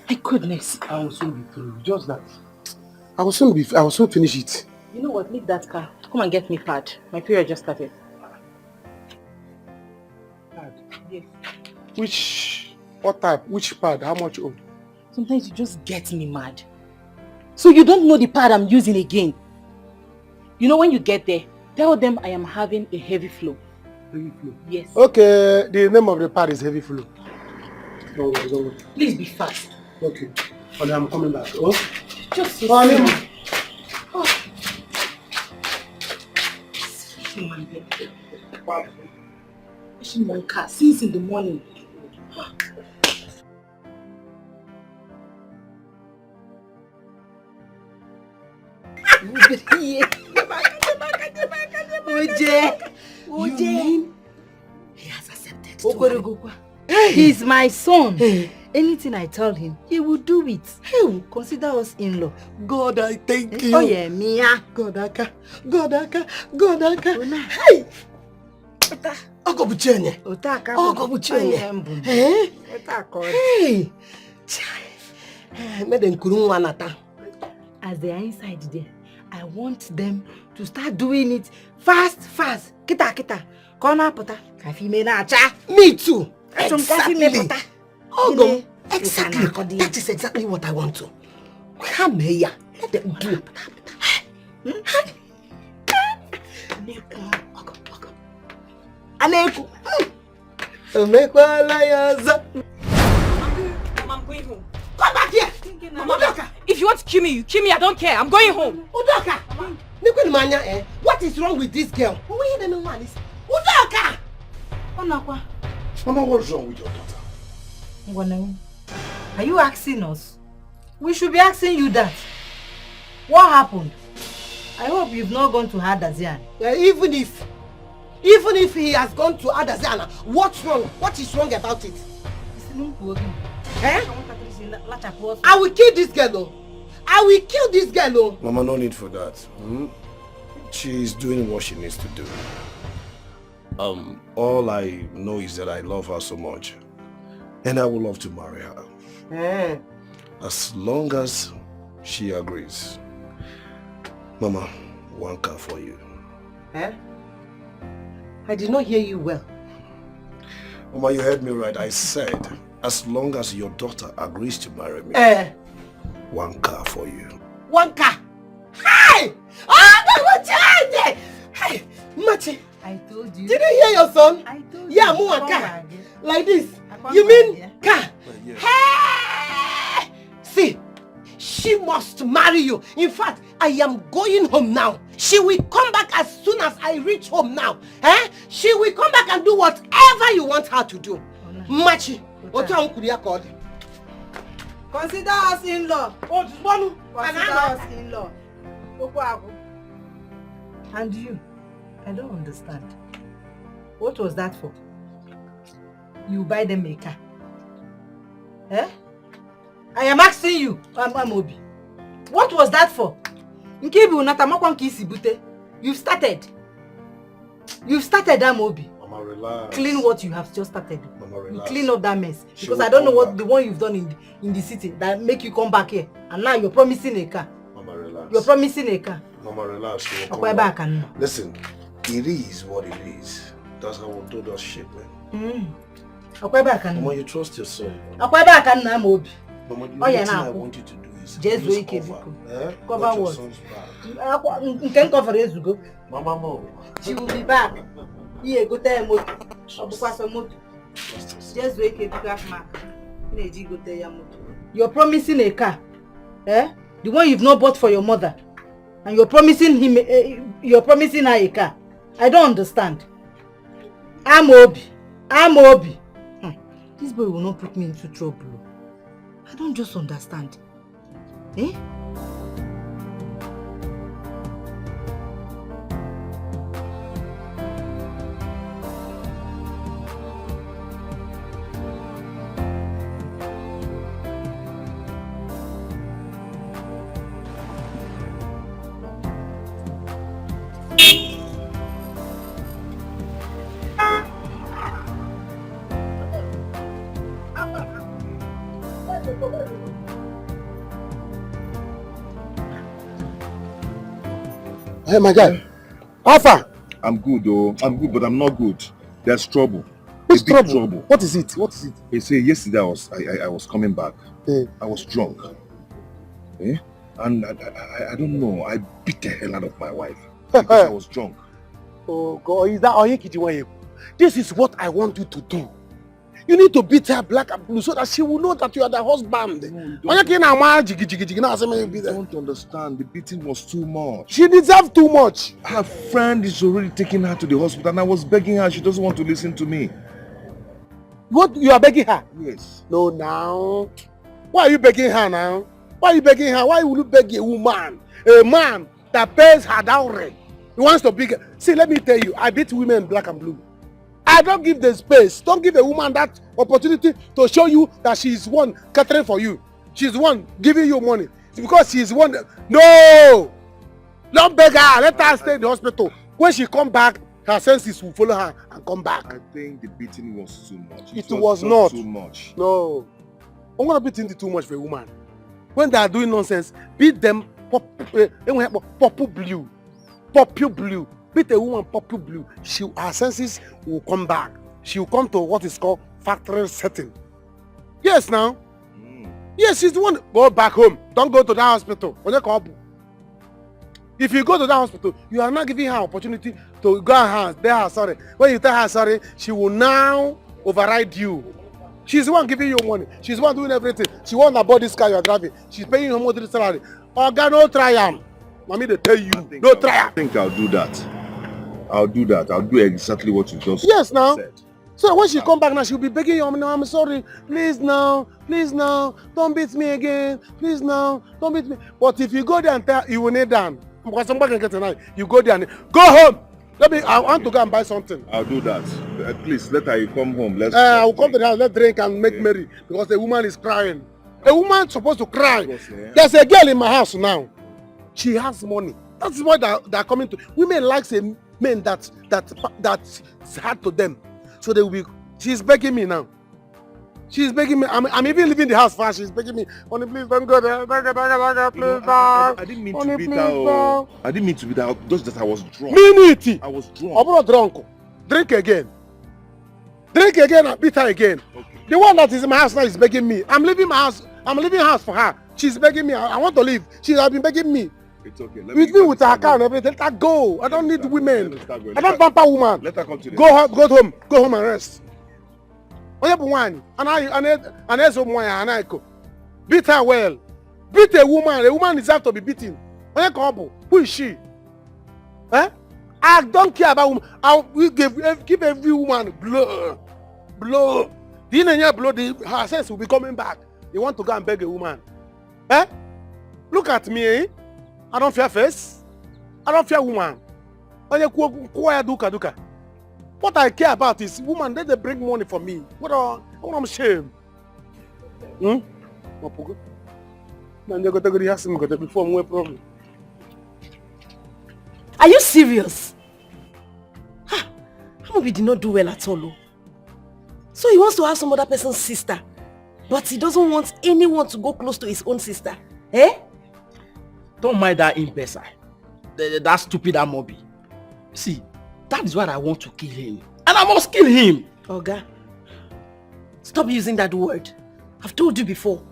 My goodness. I will soon be through. Just that. I will soon finish it. You know what? Leave that car. Come and get me pad. My period just started. Pad? Yes. What type? Which pad? How much old? Sometimes you just get me mad. So you don't know the pad I'm using again. You know when you get there, tell them I am having a heavy flow. Heavy flow? Yes. Okay, the name of the pad is heavy flow. Don't worry. Please be fast. Okay. And I'm coming back. Oh? Just pushing my car since in the morning. You mean he has accepted? He's my son. Anything I tell him, he will do it. He will consider us in-law. God, I thank you. Oh yeah, Mia. God, Aka. Hey! Ogo buchenye. Otaka. Ogo buchenye. Eh? Otaka. Hey. Made them kurunwa nata. As they are inside there, I want them to start doing it fast. Kita. Kona pota. Kafi me na cha. Me too. Exactly. Ogo. Exactly. That is exactly what I want to. Come here. Let them do it. Aneku. I'm going home. Come back here. Udoka, if you want to kill me, you kill me. I don't care. I'm going home. Udoka. What is wrong with this girl? Udoka. Mama, what's wrong with your daughter? Are you asking us? We should be asking you that. What happened? I hope you've not gone to Hadazian. Even if he has gone to Hadazian, what's wrong? What is wrong about it? Eh? I will kill this girl. Mama, no need for that. She's doing what she needs to do. All I know is that I love her so much. And I would love to marry her. As long as she agrees. Mama, 1 car for you. Eh? I did not hear you well. Mama, you heard me right. I said, as long as your daughter agrees to marry me, 1 car for you. 1 car? Hey! Hey! Machi! I told you. Did you hear your son? I told you. Yeah, move 1 car. Like this. You mean car? Hey! See, she must marry you. In fact, I am going home now. She will come back as soon as I reach home now. She will come back and do whatever you want her to do. Machi, what you called? Consider us in-law. Consider us in-law. And you? I don't understand. What was that for? You buy them a car. Eh? I am asking you, Obi. What was that for? You've started. Obi. Mama, relax. Clean what you have just started. Mama, relax. You clean up that mess. Because I don't know what the one you've done in the city that make you come back here. And now you're promising a car. Mama, relax. You're promising a car. Mama, relax. Listen, it is what it is. That's how we'll do that shit, man. Mama, you trust yourself. Mama, the only thing I want you to do is just cover what? Mama, no. She will be back. Here, go tell moto. Just wake up, you're promising a car. The one you've not bought for your mother. And you're promising her a car. I don't understand. I'm Obi. This boy will not put me into trouble. I don't just understand. Eh? Hey, my guy. How far? I'm good, though. I'm good, but I'm not good. There's trouble. Which trouble? What is it? They say yesterday I was coming back. I was drunk. And I don't know. I beat the hell out of my wife because I was drunk. Oh God, is that Oyeki? This is what I want you to do. You need to beat her black and blue so that she will know that you are the husband. You don't understand. The beating was too much. She deserves too much. Her friend is already taking her to the hospital and I was begging her. She doesn't want to listen to me. What? You are begging her? Yes. No, now. Why are you begging her now? Why will you beg a woman? A man that pays her dowry. He wants to beg. See, let me tell you, I beat women black and blue. I don't give the space. Don't give a woman that opportunity to show you that she is one catering for you. She's one giving you money. It's because she is one. No! Don't beg her. Let her stay in the hospital. When she come back, her senses will follow her and come back. I think the beating was too much. It was not too much. No. I'm gonna beat too much for a woman. When they are doing nonsense, beat them purple blue. Beat a woman purple blue. Her senses will come back. She will come to what is called factory setting. Yes, now. Yes, she's the one. Go back home. Don't go to that hospital. If you go to that hospital, you are not giving her opportunity to go and tell her sorry. When you tell her sorry, she will now override you. She's the one giving you money. She's the one doing everything. She won't about this car you are driving. She's paying you more salary. Oh God, no try am. Mommy, they tell you, no try am. I think I'll do that. I'll do exactly what you just said. So when she come back now, she'll be begging you, I'm sorry, please now, don't beat me again, please now, don't beat me. But if you go there and tell, you will kneel down. Because somebody can get tonight. You go there and go home. I want to go and buy something. I'll do that. Please, let her come home. I will come to the house, let's drink and make merry. Because the woman is crying. A woman supposed to cry. There's a girl in my house now. She has money. That's why they're coming to. Women like a men that's hard to them. So they will be. She's begging me now. She's begging me. I'm even leaving the house fast. She's begging me. Honey, please don't go there. Please, I didn't mean to beat her. I didn't mean to beat her. Just that I was drunk. I was drunk. I'm not drunk. Drink again and beat her again. Okay. The one that is in my house now is begging me. I'm leaving my house. I'm leaving house for her. She's begging me. I want to leave. She has been begging me. It's okay. With her car and everything. Let her go. I don't need women. I don't pamper woman. Let her come to the Go home and rest. Beat her well. Beat a woman. A woman deserves to be beaten. Who is she? Eh? I don't care about women. I will give every woman blow. Her sense will be coming back. You want to go and beg a woman. Eh? Look at me, eh? I don't fear face. I don't fear woman. What I care about is woman, they bring money for me. What I'm ashamed. Are you serious? Amobi did not do well at all. So he wants to have some other person's sister. But he doesn't want anyone to go close to his own sister. Eh? Don't mind that imbecile. That stupid Amobi. See, that is why I want to kill him. And I must kill him. Oga, stop using that word. I've told you before.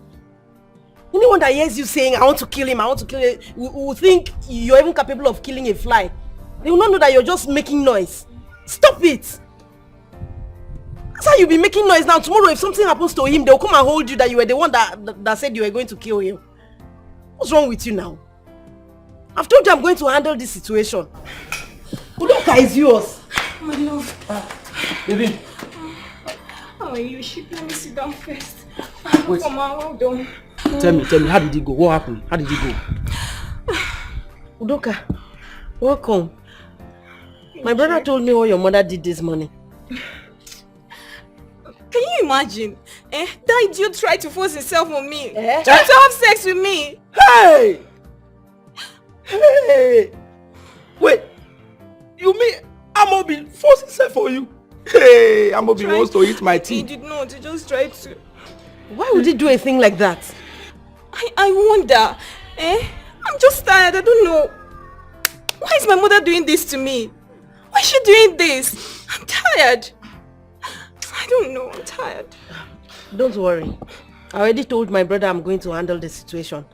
Anyone that hears you saying, I want to kill him, will think you're even capable of killing a fly. They will not know that you're just making noise. Stop it. That's how you'll be making noise now. Tomorrow, if something happens to him, they'll come and hold you that you were the one that said you were going to kill him. What's wrong with you now? I've told you I'm going to handle this situation. Udoka is yours. My love. Baby. How are you? Let me sit down first. Wait. Come on, well done. Tell me, how did it go? What happened? How did it go? Udoka, welcome. My brother told me what your mother did this morning. Can you imagine? That idiot tried to force himself on me. Tried to have sex with me. Hey! Wait, you mean Amobi forced himself for you? Hey, Amobi wants to eat my tea. He did not, he just tried to. Why would he do a thing like that? I wonder. I'm just tired, I don't know. Why is my mother doing this to me? Why is she doing this? I'm tired. I don't know, I'm tired. Don't worry. I already told my brother I'm going to handle the situation.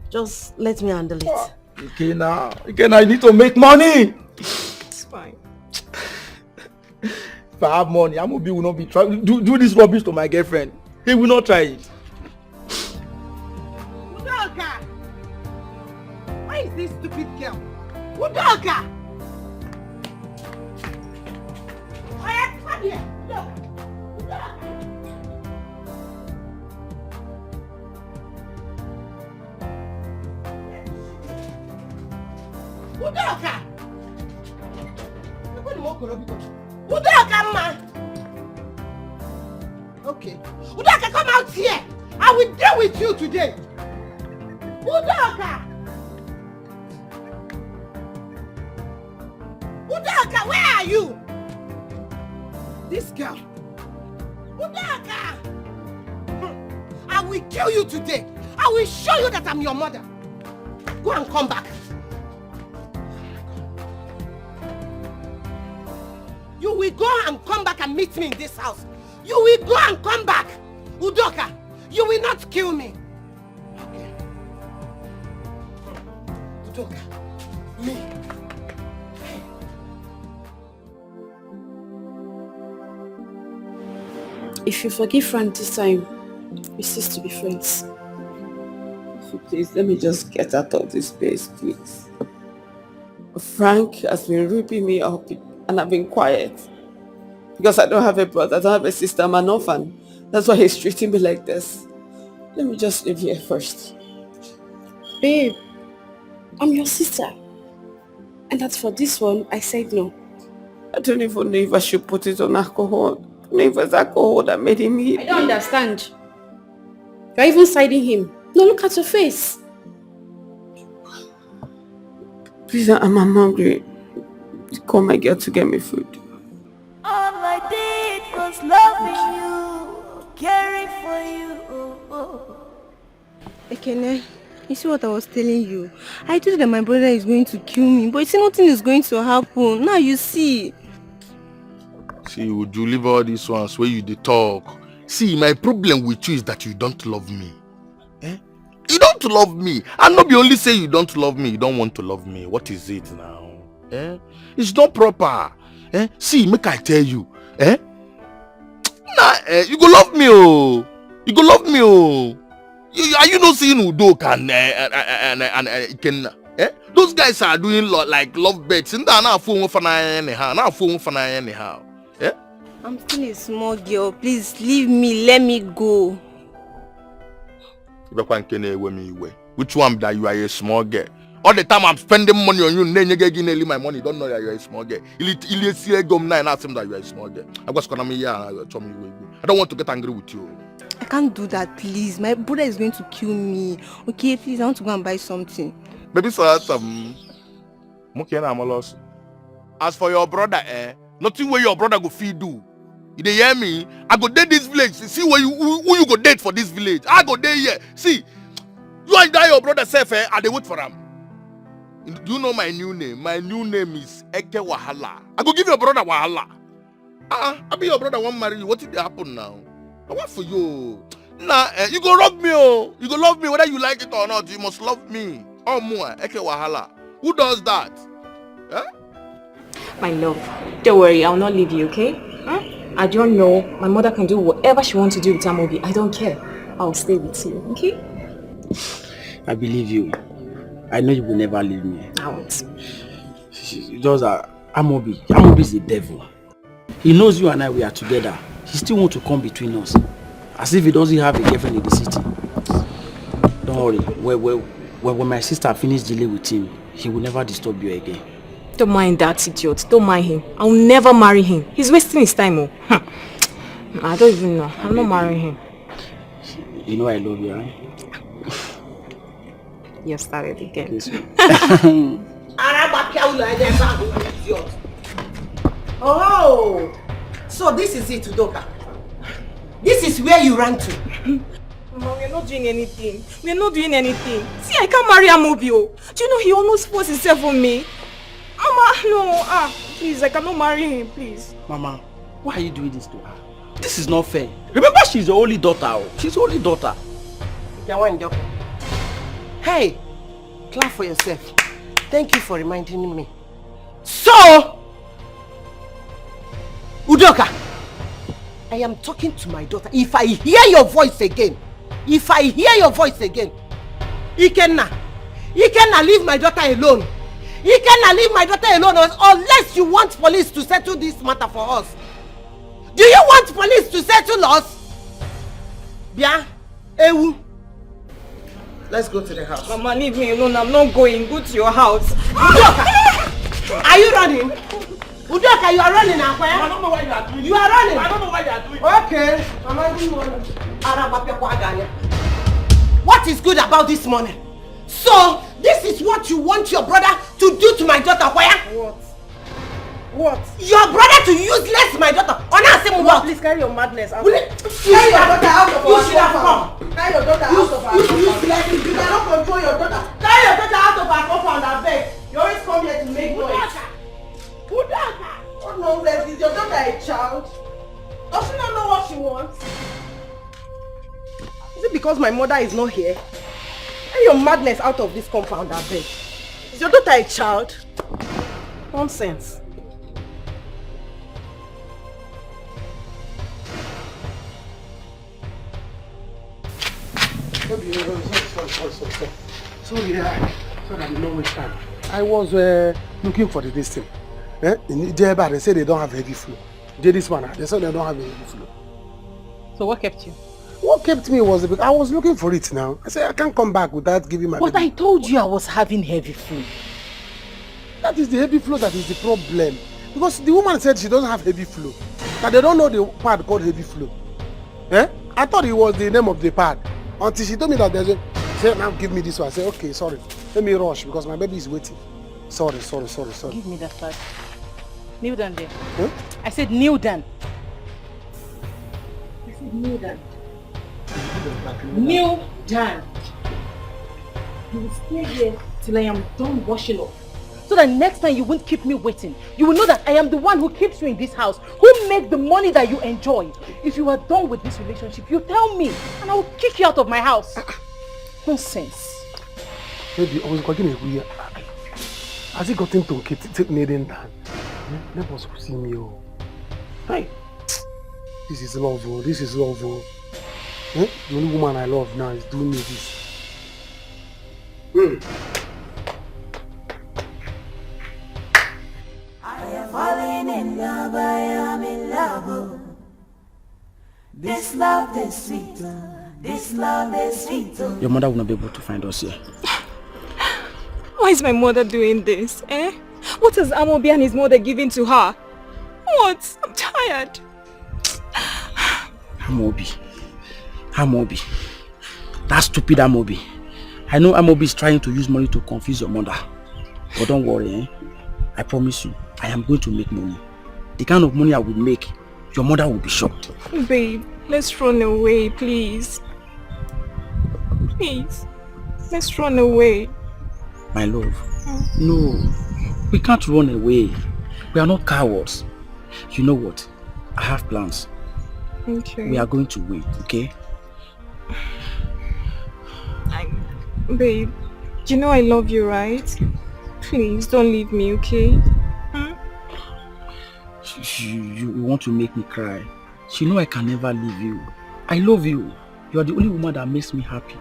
Just let me handle it. Okay now, I need to make money. It's fine. If I have money, Amobi will not be trying to do this rubbish to my girlfriend. He will not try it. Udoka! Why is this stupid girl? Udoka! Come here. Udoka! Udoka, ma! Okay. Udoka, come out here! I will deal with you today! Udoka! Udoka, where are you? This girl. Udoka! I will kill you today. I will show you that I'm your mother. Go and come back. You will go and come back and meet me in this house. You will go and come back. Udoka, you will not kill me. Okay. Udoka, me. If you forgive Frank this time, we cease to be friends. Please, let me just get out of this place, please. Frank has been ripping me up and I've been quiet. Because I don't have a brother, I don't have a sister, I'm an orphan. That's why he's treating me like this. Let me just live here first. Babe, I'm your sister. And as for this one, I said no. I don't even know if I should put it on alcohol. I don't know if it's alcohol that made him eat. I don't understand. You're even siding him. No, look at your face. Please, I'm hungry. Call my girl to get me food. All I did was loving you, caring for you. Ekene, you see what I was telling you? I told you that my brother is going to kill me, but you see nothing is going to happen. Now you see. See, would you leave all these ones where you dey talk? See, my problem with you is that you don't love me. You don't love me. And not be only say you don't love me, you don't want to love me. What is it now? It's not proper. See, make I tell you. You go love me, oh. You go love me, oh. Are you not seeing Udoka and Ikenna? Those guys are doing like love bets. I'm still a small girl. Please leave me. Let me go. Which one that you are a small girl? All the time I'm spending money on you, then you get my money. Don't know that you're a small girl. You see a gum and ask him that you're a small girl. I don't want to get angry with you. I can't do that, please. My brother is going to kill me. Okay, please, I want to go and buy something. Maybe so as for your brother, nothing where your brother go feed do. You dey hear me? I go date this village. See who you go date for this village. I go date here. See, you and that your brother self, I dey wait for him. Do you know my new name? My new name is Eke Wahala. I go give your brother Wahala. I be your brother won't marry you. What did happen now? I want for you. Nah, you go love me, oh. You go love me whether you like it or not. You must love me. Oh, more Eke Wahala. Who does that? My love, don't worry, I'll not leave you, okay? I don't know. My mother can do whatever she wants to do with Amobi. I don't care. I'll stay with you, okay? I believe you. I know you will never leave me. I won't. Just Amobi is the devil. He knows you and I, we are together. He still wants to come between us. As if he doesn't have a girlfriend in the city. Don't worry. When my sister finishes dealing with him, he will never disturb you again. Don't mind that idiot. Don't mind him. I'll never marry him. He's wasting his time. Oh. I don't even know. I'm not marrying him. You know I love you, right? You started again. Oh, so this is it, Udoka. This is where you ran to. Mama, we're not doing anything. We're not doing anything. See, I can't marry Amobi. Do you know he almost forced himself on me? Mama, no. Please, I cannot marry him, please. Mama, why are you doing this to her? This is not fair. Remember, she's your only daughter. She's your only daughter. Hey, clap for yourself. Thank you for reminding me. So, Udoka, I am talking to my daughter. If I hear your voice again, Ikenna, leave my daughter alone. Ikenna, leave my daughter alone unless you want police to settle this matter for us. Do you want police to settle us? Bia, Ewu. Let's go to the house. Mama, leave me alone. I'm not going. Go to your house. Udoka, are you running? Udoka, you are running now. I don't know why you are doing. You are running. I don't know why you are doing. Okay. What is good about this morning? So, this is what you want your brother to do to my daughter, Where? What? Your brother to useless my daughter. What? Please carry your madness out. Carry your daughter out of our compound. Carry your daughter out of our compound. You cannot control your daughter. Carry your daughter out of our compound, I beg. You always come here to make noise. What nonsense? Is your daughter a child? Does she not know what she wants? Is it because my mother is not here? Carry your madness out of this compound, I beg. Is your daughter a child? Nonsense. Sorry, I did not waste time. I was looking for the distance. In Jeba, they say they don't have heavy flow. This one, they said they don't have heavy flow. So what kept you? What kept me was I was looking for it now. I said I can't come back without giving my But baby. I told you I was having heavy flow. That is the heavy flow that is the problem. Because the woman said she doesn't have heavy flow. That they don't know the pad called heavy flow. I thought it was the name of the pad. Until she told me that there's a... She said, now give me this one. I said, okay, sorry. Let me rush because my baby is waiting. Sorry. Give me that pad. Kneel down there. Huh? I said kneel down. I said kneel down. Kneel down. You will stay here till I am done washing up. So that next time you won't keep me waiting. You will know that I am the one who keeps you in this house, who makes the money that you enjoy. If you are done with this relationship, you tell me and I will kick you out of my house. Nonsense. Baby, I was going to be has he gotten to take kneeling down? Let us see me. Hey. This is love. This is love. The only woman I love now is doing me this. I am falling in love, I am in love. This love is sweet, this love is sweet. Your mother will not be able to find us here. Why is my mother doing this? What has Amobi and his mother given to her? What? I'm tired. Amobi. That stupid Amobi. I know Amobi is trying to use money to confuse your mother. But don't worry, I promise you, I am going to make money. The kind of money I will make, your mother will be shocked. Babe, let's run away, please. Please. Let's run away. My love, no, we can't run away. We are not cowards. You know what? I have plans. Okay. We are going to wait, okay? Babe, you know I love you, right? Please, don't leave me, okay? You want to make me cry. You know I can never leave you. I love you. You are the only woman that makes me happy.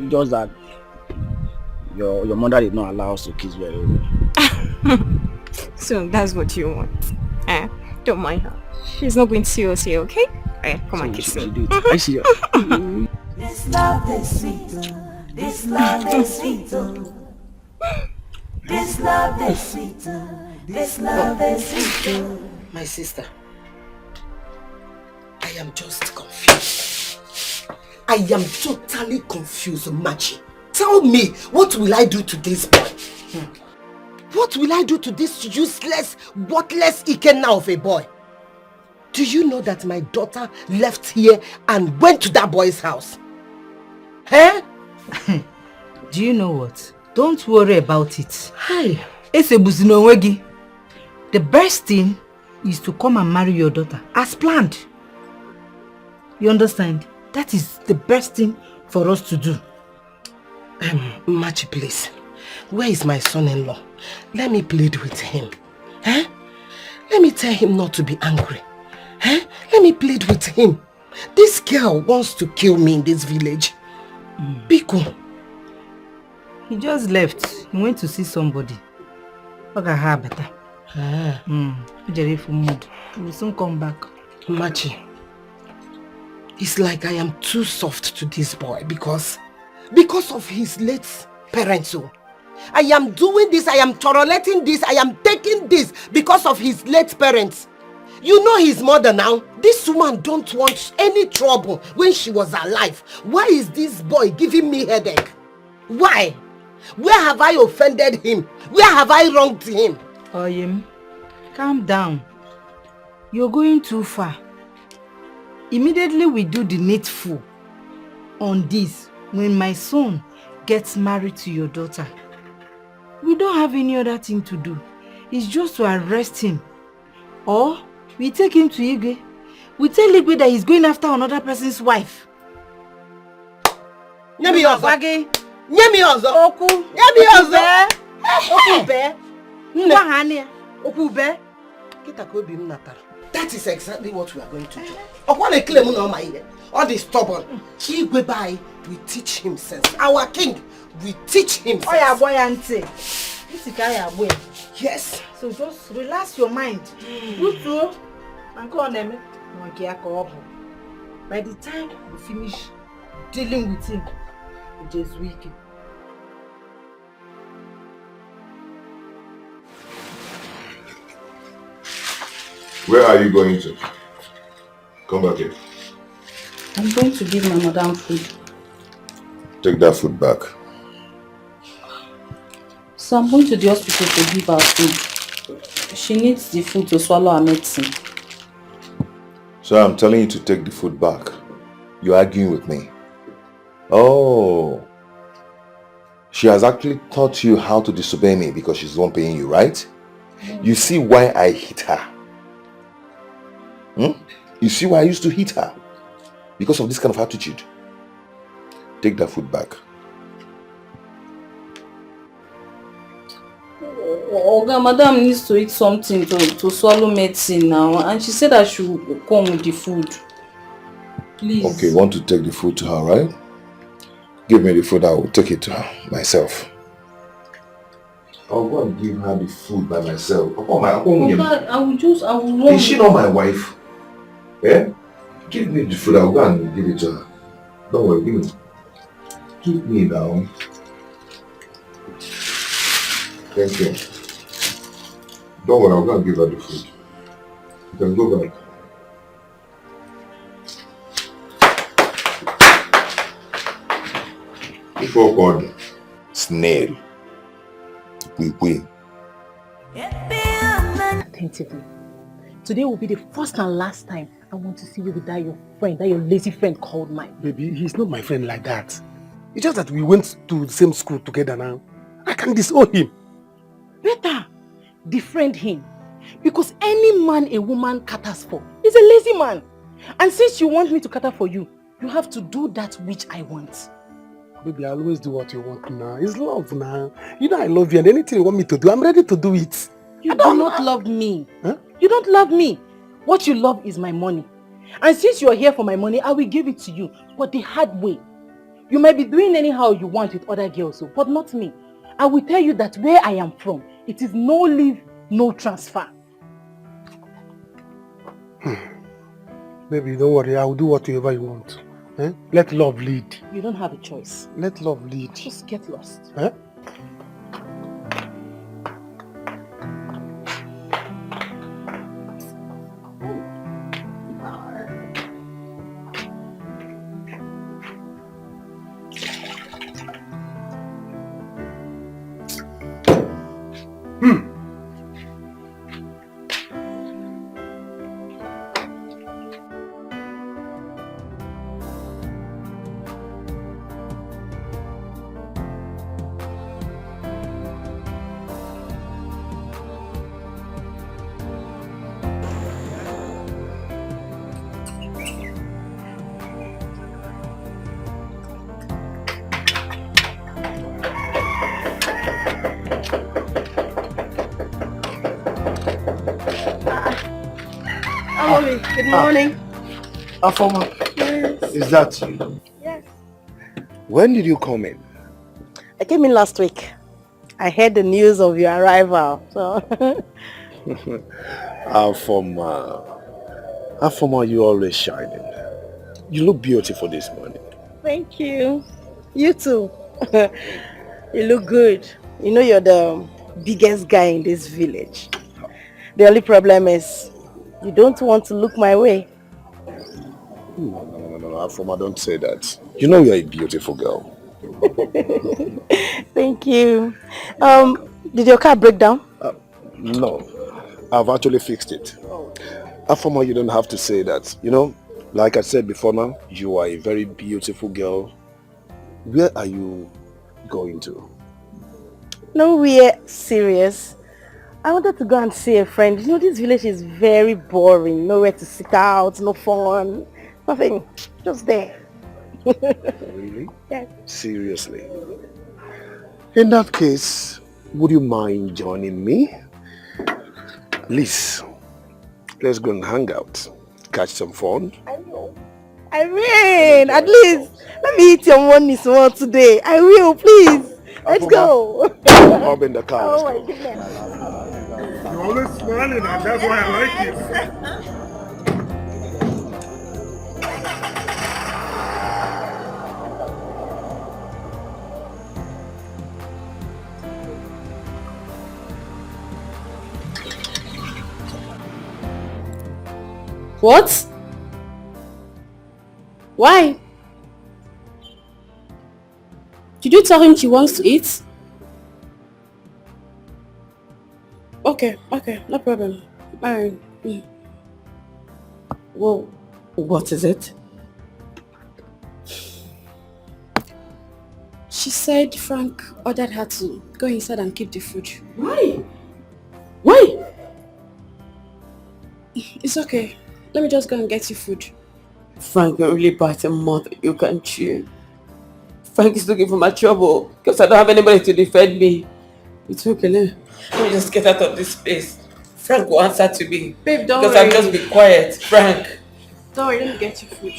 Just that your mother did not allow us to kiss very well. So that's what you want. Don't mind her. She's not going to see us here, okay? Come on, kiss me. I see you. This love is sweet, this love is sweet. This love is sweet, this love is sweet. My sister, I am just confused. I am totally confused, Machi. Tell me, what will I do to this boy? What will I do to this useless, worthless Ikenna of a boy? Do you know that my daughter left here and went to that boy's house? Do you know what? Don't worry about it. Hi. The best thing is to come and marry your daughter as planned. You understand? That is the best thing for us to do. Machi, please. Where is my son-in-law? Let me plead with him. Let me tell him not to be angry. Let me plead with him. This girl wants to kill me in this village. Biko. He just left. He went to see somebody. Better. He will soon come back. Machi, it's like I am too soft to this boy because of his late parents. I am doing this, I am tolerating this, I am taking this because of his late parents. You know his mother now. This woman don't want any trouble when she was alive. Why is this boy giving me headache? Why? Where have I offended him? Where have I wronged him? Oyem, calm down. You're going too far. Immediately we do the needful on this when my son gets married to your daughter. We don't have any other thing to do. It's just to arrest him. Or we take him to Igwe. We tell Igwe that he's going after another person's wife. Nyemi ozo. Nyemi ozo. Oku. Nyemi ozo. Okube. Nwahania. Okube. That is exactly what we are going to do. Okwane claim no my ear. All this stubborn. Igwe bai, we teach him sense. Our king, we teach him sense. Oya boy auntie. This is Kaya boy. Yes. So just relax your mind. You too. And go on them. By the time we finish dealing with him, it is weak. Where are you going to? Come back here. I'm going to give my madam food. Take that food back. So I'm going to the hospital to give her food. She needs the food to swallow her medicine. So I'm telling you to take the food back. You're arguing with me. Oh. She has actually taught you how to disobey me because she's the one paying you, right? You see why I hit her? You see why I used to hit her? Because of this kind of attitude. Take that food back. Oga, madam needs to eat something to swallow medicine now, and she said I should come with the food. Please. Okay, want to take the food to her, right? Give me the food, I will take it to her myself. I'll go and give her the food by myself. Oga, I will run. Is she not my wife? Yeah? Give me the food, I'll go and give it to her. Don't worry, give me. Give me now. Thank you. Don't worry, I'll go and give her the food. You can go back. Before God, snail. We. Attentively. Today will be the first and last time I want to see you with that your friend, that your lazy friend called mine. Baby, he's not my friend like that. It's just that we went to the same school together now. I can disown him. Better defriend him. Because any man a woman caters for is a lazy man. And since you want me to cater for you, you have to do that which I want. Baby, I always do what you want now. It's love now. You know I love you and anything you want me to do, I'm ready to do it. You do not love me. Huh? You don't love me. What you love is my money. And since you are here for my money, I will give it to you. But the hard way. You might be doing anyhow you want with other girls, but not me. I will tell you that where I am from, it is no leave, no transfer. Baby, don't worry. I will do whatever you want. Eh? Let love lead. You don't have a choice. Let love lead. Just get lost. Eh? Good morning. Afoma, Yes. is that you? Yes. When did you come in? I came in last week. I heard the news of your arrival. So Afoma, you always shining. You look beautiful this morning. thank you. You too. You look good. You know you're the biggest guy in this village. The only problem is you don't want to look my way. No, Afoma, don't say that. You know you're a beautiful girl. Thank you. Did your car break down? No, I've actually fixed it. Afoma, you don't have to say that. You know, like I said before now, you are a very beautiful girl. Where are you going to? Nowhere serious. I wanted to go and see a friend. You know, this village is very boring. Nowhere to sit out, no fun, nothing. Just there. Really? Yeah. Seriously? In that case, would you mind joining me? Please, let's go and hang out, catch some fun. I mean, at least let me eat your money small today. I will, please. Let's go. Hop in the car. Oh my goodness. You're always smiling, and that's why I like it. What? Why? Did you tell him she wants to eat? Okay, no problem. Alright. Well, what is it? She said Frank ordered her to go inside and keep the food. Why? Why? It's okay. Let me just go and get you food. Frank, you're really biting more than you can chew. Frank is looking for my trouble because I don't have anybody to defend me. It's okay, let me just get out of this place. Frank will answer to me. Babe, don't because worry. I'll just be quiet. Frank. Don't worry, let me get you food.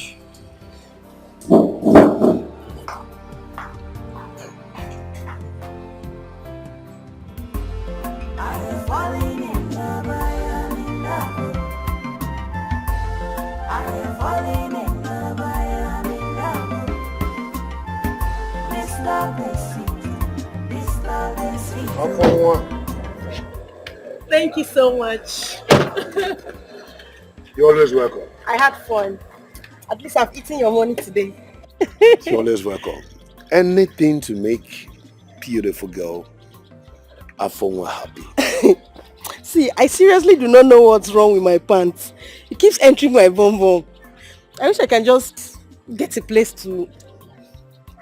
Thank you so much. You're always welcome. I had fun. At least I've eaten your money today. You're always welcome. Anything to make beautiful girl Afoma happy. See, I seriously do not know what's wrong with my pants. It keeps entering my bum bum. I wish I can just get a place to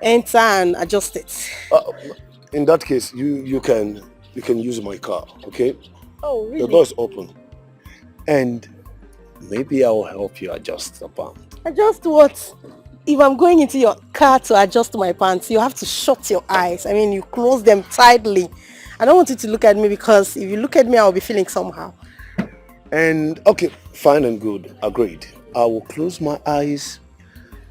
enter and adjust it. In that case, you can use my car, okay? Oh, really? The door is open. And maybe I will help you adjust the pants. Adjust what? If I'm going into your car to adjust my pants, you have to shut your eyes. I mean, you close them tightly. I don't want you to look at me because if you look at me, I'll be feeling somehow. And okay, fine and good. Agreed. I will close my eyes.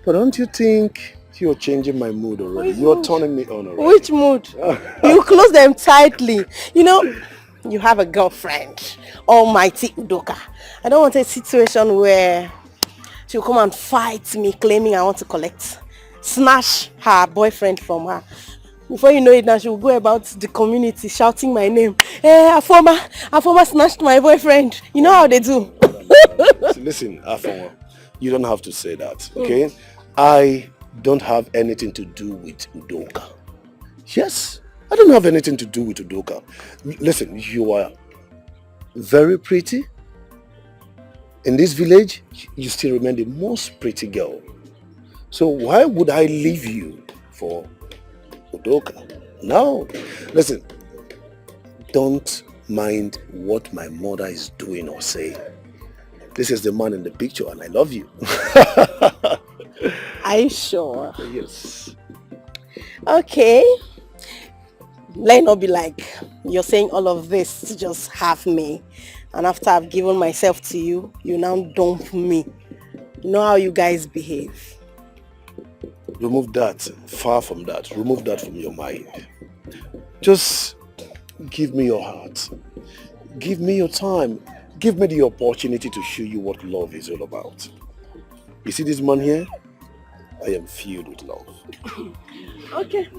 But don't you think you're changing my mood already? You're turning me on already. Which mood? You close them tightly. You know, you have a girlfriend, almighty Udoka. I don't want a situation where she'll come and fight me claiming I want to snatch her boyfriend from her. Before you know it now, she will go about the community shouting my name. Hey, Afoma snatched my boyfriend. You know how they do. Listen, Afoma, you don't have to say that, okay? I don't have anything to do with Udoka. Yes, I don't have anything to do with Udoka. Listen, you are very pretty. In this village, you still remain the most pretty girl. So why would I leave you for Udoka? No. Listen, don't mind what my mother is doing or saying. This is the man in the picture and I love you. Are you sure? Yes. Okay. Let it not be like you're saying all of this to just have me. And after I've given myself to you, you now dump me. You know how you guys behave. Remove that. Far from that. Remove that from your mind. Just give me your heart. Give me your time. Give me the opportunity to show you what love is all about. You see this man here? I am filled with love. Okay.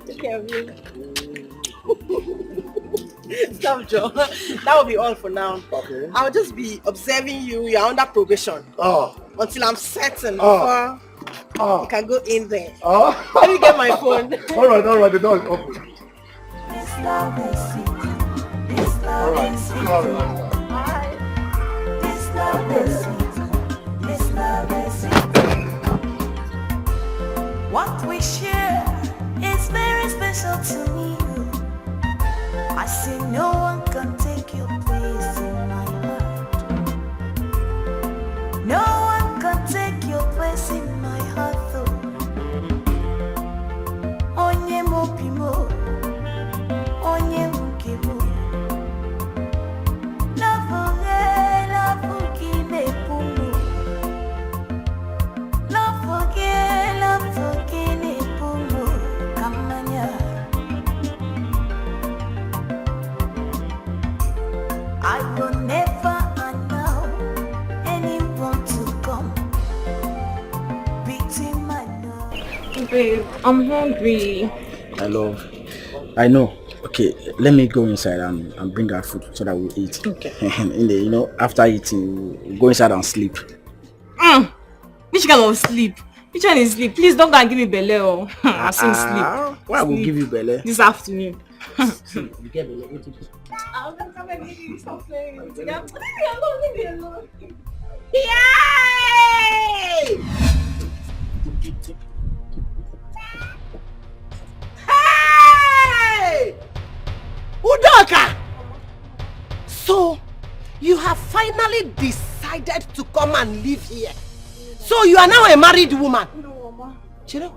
Take care of you. Stop, Joe. That will be all for now. Okay. I'll just be observing you. You're under probation. Until I'm certain before you can go in there. Let me get my phone. Alright, the door is open. love is sweet. This love is sweet. This love is sweet. This love is sweet. What we share is very special to me. I say no one can take your place in my heart. No one can take your place in my heart though. Onye mo pimo, onye mukimo. Love kine pumo. Love kine pumo. Kamanya. I will never allow anyone to come between my love. Babe, I'm hungry. I know. Okay, let me go inside and bring our food so that we'll eat. Okay. After eating, we'll go inside and sleep. Which kind of sleep? Which one is sleep? Please don't go and give me belle. I'll soon sleep. Why will give you belle? This afternoon. You get belle. What you do? I'll come and give you some playing. Leave me alone. Yay! Hey! Udoka! So, you have finally decided to come and live here. So, you are now a married woman. No, Mama. Chire.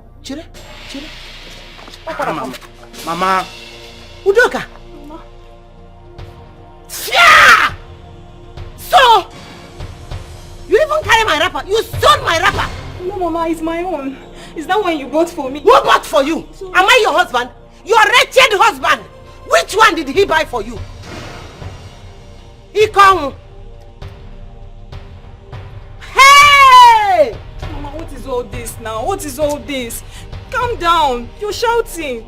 Mama. Udoka! Yeah! So, you even carry my wrapper. You stole my wrapper. No, Mama, it's my own. Is that one you bought for me? Who bought for you? Am I your husband? Your wretched husband. Which one did he buy for you? He come. Hey! Mama, what is all this now? What is all this? Calm down. You're shouting.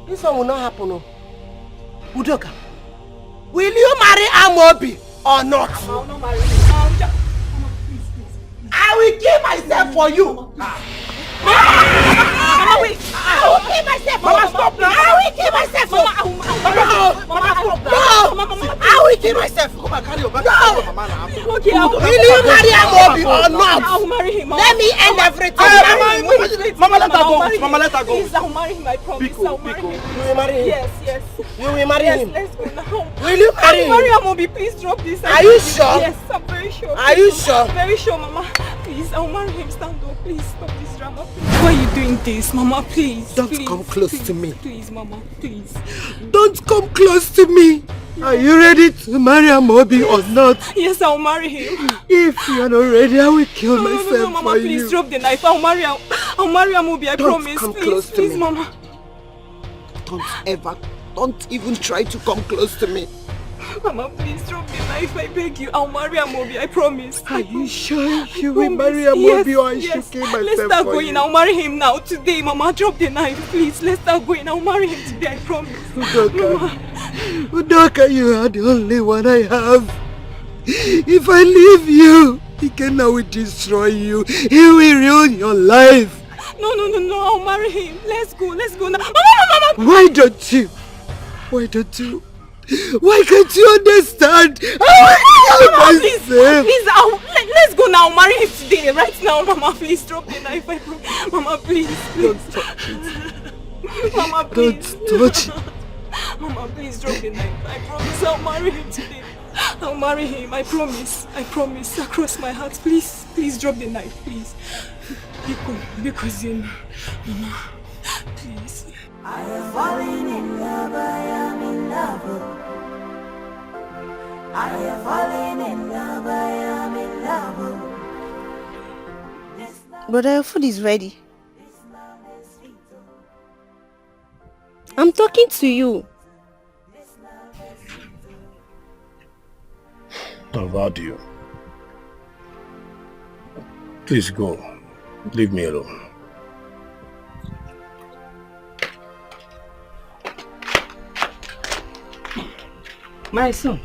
This one will not happen. No. Udoka, will you marry Amobi or not? I will not marry him. Mama, please. I will kill myself for you. Mama, wait. I will kill myself. Mama, stop now. I will kill myself. Mama, stop. No. I will kill myself. Come on, carry your bag. No. Okay, Will you marry Amobi or not? I will marry him. Let me end everything. Mama, let her go. Mama, let her go. Please, I will marry him. I promise. I will marry him. You will marry him? Yes. You will marry him? Let's go now. Will you marry him? I will marry Amobi. Please drop this. Are you sure? Yes, I'm very sure. Are you sure? Very sure, Mama. Please, I will marry him. Stand up. Please stop this drama. Please. Why are you doing this, Mama? Please. Don't come close to me. Please, Mama. Please. Don't come close to me. Are you ready to marry Amobi or not? Yes, I'll marry him. If you are not ready, I will kill myself No, Mama, for please you. drop the knife. I'll marry Amobi. I promise. Come Please, close to please, me. Mama. Don't even try to come close to me. Mama, please drop the knife. I beg you. I'll marry Amobi. I promise. Are you sure you will marry Amobi or I should kill myself Let's start for going. you? I'll marry him now. Today, Mama, drop the knife. Please, let's start going. I'll marry him today. I promise. Udoka, you are the only one I have. If I leave you, Ikenna will destroy you. He will ruin your life. No. I'll marry him. Let's go now. Mama. Why don't you? Why can't you understand? Mama, please, let's go now. I'll marry him today, right now. Mama, please drop the knife. I promise. Mama, please. Don't touch it. Mama, please. Don't touch it. Mama, please drop the knife. I promise I'll marry him today. I'll marry him. I promise. Across my heart. Please drop the knife, please. Because you know, Mama, please. I am falling in love, I am in love. I am falling in love, I am in love. Brother, your food is ready. I'm talking to you. About you. Please go. Leave me alone. My son,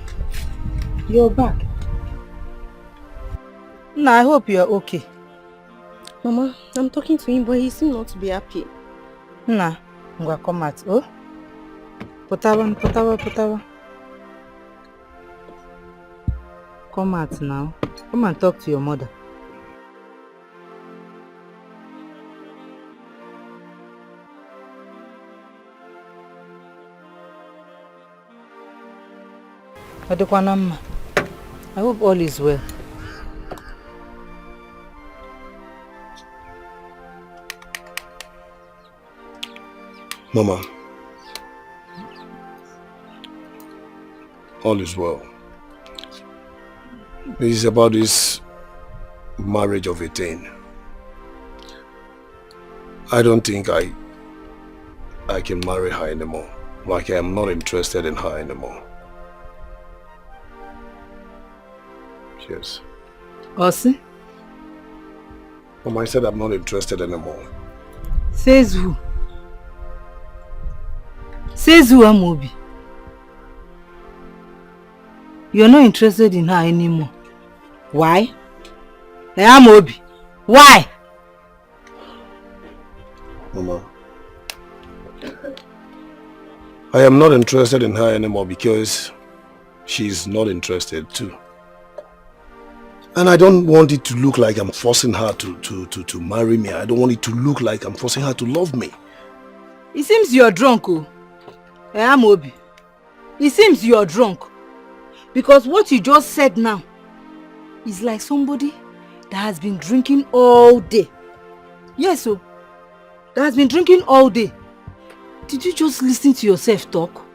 you're back. No, I hope you're okay. Mama, I'm talking to him, but he seems not to be happy. Nah, I'm gonna come out. Oh? Putawa. Come out now. Come and talk to your mother. Adekwanamma, I hope all is well. Mama, all is well. It's about this marriage of 18. I don't think I can marry her anymore. Like, I am not interested in her anymore. Yes. Osi? Mama, I said I'm not interested anymore. Says who? Says who, Amobi? You're not interested in her anymore. Why? Amobi. Why? Mama, I am not interested in her anymore because she's not interested too. And I don't want it to look like I'm forcing her to marry me. I don't want it to look like I'm forcing her to love me. It seems you're drunk, oh. Amobi. It seems you're drunk. Because what you just said now is like somebody that has been drinking all day. Yes, oh. That has been drinking all day. Did you just listen to yourself talk?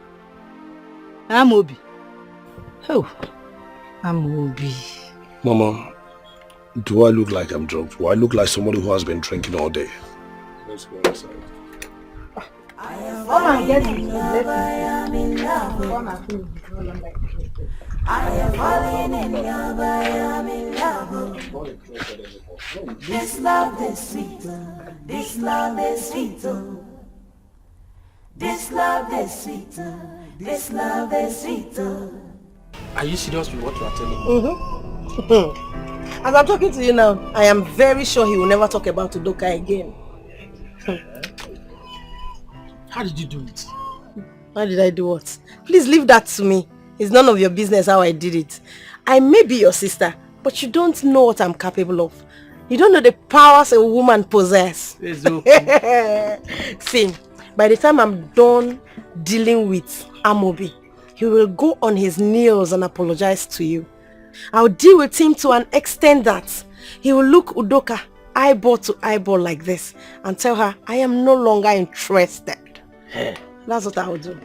Amobi. Oh, Amobi. Mama, do I look like I'm drunk? Do I look like somebody who has been drinking all day? Let's go inside. Come and get me. I am in love. I am falling in love. I am in love. This love is sweet. This love is sweet. This love is sweet. This love is sweet. Are you serious with what you are telling me? As I'm talking to you now, I am very sure he will never talk about Udoka again. How did you do it? How did I do what? Please leave that to me. It's none of your business how I did it. I may be your sister, but you don't know what I'm capable of. You don't know the powers a woman possesses. See, by the time I'm done dealing with Amobi, he will go on his knees and apologize to you. I'll deal with him to an extent that he will look Udoka eyeball to eyeball like this and tell her, I am no longer interested. That's what I will do.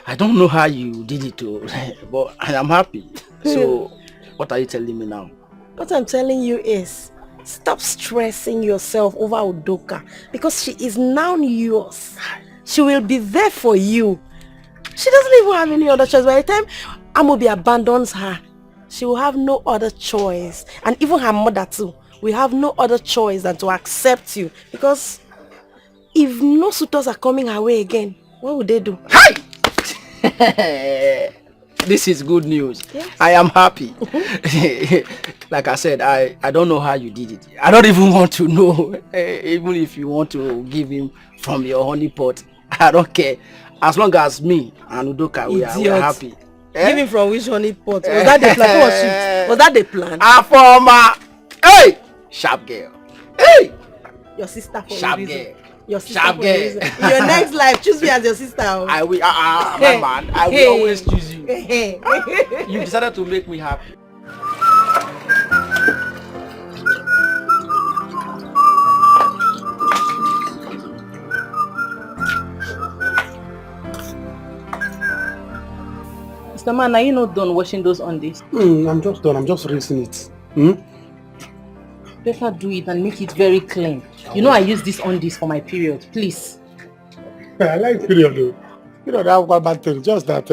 I don't know how you did it, but I am happy. So, what are you telling me now? What I'm telling you is, stop stressing yourself over Udoka because she is now yours. She will be there for you. She doesn't even have any other choice. By the time Amobi abandons her, she will have no other choice. And even her mother too will have no other choice than to accept you. Because if no suitors are coming her way again, what would they do? Hi! This is good news. Yes. I am happy. Like I said, I don't know how you did it. I don't even want to know. Even if you want to give him from your honey pot, I don't care. As long as me and Udoka, we are happy. Give him from which honey pot? Was that the plan? Was that the plan? Former. Hey! Sharp girl. Hey! Your sister for Sharp a reason. girl. Your sister Sharp for girl. a reason. In your next life, choose me as your sister. I will, my man. I will always choose you. You decided to make me happy. Mr. Man, are you not done washing those undies? I'm just done. I'm just rinsing it. Better do it and make it very clean. You know I use these undies for my period. Please. I like period though. You know, that one bad thing. Just that,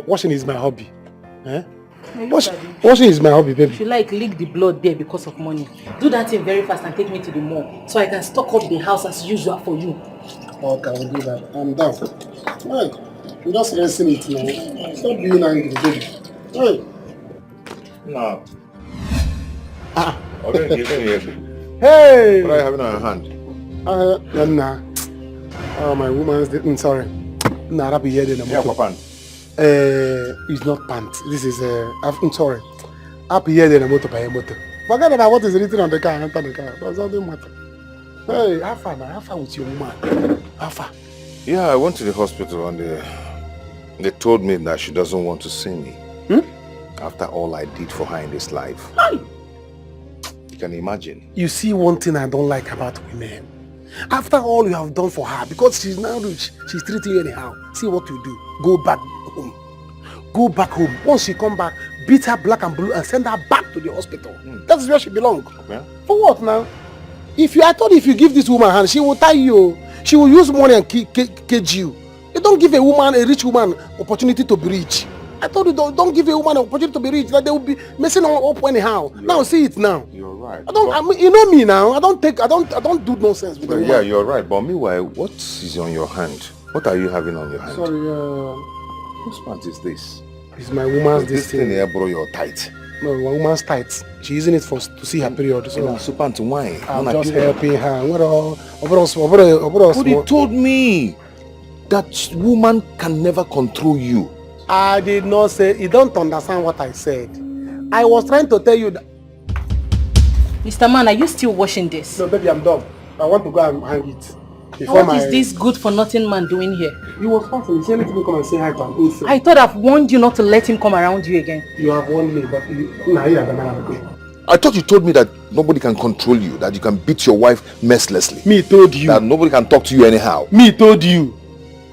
washing is my hobby. Washing is my hobby, baby. If you like, leak the blood there because of money. Do that thing very fast and take me to the mall so I can stock up the house as usual for you. Okay, I will do that. I'm down. Right. I'm just rinsing it now. Stop being angry, baby. Hey. No. Okay, give me here. Hey! What are you having on your hand? Nah. Oh, my woman's... sorry. Nah, that be here then. Yeah, pant. It's not pants. This is... I'm sorry. Up here then a motor by a motor. Forget about what is written on the car and enter the car. That's all the matter. Hey, how far with your woman? How far? Yeah, I went to the hospital and they told me that she doesn't want to see me. After all I did for her in this life. Hi. You can imagine. You see one thing I don't like about women. After all you have done for her, because she's now rich, she's treating you anyhow. See what you do. Go back home. Go back home. Once she come back, beat her black and blue and send her back to the hospital. That's where she belongs. Yeah. For what now? I thought if you give this woman hand, she will tie you. She will use money and cage you. You don't give a rich woman, opportunity to be rich. I told you don't give a woman an opportunity to be rich, that they will be messing up anyhow. Now see it now. You're right. You know me now. I don't do nonsense with you. Yeah, you're right. But meanwhile, what is on your hand? What are you having on your hand? Sorry, whose pant is this? It's my woman's this thing here, bro, your tight. No, my woman's tight. She's using it to see her period. So pant why? I'm just helping her. But he told me that woman can never control you. I did not say, you don't understand what I said. I was trying to tell you that... Mr. Man, are you still washing this? No, baby, I'm done. I want to go and hang it. What is this good for nothing man doing here? He was passing. He said, let me come and say hi to an old friend. I thought I've warned you not to let him come around you again. You have warned me, but I thought you told me that nobody can control you, that you can beat your wife mercilessly. Me told you. That nobody can talk to you anyhow. Me told you.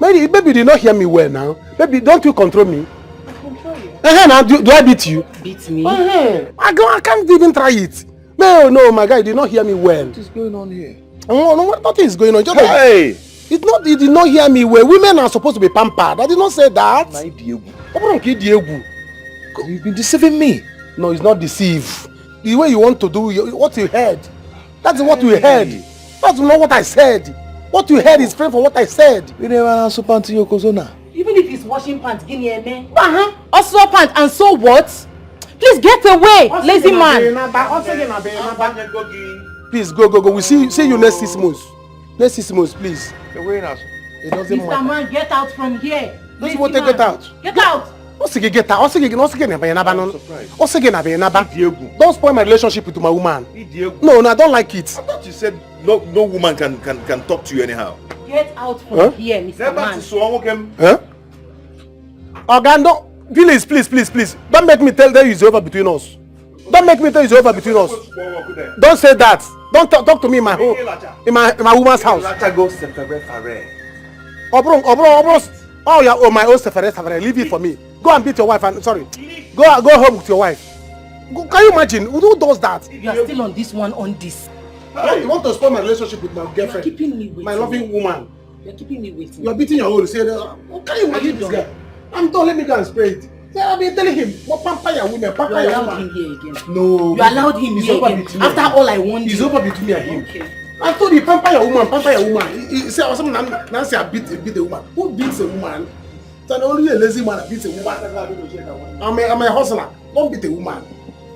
Maybe you did not hear me well now. Baby, don't you control me? I control you. Now, do I beat you? Beat me? I can't even try it. No, my guy, you did not hear me well. What is going on here? No, nothing is going on. Just hey! You did not hear me well. Women are supposed to be pampered. I did not say that. You've been deceiving me. No, it's not deceive. The way you want to do, what you heard. That's what you heard. That's not what I said. What you heard is frame for what I said. Even if he's washing pants, give me a man. Also pants, and so what? Please get away, lazy man. Please go. We see you next 6 months. Next 6 months, please. It doesn't matter. Mr. Man, get out from here. Don't you want to get out? Get out. Get out. Don't spoil my relationship with my woman. No, I don't like it. I thought you said no woman can talk to you anyhow. Get out from here, Mr. Man. Orgando, please. Don't make me tell you it's over between us. Don't make me tell you it's over between us. Don't say that. Don't talk to me in my home, in my woman's house. My own sefere. Leave it for me. Go and beat your wife and go home with your wife. Can you imagine? Who does that? You are still on this one on this. You want to spoil my relationship with my girlfriend? You're keeping me waiting. My loving woman. You're keeping me waiting. You're beating your hole. Say, can you imagine this guy? I'm done. Let me go and spray it. I've been telling him, what pamper your women, pamper your woman. Him here again. No. You allowed him here again. After all I warned you. It's over between me and him. Okay. I told you, pamper your woman. He said, Nancy, I beat a woman. Who beats a woman? It's only a lazy man that beats a woman. I'm a hustler. Don't beat a woman.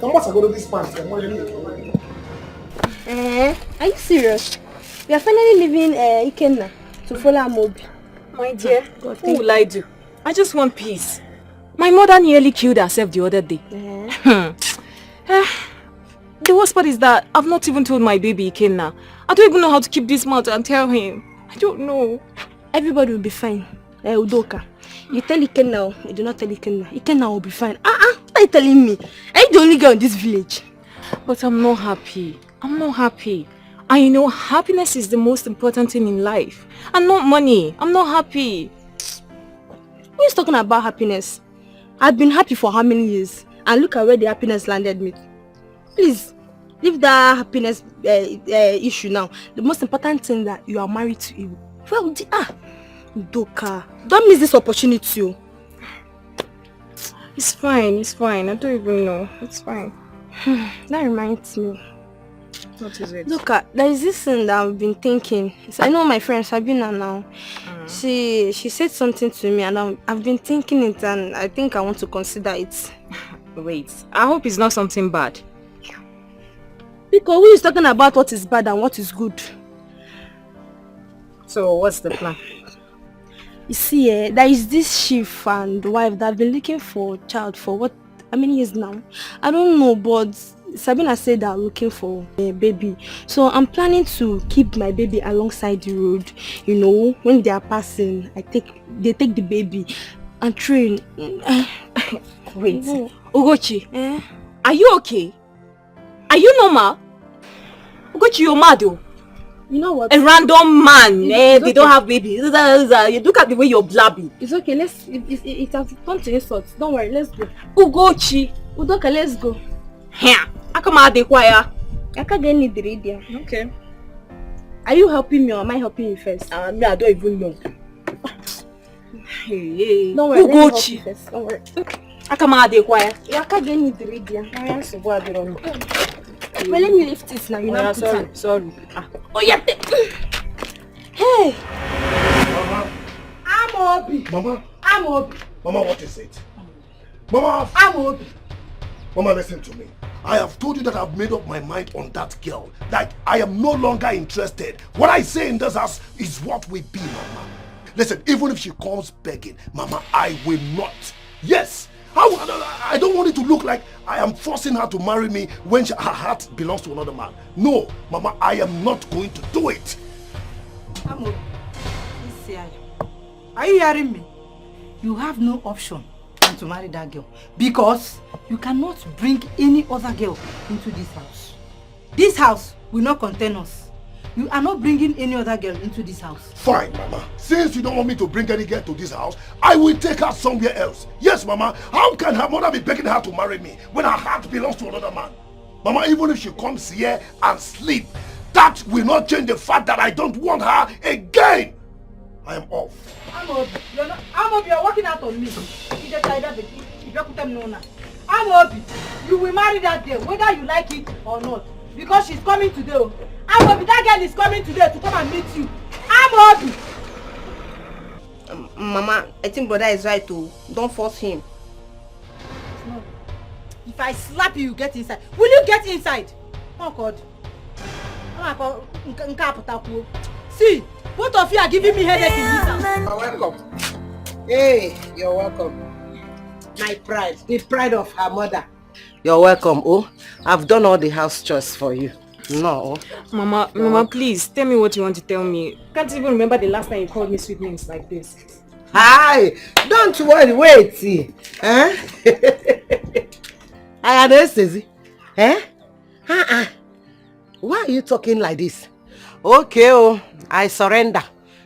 Come on, I go to this pants. Are you serious? We are finally leaving Ikenna to follow Amobi. My dear, what will I do? I just want peace. My mother nearly killed herself the other day. The worst part is that I've not even told my baby Ikenna. I don't even know how to keep this mouth and tell him. I don't know. Everybody will be fine. Udoka, you tell Ikenna, you do not tell Ikenna. Ikenna will be fine. What are you telling me? Are you the only girl in this village? But I'm not happy. I know happiness is the most important thing in life. And not money. I'm not happy. Who is talking about happiness? I've been happy for how many years? And look at where the happiness landed me. Please, leave that happiness issue now. The most important thing that you are married to him. Well, Doka, don't miss this opportunity. It's fine. I don't even know. It's fine. That reminds me. What is it? Look, there is this thing that I've been thinking. So I know my friend Sabina now. She said something to me and I've been thinking it and I think I want to consider it. Wait, I hope it's not something bad. Because who is talking about what is bad and what is good? So what's the plan? You see, there is this chief and wife that have been looking for a child for what, how many years now? I don't know, but Sabina said they're looking for a baby. So I'm planning to keep my baby alongside the road. You know, when they are passing, they take the baby and train. Wait, Ugochi, are you okay? Are you normal? Ugochi, you're mad though. You know what? A random man, they okay. don't have babies. You look at the way you're blabbing. It's okay, it has turned to insults. Don't worry, let's go. Ugochi. Udoka, let's go. Here. I come out the choir. I can't get any idea. Okay. Are you helping me or am I helping you first? Me, I don't even know. Hey. Don't worry, Ugochi. first. Don't worry. I come out the choir. I can't get any idea. Well, let me lift it now. You know. Sorry. Oh yeah. Hey. Mama. I'm Obi. Mama. I'm Obi. Mama, what is it? Mama. I'm Obi. Mama, listen to me. I have told you that I've made up my mind on that girl. That I am no longer interested. What I say in this house is what we be, Mama. Listen, even if she comes begging, Mama, I will not. Yes. I don't want it to look like I am forcing her to marry me when her heart belongs to another man. No, Mama, I am not going to do it. Amo, are you hearing me? You have no option than to marry that girl because you cannot bring any other girl into this house. This house will not contain us. You are not bringing any other girl into this house. Fine, Mama. Since you don't want me to bring any girl to this house, I will take her somewhere else. Yes, Mama. How can her mother be begging her to marry me when her heart belongs to another man? Mama, even if she comes here and sleep, that will not change the fact that I don't want her again. I am off. Amobi, you're working out on me. Amobi, you will marry that girl whether you like it or not. Because she's coming today. Amobi, that girl is coming today to come and meet you. Amobi! Mama, I think brother is right too. Don't force him. No. If I slap you, you get inside. Will you get inside? Oh God. See, both of you are giving me headache in this house. You're welcome. Hey, you're welcome. My pride, the pride of her mother. You're welcome, oh. I've done all the house chores for you. No. Mama, please, tell me what you want to tell me. Can't even remember the last time you called me sweet names like this. Hi! Don't worry, wait. See. Huh? I anesthesia. Eh? Why are you talking like this? Okay, oh, I surrender.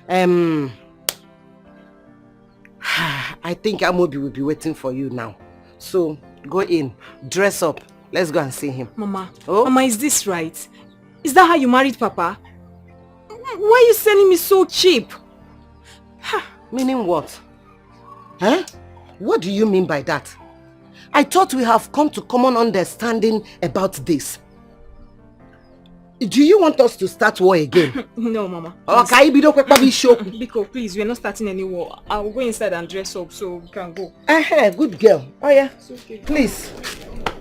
I think Amobi will be waiting for you now. So, go in, dress up. Let's go and see him. Mama, Mama, is this right? Is that how you married Papa? Why are you selling me so cheap? Meaning what? Huh? What do you mean by that? I thought we have come to common understanding about this. Do you want us to start war again? No, Mama. Okay, Biko, please, we're not starting any war. I'll go inside and dress up so we can go. Good girl. Oh yeah. It's okay. Please,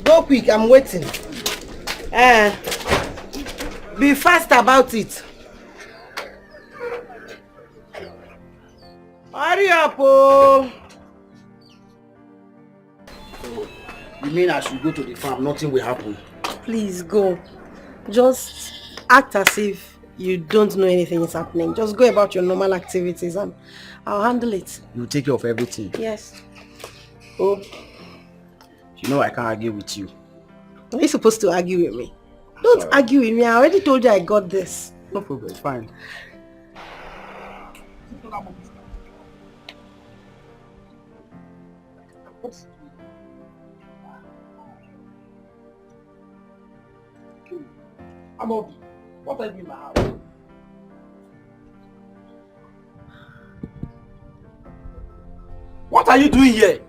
go quick. I'm waiting. Be fast about it. Hurry up, oh. You mean I should go to the farm, nothing will happen? Please go. Just act as if you don't know anything is happening. Just go about your normal activities and I'll handle it. You take care of everything? Yes. Oh, you know I can't argue with you. Are you supposed to argue with me? Don't argue with me. I already told you I got this. No problem, it's fine. Amobi, what are you doing in my house? What are you doing here?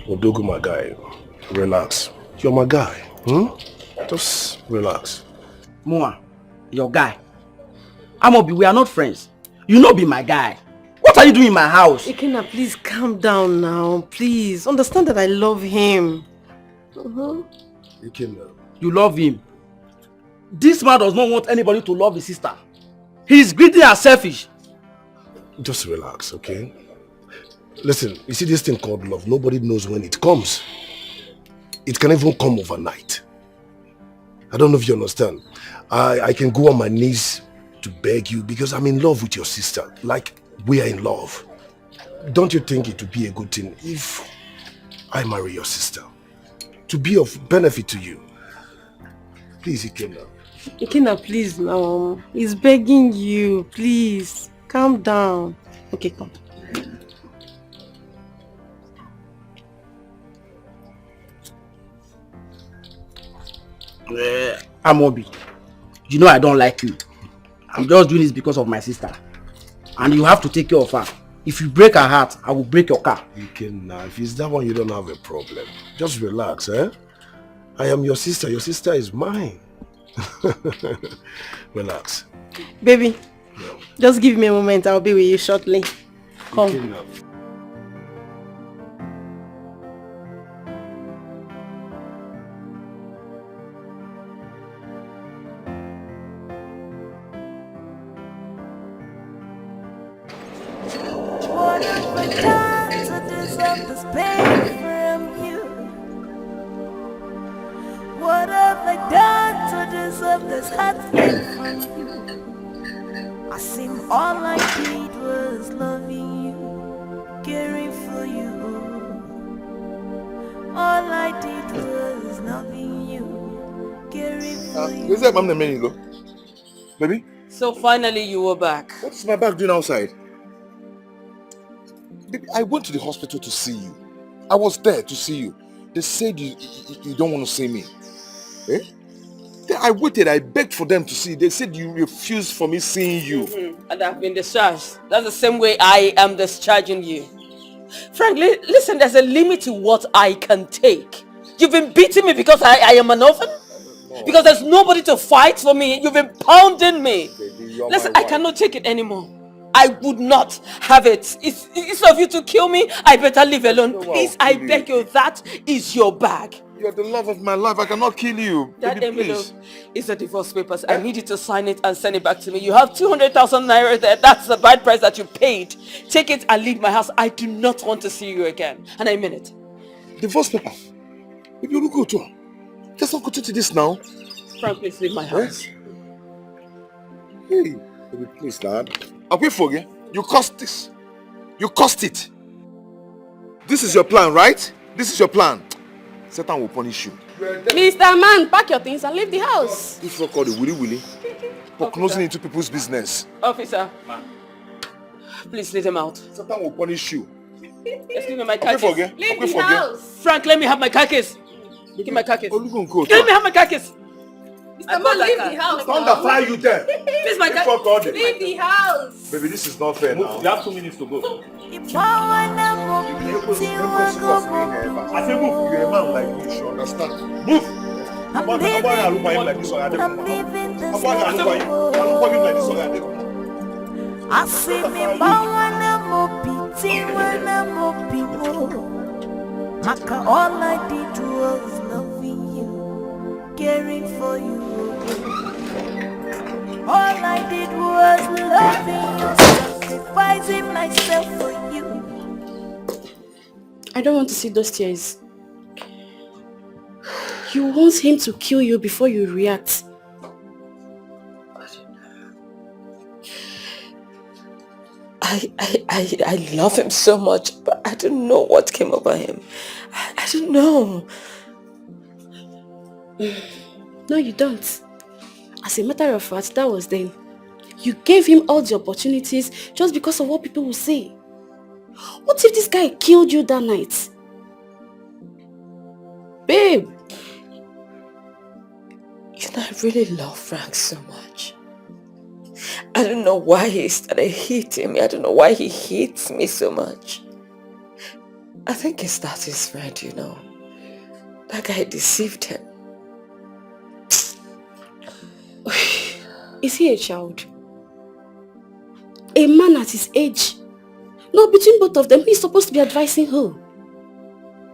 Odogu, my guy, relax. You're my guy. Just relax. Moa, your guy. Amobi, we are not friends. You know be my guy. What are you doing in my house? Ikena, please calm down now. Please, understand that I love him. Ikena. You love him. This man does not want anybody to love his sister. He's greedy and selfish. Just relax, okay? Listen, you see this thing called love, nobody knows when it comes. It can even come overnight. I don't know if you understand. I can go on my knees to beg you because I'm in love with your sister. Like, we are in love. Don't you think it would be a good thing if I marry your sister? To be of benefit to you. Please, Ikenna. Ikenna, please now. He's begging you. Please, calm down. Okay, come. Amobi, you know I don't like you. I'm just doing this because of my sister. And you have to take care of her. If you break her heart, I will break your car. Ikenna, if it's that one, you don't have a problem. Just relax, eh? I am your sister. Your sister is mine. Relax. Baby, just give me a moment. I'll be with you shortly. Come. Ikenna. What have I done to deserve this pain from you? What have I done to deserve this heartache from you? I seem all I did was loving you, caring for you. All I did was loving you, caring for you. Where's that mom go? Baby? So finally you were back. What's my bag doing outside? Baby, I went to the hospital to see you. I was there to see you. They said you don't want to see me. Eh? Then I waited, I begged for them to see you. They said you refused for me seeing you. And I've been discharged. That's the same way I am discharging you. Frankly, listen, there's a limit to what I can take. You've been beating me because I am an orphan? No. Because there's nobody to fight for me. You've been pounding me. Baby, listen, I cannot take it anymore. I would not have it. It's of you to kill me. I better leave alone. Please, I beg you, that is your bag. You're the love of my life. I cannot kill you. That Baby, envelope is the divorce papers. I need you to sign it and send it back to me. You have 200,000 naira there. That's the bride price that you paid. Take it and leave my house. I do not want to see you again. And I mean it. Divorce paper? If you look good to her, just not go to this now. Frank, please leave my house. Hey, baby, please, lad. I'll pay for you. You cost this. You cost it. This is your plan, right? This is your plan. Satan will punish you. Mr. Man, pack your things and leave the house. This is called the willy. For closing into people's business. Officer, please leave them out. Satan will punish you. Just give me my car keys. Leave the house. Frank, let me have my car keys. Give me my car keys. Let me have my car keys. Mr. Man, leave the house. Thunder fry you there. Please, my car. Leave the house. Baby, this is not fair now. You have 2 minutes to go. I say move. You're a man like me, you should understand. Move. I'm leaving this I see me Maka, all I did was loving you, caring for you. All I did was loving you, sacrificing myself for you. I don't want to see those tears. You want him to kill you before you react. I love him so much, but I don't know what came over him. I don't know. No, you don't. As a matter of fact, that was then. You gave him all the opportunities just because of what people will say. What if this guy killed you that night? Babe! You know, I really love Frank so much. I don't know why he started hitting me. I don't know why he hates me so much. I think it's that his friend, you know. That guy deceived him. Is he a child? A man at his age? No, between both of them, he's supposed to be advising her.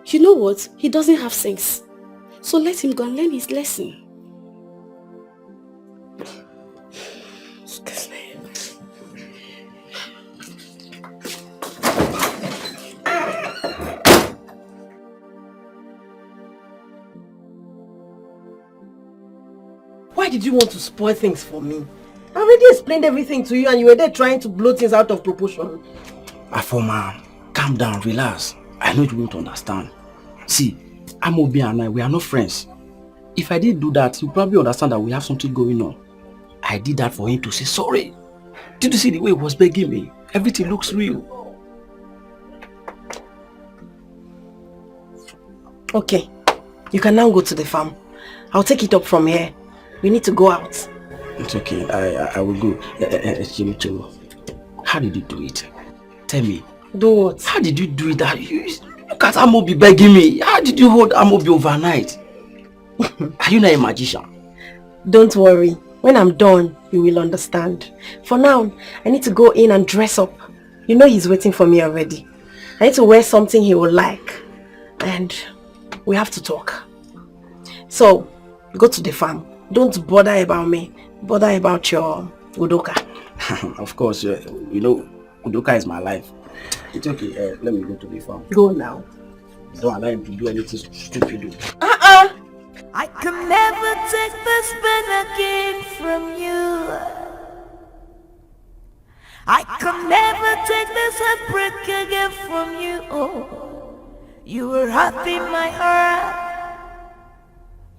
You know what? He doesn't have sense. So let him go and learn his lesson. Excuse me. did you want to spoil things for me? I already explained everything to you and you were there trying to blow things out of proportion. Afoma, calm down, relax. I know you won't understand. See, Amobi and I, we are not friends. If I did do that, you probably understand that we have something going on. I did that for him to say sorry. Did you see the way he was begging me? Everything looks real. Okay, you can now go to the farm. I'll take it up from here. We need to go out. It's okay, I will go. Chimicho, how did you do it? Tell me. Do what? How did you do it? Look at Amobi begging me. How did you hold Amobi overnight? Are you not a magician? Don't worry. When I'm done, you will understand. For now, I need to go in and dress up. You know he's waiting for me already. I need to wear something he will like. And we have to talk. So, go to the farm. Don't bother about me. Bother about your Udoka. Of course, you know, Udoka is my life. It's okay, let me go to the farm. Go now. Don't allow him to do anything stupid. I can never take this pen again from you. I can never take this heartbreak again from you. Oh, you were hurting my heart.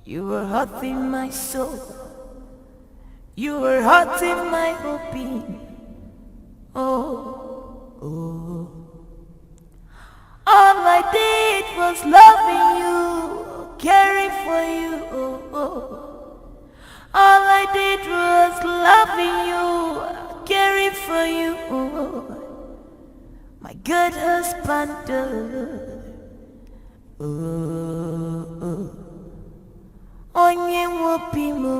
You were hurting my soul. You were hurting my hoping. Oh. All I did was loving you, caring for you. All I did was loving you, caring for you. My good husband. Onye wopi mo.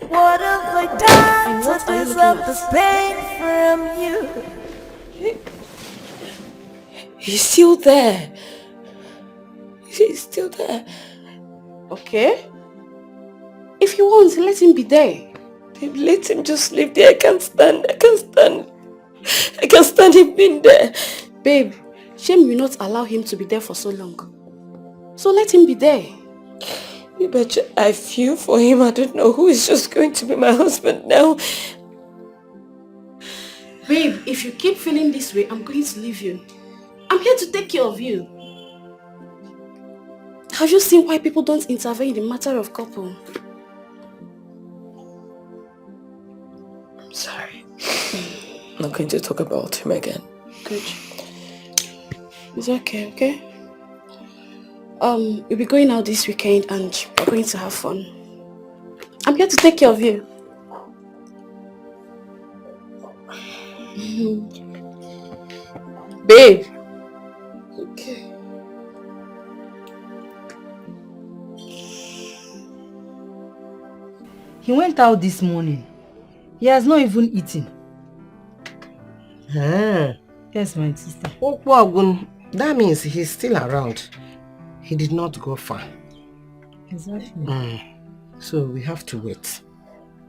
What have I done to deserve this pain from you? He's still there. He's still there. Okay. If you want, let him be there. Babe, let him just live there. I can't stand him being there. Babe, shame will not allow him to be there for so long. So let him be there. But I feel for him. I don't know who is just going to be my husband now. Babe, if you keep feeling this way, I'm going to leave you. I'm here to take care of you. Have you seen why people don't intervene in the matter of couple? I'm sorry. I'm not going to talk about him again. Good. It's okay, okay? We'll be going out this weekend and we're going to have fun. I'm here to take care of you. Babe. Okay. He went out this morning. He has not even eaten. Yes, my sister. That means he's still around. He did not go far. Exactly. So we have to wait.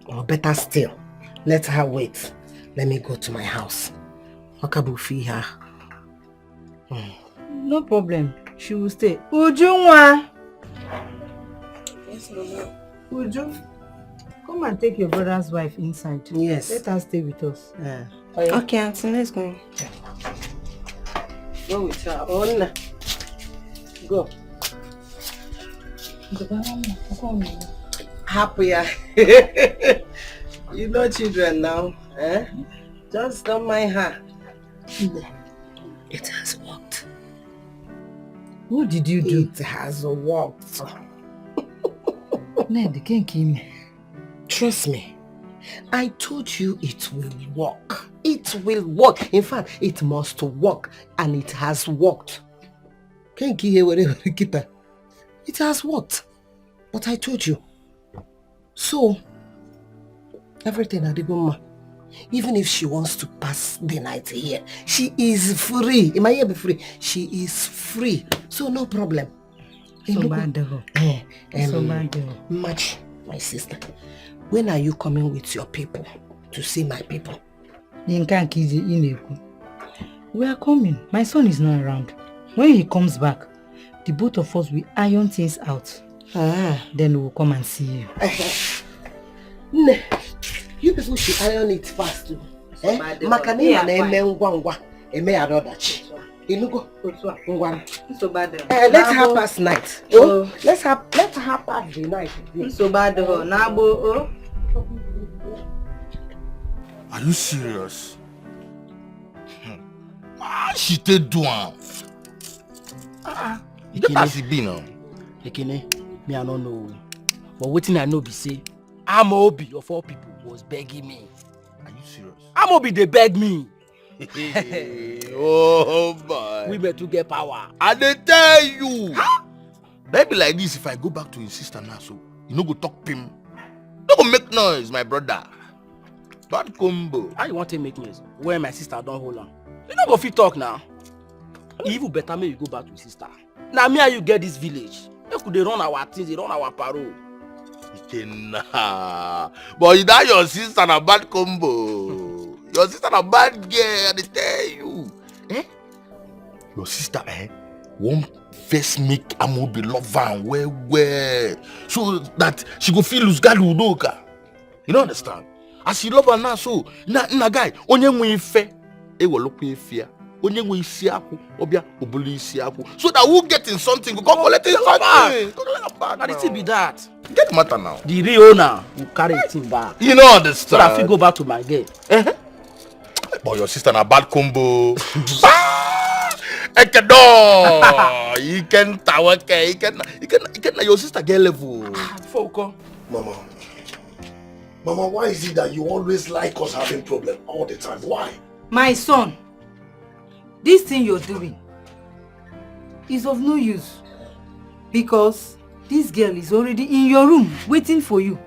Or better still, let her wait. Let me go to my house. Wakabufi her. No problem. She will stay. Uju. Yes, Mama. Uju, come and take your brother's wife inside. Yes. Let her stay with us. Okay, Auntie, let's go. Go with her own. Go. Happier. You know children now, eh? Just don't mind her. It has worked. What did you do? It has worked. Ned, can't kill me. Trust me. I told you it will work. It will work. In fact, it must work. And it has worked. Can't hear whatever it has worked. But I told you. So, everything at the Goma. Even if she wants to pass the night here, she is free. Am I here be free? She is free. So no problem. Match, my sister. When are you coming with your people to see my people? We are coming. My son is not around. When he comes back, the both of us will iron things out. Then we'll come and see you. No, you people should iron it fast too. Makani na eme ngwa eme Edochie. Inugo. So bad. Let's have past night. Oh, let's have past the night. So bad. Nabo. Are you serious? She did do one. Get as it be now. Ekene, me I don't know. But waiting I know be say, Amobi of all people was begging me. Are you serious? Amobi they beg me. Oh boy. We better get power. I they tell you. Huh? That be like this if I go back to his sister now, so you know go talk him. No go make noise, my brother. Bad combo. How you want to make noise? Where my sister don't hold on. You don't go fit talk now. Even better me you go back to his sister. Now me and you get this village. How could they run our things, they run our parole? Nah. But that your sister a bad combo. Your sister a bad girl, they tell you. Your sister, won't first make Amobi love her well. So that she go feel lose God Udoka. You don't understand? As she love her now, so na guy, onye nwe ife, will look fear. Onye nwe isi aku, obia obuli isi aku. So that we getting something, we go collect something. Now the thing be that. Get matter now. The real owner will carry it back. You know understand? So that I go back to my gate. But your sister na bad combo. Ekedo, you can tawake, you can your sister get level. Foko. Mama, why is it that you always like us having problem all the time? Why? My son, this thing you're doing is of no use because this girl is already in your room waiting for you.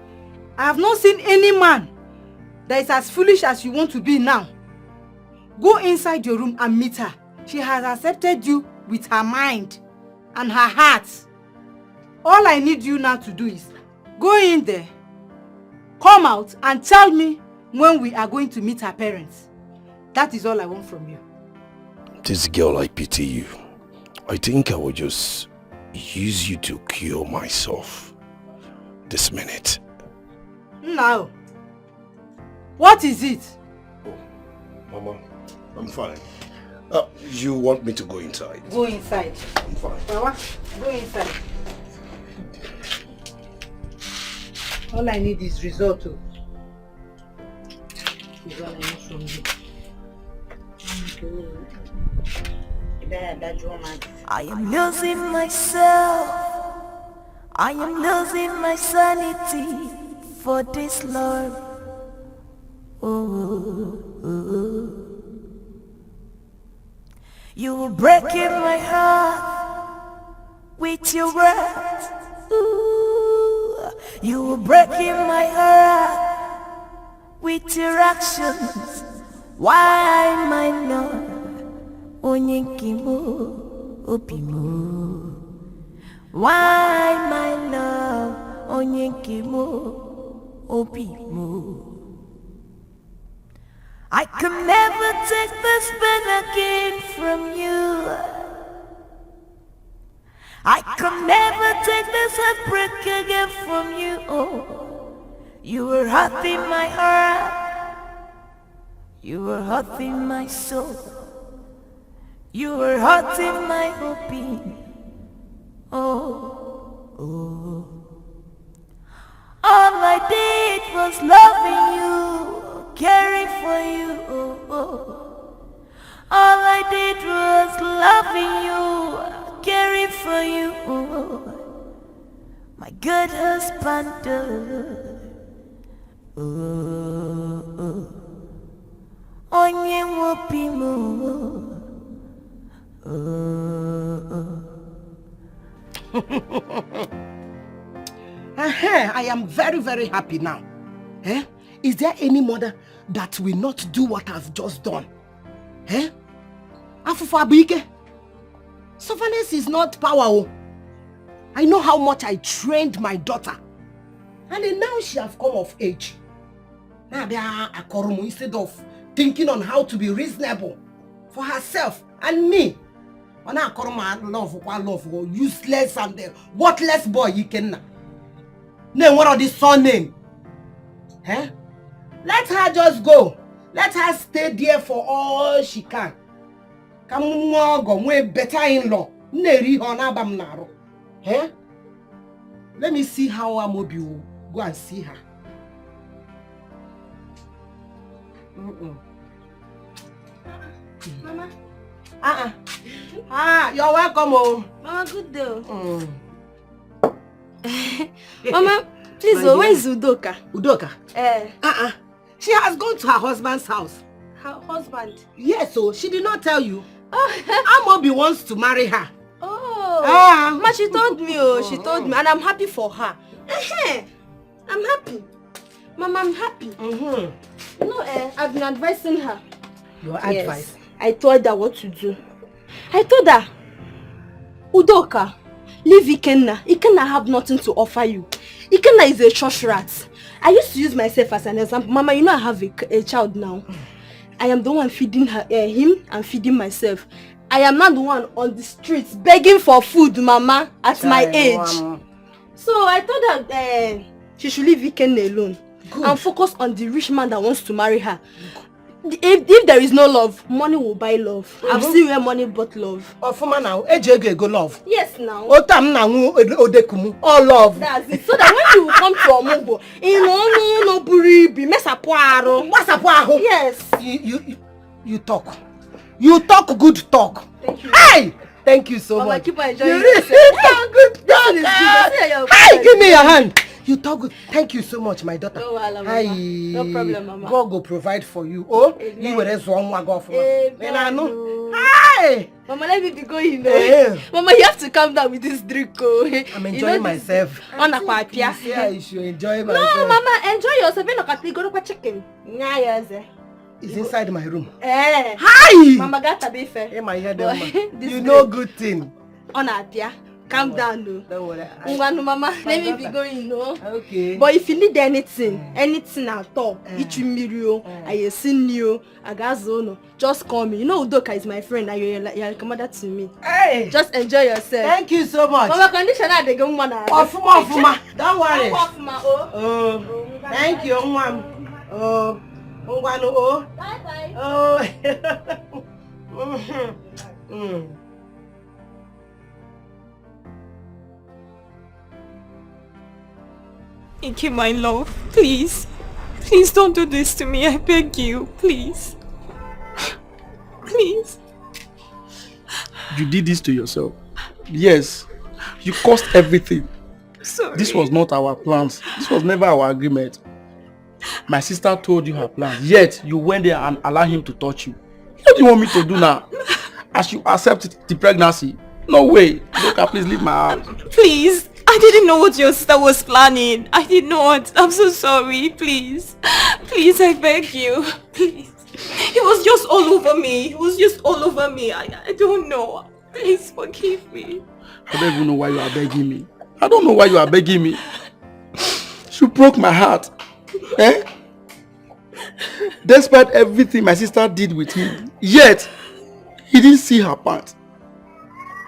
I have not seen any man that is as foolish as you want to be now. Go inside your room and meet her. She has accepted you with her mind and her heart. All I need you now to do is go in there, come out and tell me when we are going to meet her parents. That is all I want from you. This girl, I pity you. I think I will just use you to cure myself this minute. Now, what is it? Oh, Mama, I'm fine. You want me to go inside? Go inside. I'm fine. Mama, go inside. All I need is risotto. Is all I need from you. I am losing myself. I am losing my sanity for this love. You were breaking my heart with your words. You were breaking my heart with your actions. Why my love? Onyekimo opimo. Why my love? Onyekimo opimo. I can never take this pain again from you. I can never take this heartbreak again from you. Oh, you were hurting my heart. You were hurting my soul. You were hurting my hoping. Oh. All I did was loving you, caring for you. All I did was loving you, caring for you. My good husband. Onye wopimo. I am very, very happy now. Is there any mother that will not do what I've just done? Afufabike, surveillance is not power. I know how much I trained my daughter. And then now she has come of age. Instead of thinking on how to be reasonable for herself and me. Ona koroma love useless and worthless boy Ikenna. Name what of this son name? Eh? Let her just go. Let her stay there for all she can. Come go better in-law. Neri honabam naro. Eh? Let me see how Amobi will go and see her. Mama. You're welcome, oh. Mama, good day. Mama, please, where is Udoka? Udoka? She has gone to her husband's house. Her husband? Yes, so she did not tell you. Amobi wants to marry her. Oh, Ma, she told me, she told me, and I'm happy for her. I'm happy. Mama, I'm happy. I've been advising her. Your advice? I told her what to do. I told her, Udoka, leave Ikenna. Ikenna have nothing to offer you. Ikenna is a church rat. I used to use myself as an example. Mama, you know I have a child now. I am the one feeding him and feeding myself. I am not the one on the streets begging for food, Mama, at my age. So I told her she should leave Ikenna alone. And focus on the rich man that wants to marry her. If there is no love, money will buy love. I've seen where money bought love. For now, go love. Yes, now. All love. That's it. So that when you come to Omugo, no buribi, mesapuaro. Yes. You talk. You talk good talk. Thank you. Hey! Thank you so much. Keep on enjoying yourself. Good talk. Hey, give me your hand. You talk good. Thank you so much, my daughter. No problem, Mama. God will provide for you. Oh, amen. You will one go for. Hey! Mama, let me be going. Mama, you have to calm down with this drink. I'm enjoying myself. Yeah, you should enjoy myself. No, Mama, enjoy yourself. Go to chicken. It's inside my room. Hi! Mama got to be fair. Hey, my head, you know good thing. Calm down, though. Don't worry. Mama, let me be going, Okay. But if you need anything at all, I seen you, just call me. You know Udoka is my friend and you're like a mother to me. Hey! Just enjoy yourself. Thank you so much. Mama, condition they go mana. Don't worry. Thank you, Mom. Bye bye. Iki, my love, please. Please don't do this to me, I beg you, please. Please. You did this to yourself. Yes. You caused everything. Sorry. This was not our plans. This was never our agreement. My sister told you her plans, yet you went there and allowed him to touch you. What do you want me to do now? As you accept the pregnancy? No way. Look, please leave my house. Please. I didn't know what your sister was planning. I did not. I'm so sorry. Please. Please, I beg you. Please. It was just all over me. It was just all over me. I don't know. Please forgive me. I don't even know why you are begging me. I don't know why you are begging me. She broke my heart. Eh? Despite everything my sister did with him, yet he didn't see her part.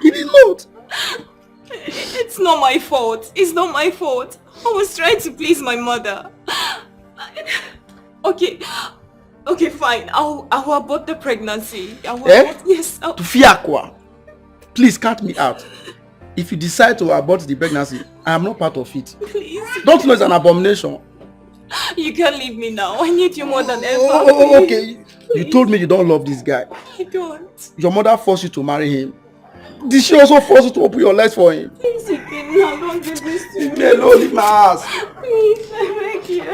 He did not. It's not my fault. It's not my fault. I was trying to please my mother. Okay, fine. I'll abort the pregnancy. Yes. To Fiakwa. Please cut me out. If you decide to abort the pregnancy, I am not part of it. Please. Don't know it's an abomination. You can't leave me now. I need you more than ever. Okay. You told me you don't love this guy. I don't. Your mother forced you to marry him. Did she also force you to open your legs for him? Please, don't do this to me. Leave me alone, leave my house. Please, I beg you.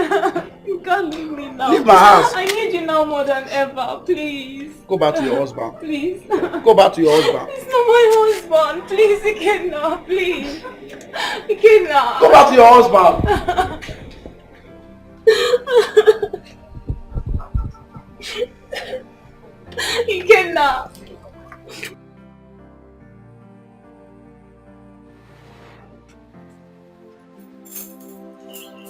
You can't leave me now. Leave my house. I need you now more than ever. Please. Go back to your husband. Please. Go back to your husband. It's not my husband. Please, Ikenna. Please. Ikenna. Go back to your husband. Ikenna.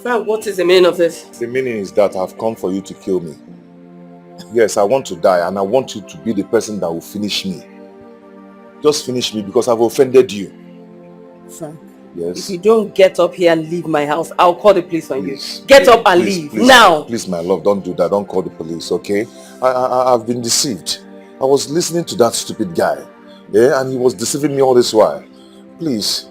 Sir, what is the meaning of this? The meaning is that I've come for you to kill me. Yes, I want to die and I want you to be the person that will finish me. Just finish me because I've offended you. Frank, yes. If you don't get up here and leave my house, I'll call the police on you. Get up and leave now. Please, my love, don't do that. Don't call the police, okay? I've been deceived. I was listening to that stupid guy, and he was deceiving me all this while. Please,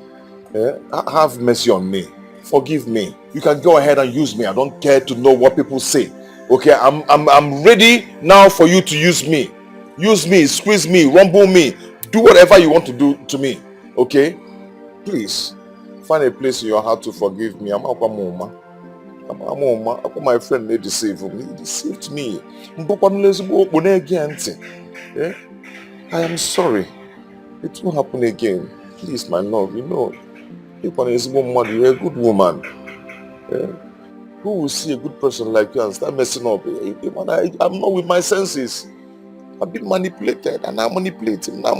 have mercy on me. Forgive me. You can go ahead and use me. I don't care to know what people say. Okay, I'm ready now for you to use me. Use me, squeeze me, rumble me. Do whatever you want to do to me. Okay? Please, find a place in your heart to forgive me. I'm my friend, they deceived me. He deceived me. I am sorry. It won't happen again. Please, my love, you know, you're a good woman. Who will see a good person like you and start messing up? I'm not with my senses. I've been manipulated and I manipulate him. I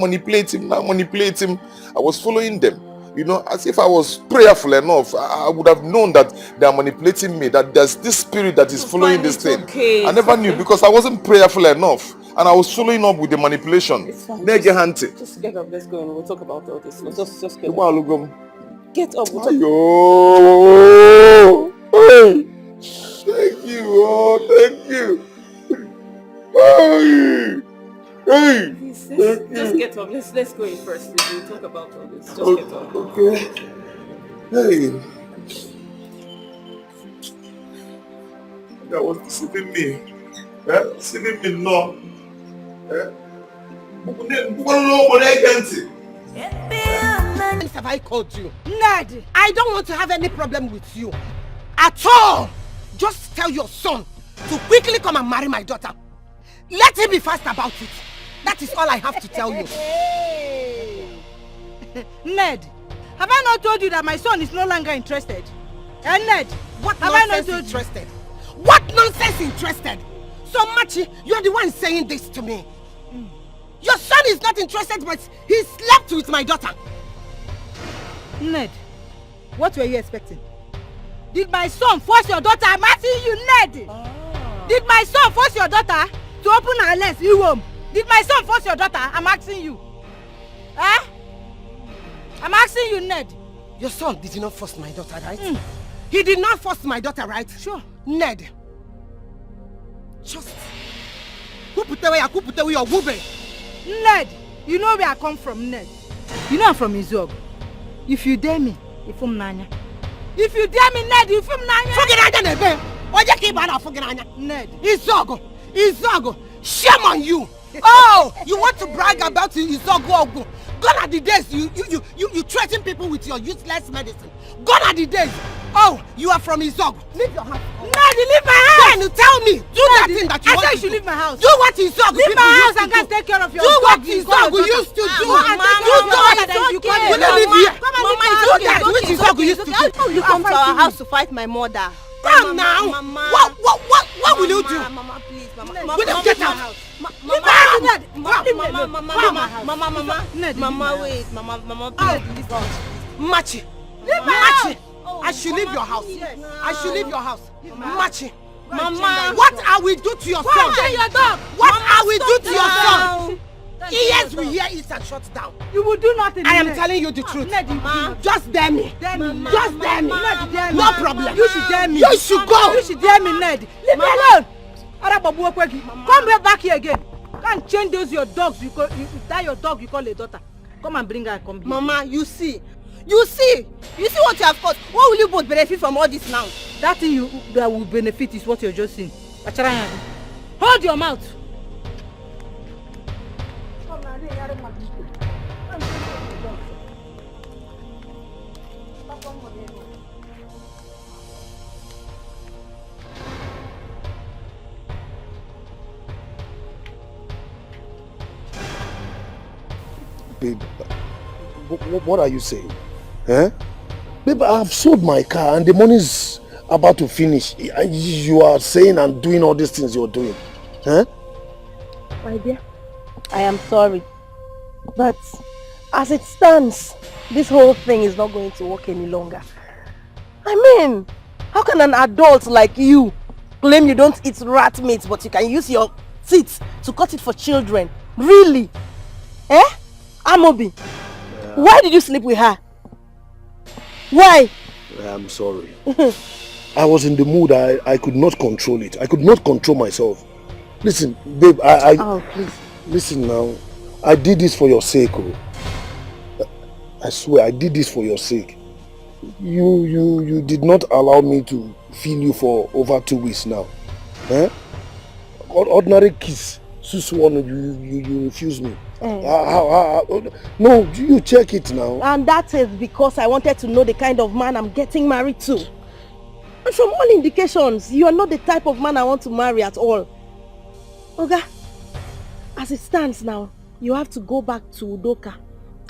was following them. You know, as if I was prayerful enough, I would have known that they are manipulating me, that there's this spirit that is following this thing. Okay, I never knew because I wasn't prayerful enough and I was following up with the manipulation. It's fine. Just get up, let's go and we'll talk about all this. Just get up. Get up, we'll talk. Thank you, thank you. Hey. Just get up. Let's go in first. We'll talk about all this. Just get up. Okay. Hey. That was deceiving me. Deceiving me no. What have I called you? Ned, I don't want to have any problem with you. At all. Just tell your son to quickly come and marry my daughter. Let him be fast about it. That is all I have to tell you. Ned, have I not told you that my son is no longer interested? And Ned, what have I not told you? Interested? What nonsense interested? So Machi, you're the one saying this to me. Your son is not interested, but he slept with my daughter. Ned, what were you expecting? Did my son force your daughter? I'm asking you, Ned. Did my son force your daughter to open her legs? Did my son force your daughter? I'm asking you. I'm asking you, Ned. Your son did not force my daughter, right? He did not force my daughter, right? Sure. Ned. Just... Ned, you know where I come from, Ned. You know I'm from Izog. If you dare me, if you dare me, Ned, if you Ned, Izogo, shame on you. Oh, you want to brag about Izogo? Gone are the days you threaten people with your useless medicine. Gone are the days. Oh, you are from Izogo. Leave your house. Ned, leave my house. Then you tell me, do that thing that you want to do. I said you should leave my house. Do what Izogo leave my house and go take care of your dog. Do what Izogo used to do. You don't live here. Mama, do that which Izogo used to do. You come to our house to fight my mother. Come now. What will you do? Mama, please, Mama. Will you get out? Mama, wait. Mama, please, leave us. Machi. I should leave your house. I should leave your house. Machi. Mama. What I will do to your son? What I will do to your son? Ears will hear it and shut down. You will do nothing. I am telling you the truth. Just dare me. Just dare me. No problem. You should dare me. You should go. You should dare me, Ned. Leave me alone. Come back here again. Can't change those your dogs. That your dog you call a daughter. Come and bring her. Come here. Mama, you see what you have caused. What will you both benefit from all this now? That thing that will benefit is what you're just saying. Hold your mouth. Babe, what are you saying? Babe, I have sold my car and the money is about to finish. You are saying and doing all these things you're doing. My dear, I am sorry. But as it stands, this whole thing is not going to work any longer. I mean, how can an adult like you claim you don't eat rat meat but you can use your teeth to cut it for children? Really? Amobi, why did you sleep with her? Why? I'm sorry. I was in the mood. I could not control it. I could not control myself. Listen, babe, Oh, please. Listen now. I did this for your sake. Oh. I swear, I did this for your sake. You did not allow me to feel you for over 2 weeks now. Eh? Ordinary kiss. Suswan, you refuse me. No, you check it now. And that is because I wanted to know the kind of man I'm getting married to. And from all indications, you are not the type of man I want to marry at all. Oga, as it stands now, you have to go back to Udoka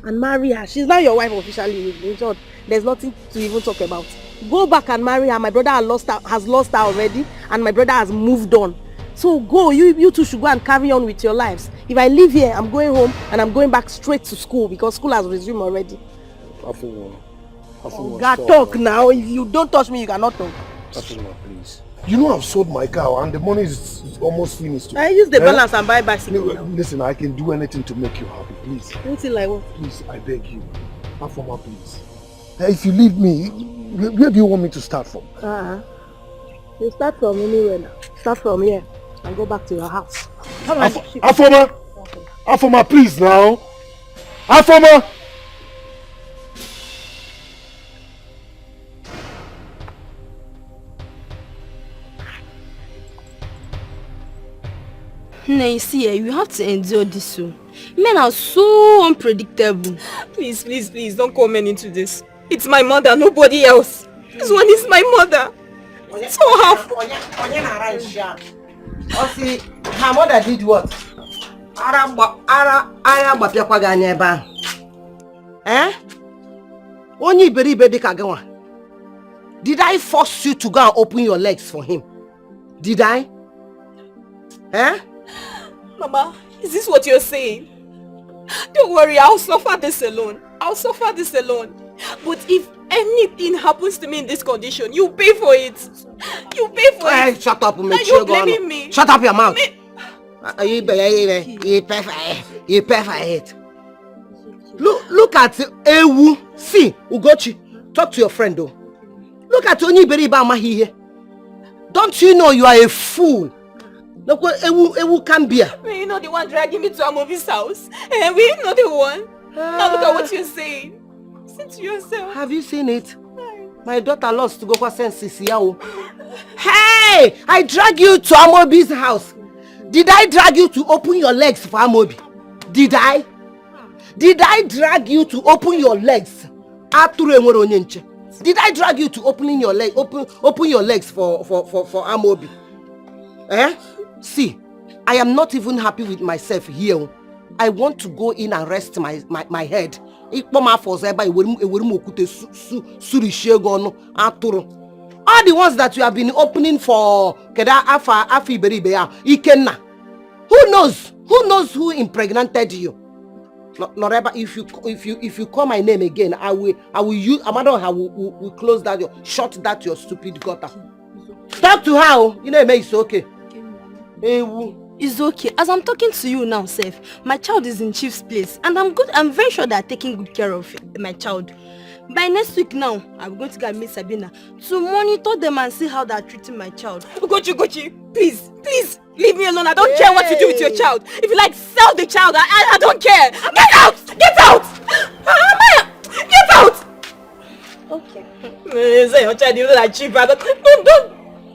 and marry her. She's now your wife officially. In short, there's nothing to even talk about. Go back and marry her. My brother has lost her already, and my brother has moved on. So go, you two should go and carry on with your lives. If I leave here, I'm going home and I'm going back straight to school because school has resumed already. Oga, talk now. If you don't touch me, you cannot talk. Please. You know I've sold my car and the money is almost finished. I use the balance and buy bicycle now. Listen, I can do anything to make you happy, please. Anything like what? Please, I beg you. Afoma, please. If you leave me, where do you want me to start from? You start from anywhere now. Start from here and go back to your house. Come on. Afoma! Afoma, please now. Afoma! Now you see, you have to endure this. Men are so unpredictable. Please, don't call men into this. It's my mother, nobody else. This one is my mother. So how? See, her mother did what? Eh? Did I force you to go and open your legs for him? Did I? Eh? Mama, is this what you're saying? Don't worry, I'll suffer this alone. But if anything happens to me in this condition, you pay for it. Hey, shut up, now you're blaming me. Shut up your mouth. You pay for it. Look at Ewu. See, Ugochi, talk to your friend though. Look at Oniberiba here. Don't you know you are a fool? Look what Ewu can be. Were you not the one dragging me to Amobi's house? Were you not the one? Now look at what you're saying. Listen to yourself. Have you seen it? My daughter lost to go for senses. Hey! I drag you to Amobi's house. Did I drag you to open your legs for Amobi? Did I? Did I drag you to open your legs? Did I drag you to open your legs for Amobi? Eh? See, I am not even happy with myself here. I want to go in and rest my head. All the ones that you have been opening for Ikenna. Who knows who impregnated you? Noreba, if you call my name again, I will close that shut that your stupid gutter. Talk to her. You know it's okay. It's okay. As I'm talking to you now, Seth, my child is in Chief's place and I'm very sure they're taking good care of my child. By next week now, I'm going to go and meet Sabina to monitor them and see how they're treating my child. Gochi, please, leave me alone. I don't care what you do with your child. If you like, sell the child. I don't care. Get out! Get out! Okay. Say your child, you like cheap. Don't.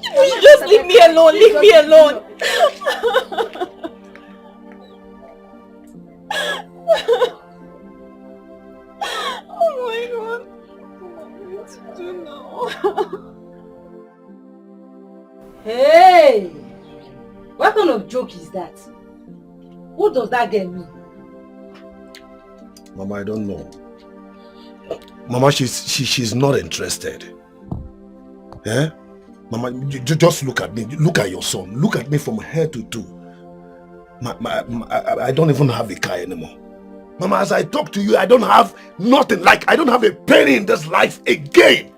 You just leave me alone. Oh my God. What to do now? Hey! What kind of joke is that? What does that girl mean? Mama, I don't know. Mama, she's not interested. Eh? Mama, just look at me. Look at your son. Look at me from head to toe. I don't even have a car anymore. Mama, as I talk to you, I don't have nothing. Like, I don't have a penny in this life again.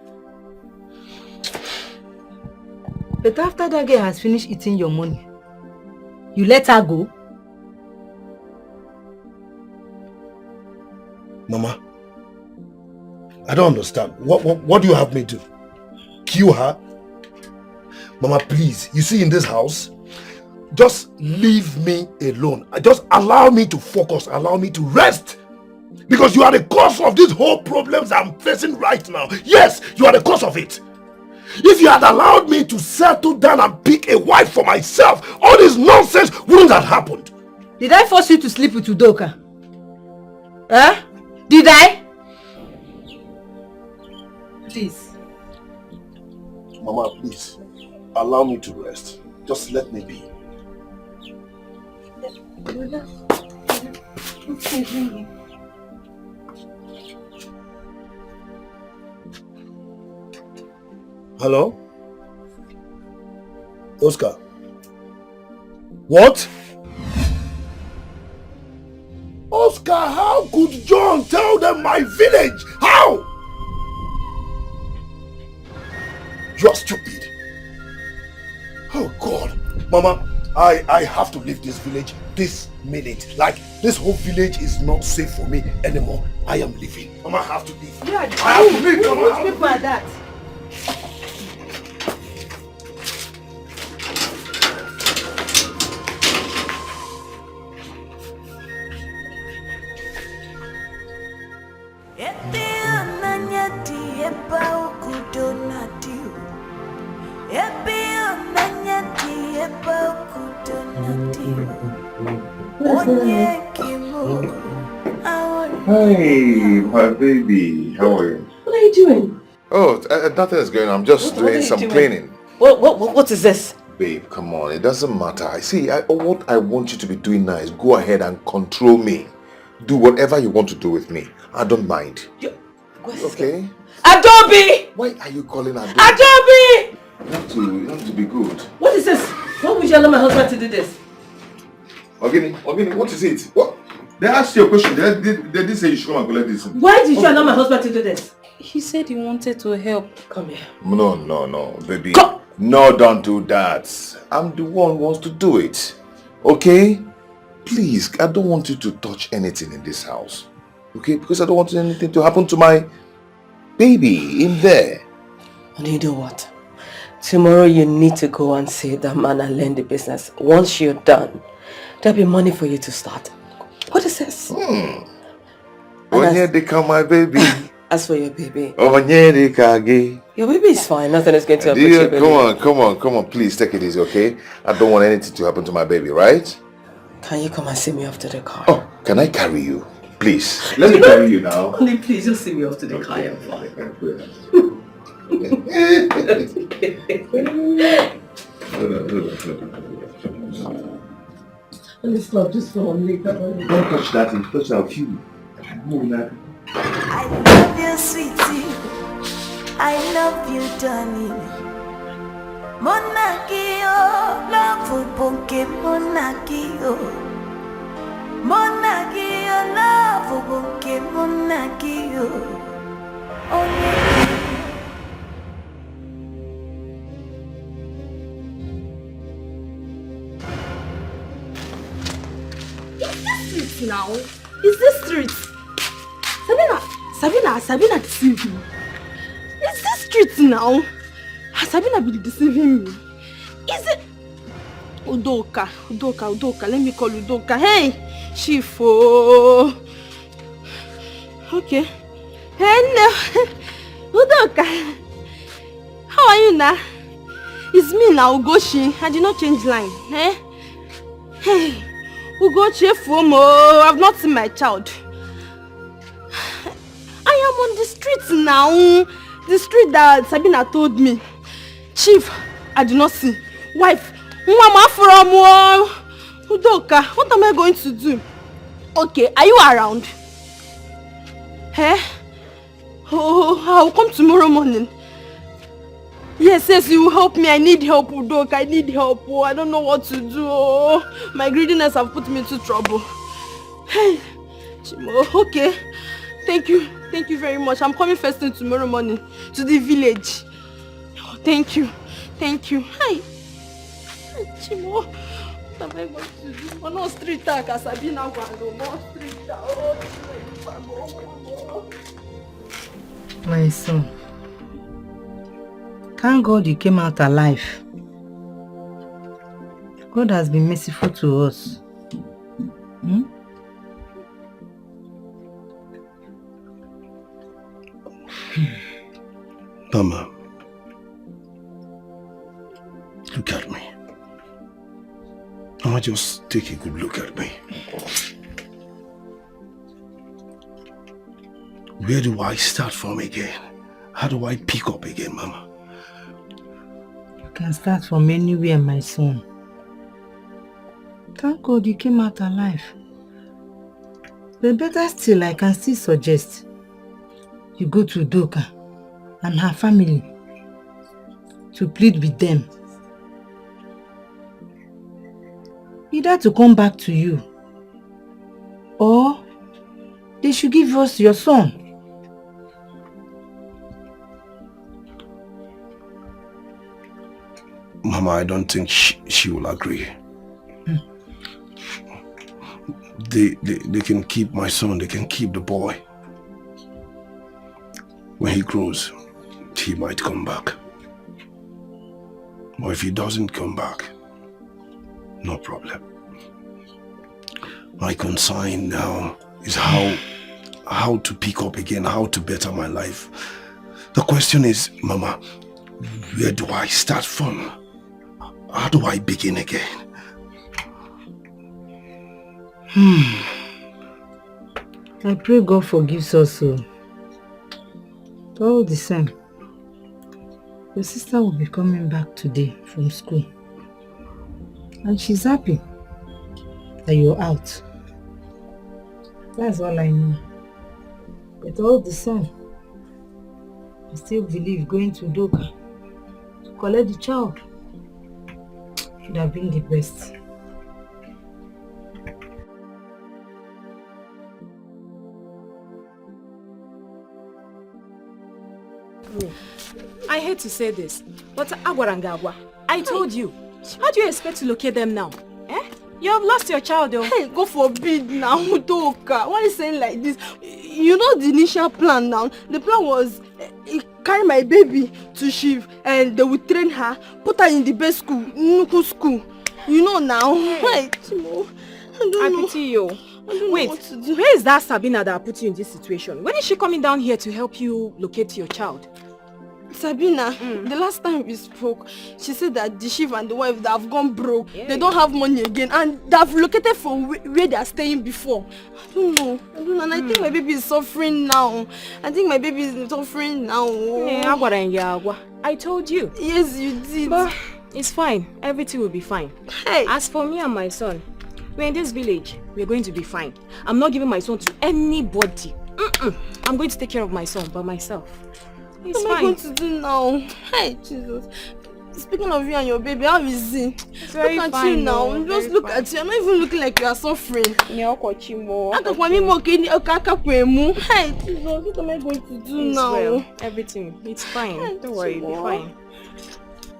But after that girl has finished eating your money, you let her go? Mama, I don't understand. What do you have me do? Kill her? Mama, please. You see, in this house, just leave me alone. Just allow me to focus. Allow me to rest. Because you are the cause of these whole problems I'm facing right now. Yes, you are the cause of it. If you had allowed me to settle down and pick a wife for myself, all this nonsense wouldn't have happened. Did I force you to sleep with Udoka? Huh? Did I? Please. Mama, please. Allow me to rest. Just let me be. Hello? Oscar? What? Oscar, how could John tell them my village? How? You're stupid. Oh God. Mama, I have to leave this village this minute. Like, this whole village is not safe for me anymore. I am leaving. Mama, I have to leave. Yeah, I have to leave. Mama, which people are that? Hey, my baby. How are you? What are you doing? Oh, nothing is going on. I'm just doing some cleaning. What is this? Babe, come on. It doesn't matter. What I want you to be doing now is go ahead and control me. Do whatever you want to do with me. I don't mind. Okay? Adobe! Why are you calling Adobe? Adobe! You have to be good. What is this? Why would you allow my husband to do this? Ogini, what is it? What? They asked you a question. They did say you should come and collect this. Why did you allow my husband to do this? He said he wanted to help. Come here. No, baby. Come. No, don't do that. I'm the one who wants to do it. Okay? Please, I don't want you to touch anything in this house. Okay? Because I don't want anything to happen to my baby in there. And you know what? Tomorrow you need to go and see that man and learn the business. Once you're done, there'll be money for you to start. What is this? Onyedika, my baby. As for your baby. Onyedika. Your baby is fine. Nothing is going to happen to your baby. Come on. Please take it easy, okay? I don't want anything to happen to my baby, right? Can you come and see me off to the car? Oh, can I carry you? Please. Let me carry you now. Only please just see me off to the car. I'm fine. Let's love just for one later. Don't touch that. Touch our cue. I love you, sweetie. I love you, darling. Monakio, love bonke monakio. Monakio, love bonke monakio. Oh, now? Is this street? Sabina deceived me. Is this street now? Has Sabina been deceiving me? Is it? Udoka, let me call Udoka. Hey, Shifo. Okay. Hey, no. Udoka. How are you now? It's me now, Ugochi. I did not change line. Eh? Hey. Ugochi Fomo, I've not seen my child. I am on the street now. The street that Sabina told me. Chief, I do not see. Wife, Mama from Udoka, what am I going to do? Okay, are you around? Eh? Oh, I'll come tomorrow morning. Yes, you will help me. I need help, Udoka. I need help. Oh, I don't know what to do. Oh, my greediness have put me into trouble. Hey, Chimo, okay. Thank you very much. I'm coming first thing tomorrow morning to the village. Oh, thank you. Hi. Chimo, What am I going to do? I'm not street talk as I be now. More street talk. My son, thank God you came out alive. God has been merciful to us. Mama, look at me. Mama, just take a good look at me. Where do I start from again? How do I pick up again, Mama? You can start from anywhere, my son. Thank God you came out alive. But better still, I can still suggest you go to Udoka and her family to plead with them. Either to come back to you or they should give us your son. Mama, I don't think she will agree. They can keep my son, they can keep the boy. When he grows, he might come back. Or if he doesn't come back, no problem. My concern now is how to pick up again, how to better my life. The question is, Mama, where do I start from? How do I begin again? I pray God forgives us all. But all the same, your sister will be coming back today from school. And she's happy that you're out. That's all I know. But all the same, I still believe going to Udoka to collect the child should have been the best. I hate to say this, but Agwarangagwa, I told you. How do you expect to locate them now? Eh? You have lost your child though. Hey, God forbid now, Udoka. Why are you saying like this? You know the initial plan now. The plan was carry my baby to Shiv and they would train her, put her in the best school, Nuku school. You know now. Hey, I pity you. Wait, where is that Sabina that put you in this situation? When is she coming down here to help you locate your child? Sabina, the last time we spoke, she said that the chief and the wife that have gone broke, they don't have money again, and they have located from where they are staying before. I don't know, and I think my baby is suffering now. I told you. Yes, you did. But it's fine. Everything will be fine. Hey. As for me and my son, we're in this village. We're going to be fine. I'm not giving my son to anybody. I'm going to take care of my son by myself. It's what am I fine. going to do now? Hey, Jesus. Speaking of you and your baby, how is he? It's very look at fine, you now. no, Just look at you. You're not even looking like you are suffering. Hey, Jesus. What am I going to do It's now? well. Everything. It's fine. Hey, Don't worry. It'll be fine.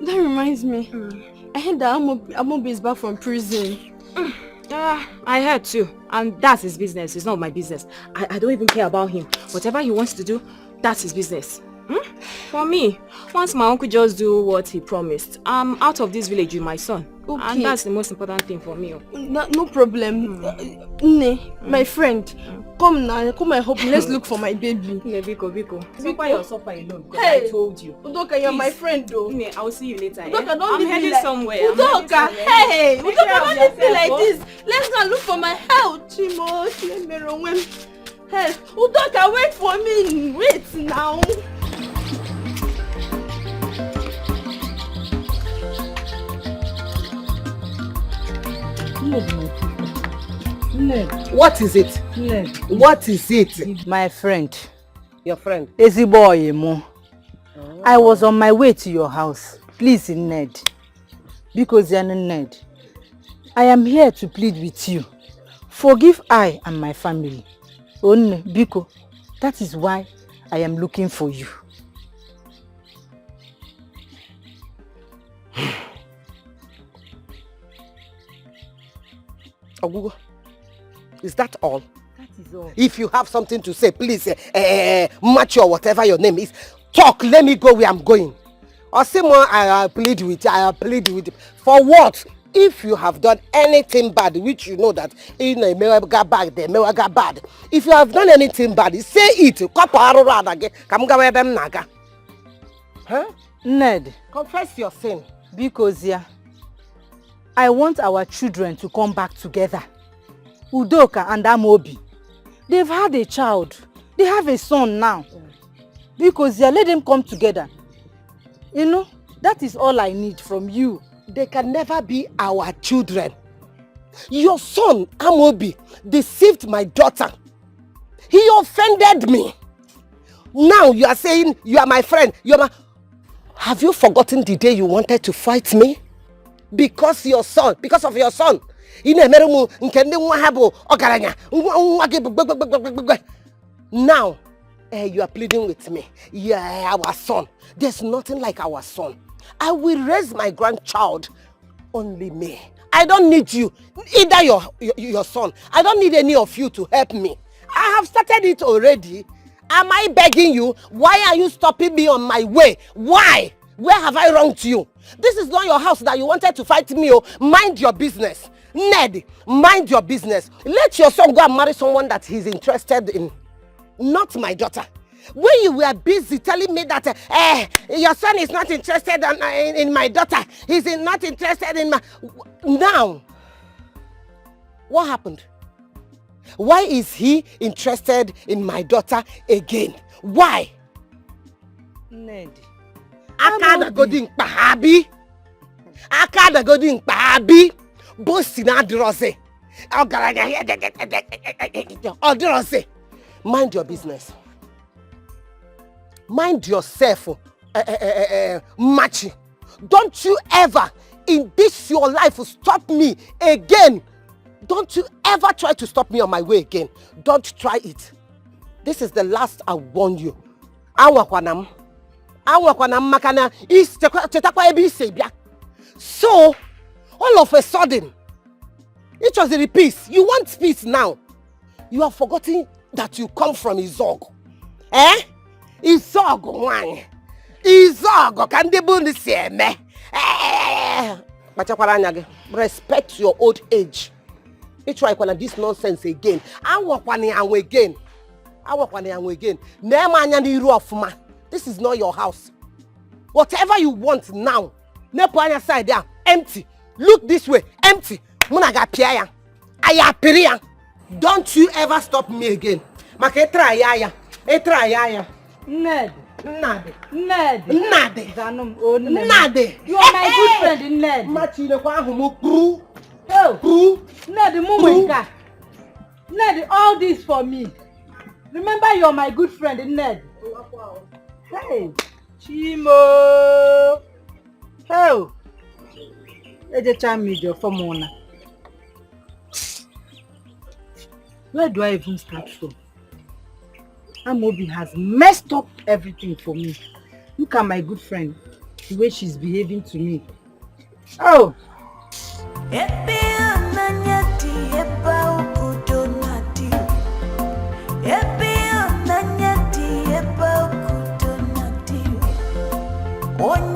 That reminds me. I heard that Amobi is back from prison. I heard too. And that's his business. It's not my business. I don't even care about him. Whatever he wants to do, that's his business. For me, once my uncle just do what he promised, I'm out of this village with my son. Okay. And that's the most important thing for me. No problem. My friend, come now, come and help me. Let's look for my baby. Biko. Suffer your suffer alone, because Hey, I told you. Udoka, you're my friend though. I'll see you later. Udoka, don't I'm leave me heading like somewhere. Udoka, hey, Udoka, don't leave me like this. Let's not look for my health. Chimo, hey, Udoka, wait for me. Wait now. What is it? What is it? My friend. Your friend? Ezigbo I was on my way to your house. Please, Ned. Because you're Ned. I am here to plead with you. Forgive I and my family. Only Biko. That is why I am looking for you. Ogugo, is that all? That is all. If you have something to say, please, match or whatever your name is, talk. Let me go where I'm going. Or say more, I plead with you. For what? If you have done anything bad, which you know that in a mega bad, the mega bad. If you have done anything bad, say it. Huh? Ned, confess your sin. Because I want our children to come back together. Udoka and Amobi. They've had a child. They have a son now. Because let them come together. You know, that is all I need from you. They can never be our children. Your son, Amobi, deceived my daughter. He offended me. Now you are saying you are my friend. Have you forgotten the day you wanted to fight me? Because of your son. Now, you are pleading with me. Yeah, our son. There's nothing like our son. I will raise my grandchild. Only me. I don't need you. Either your son. I don't need any of you to help me. I have started it already. Am I begging you? Why are you stopping me on my way? Why? Where have I wronged you? This is not your house that you wanted to fight me. Oh, mind your business. Ned, mind your business. Let your son go and marry someone that he's interested in. Not my daughter. When you were busy telling me that your son is not interested in my daughter, he's not interested in my... Now, what happened? Why is he interested in my daughter again? Why? Ned. Akada godin pahabi. Akada godin pahabi. Bosina drose. Odrose. Mind your business. Mind yourself, Machi. Don't you ever in this your life stop me again. Don't you ever try to stop me on my way again. Don't try it. This is the last I warn you. So, all of a sudden, it was a peace. You want peace now. You have forgotten that you come from Izog. Izog one. Izog can they be the same? Respect your old age. It's try this nonsense again. Again. This is not your house. Whatever you want now, side there, empty. Look this way, empty. Don't you ever stop me again. Ned. Nade. Zanum, oh, Nade. You are my good friend, Ned. Ned, Mumenka. Ned, all this for me. Remember, you are my good friend, Ned. Hey, Chimo. Oh, let the time me for Mona. Where do I even start from? Amobi has messed up everything for me. Look at my good friend, the way she's behaving to me. Oh! Oh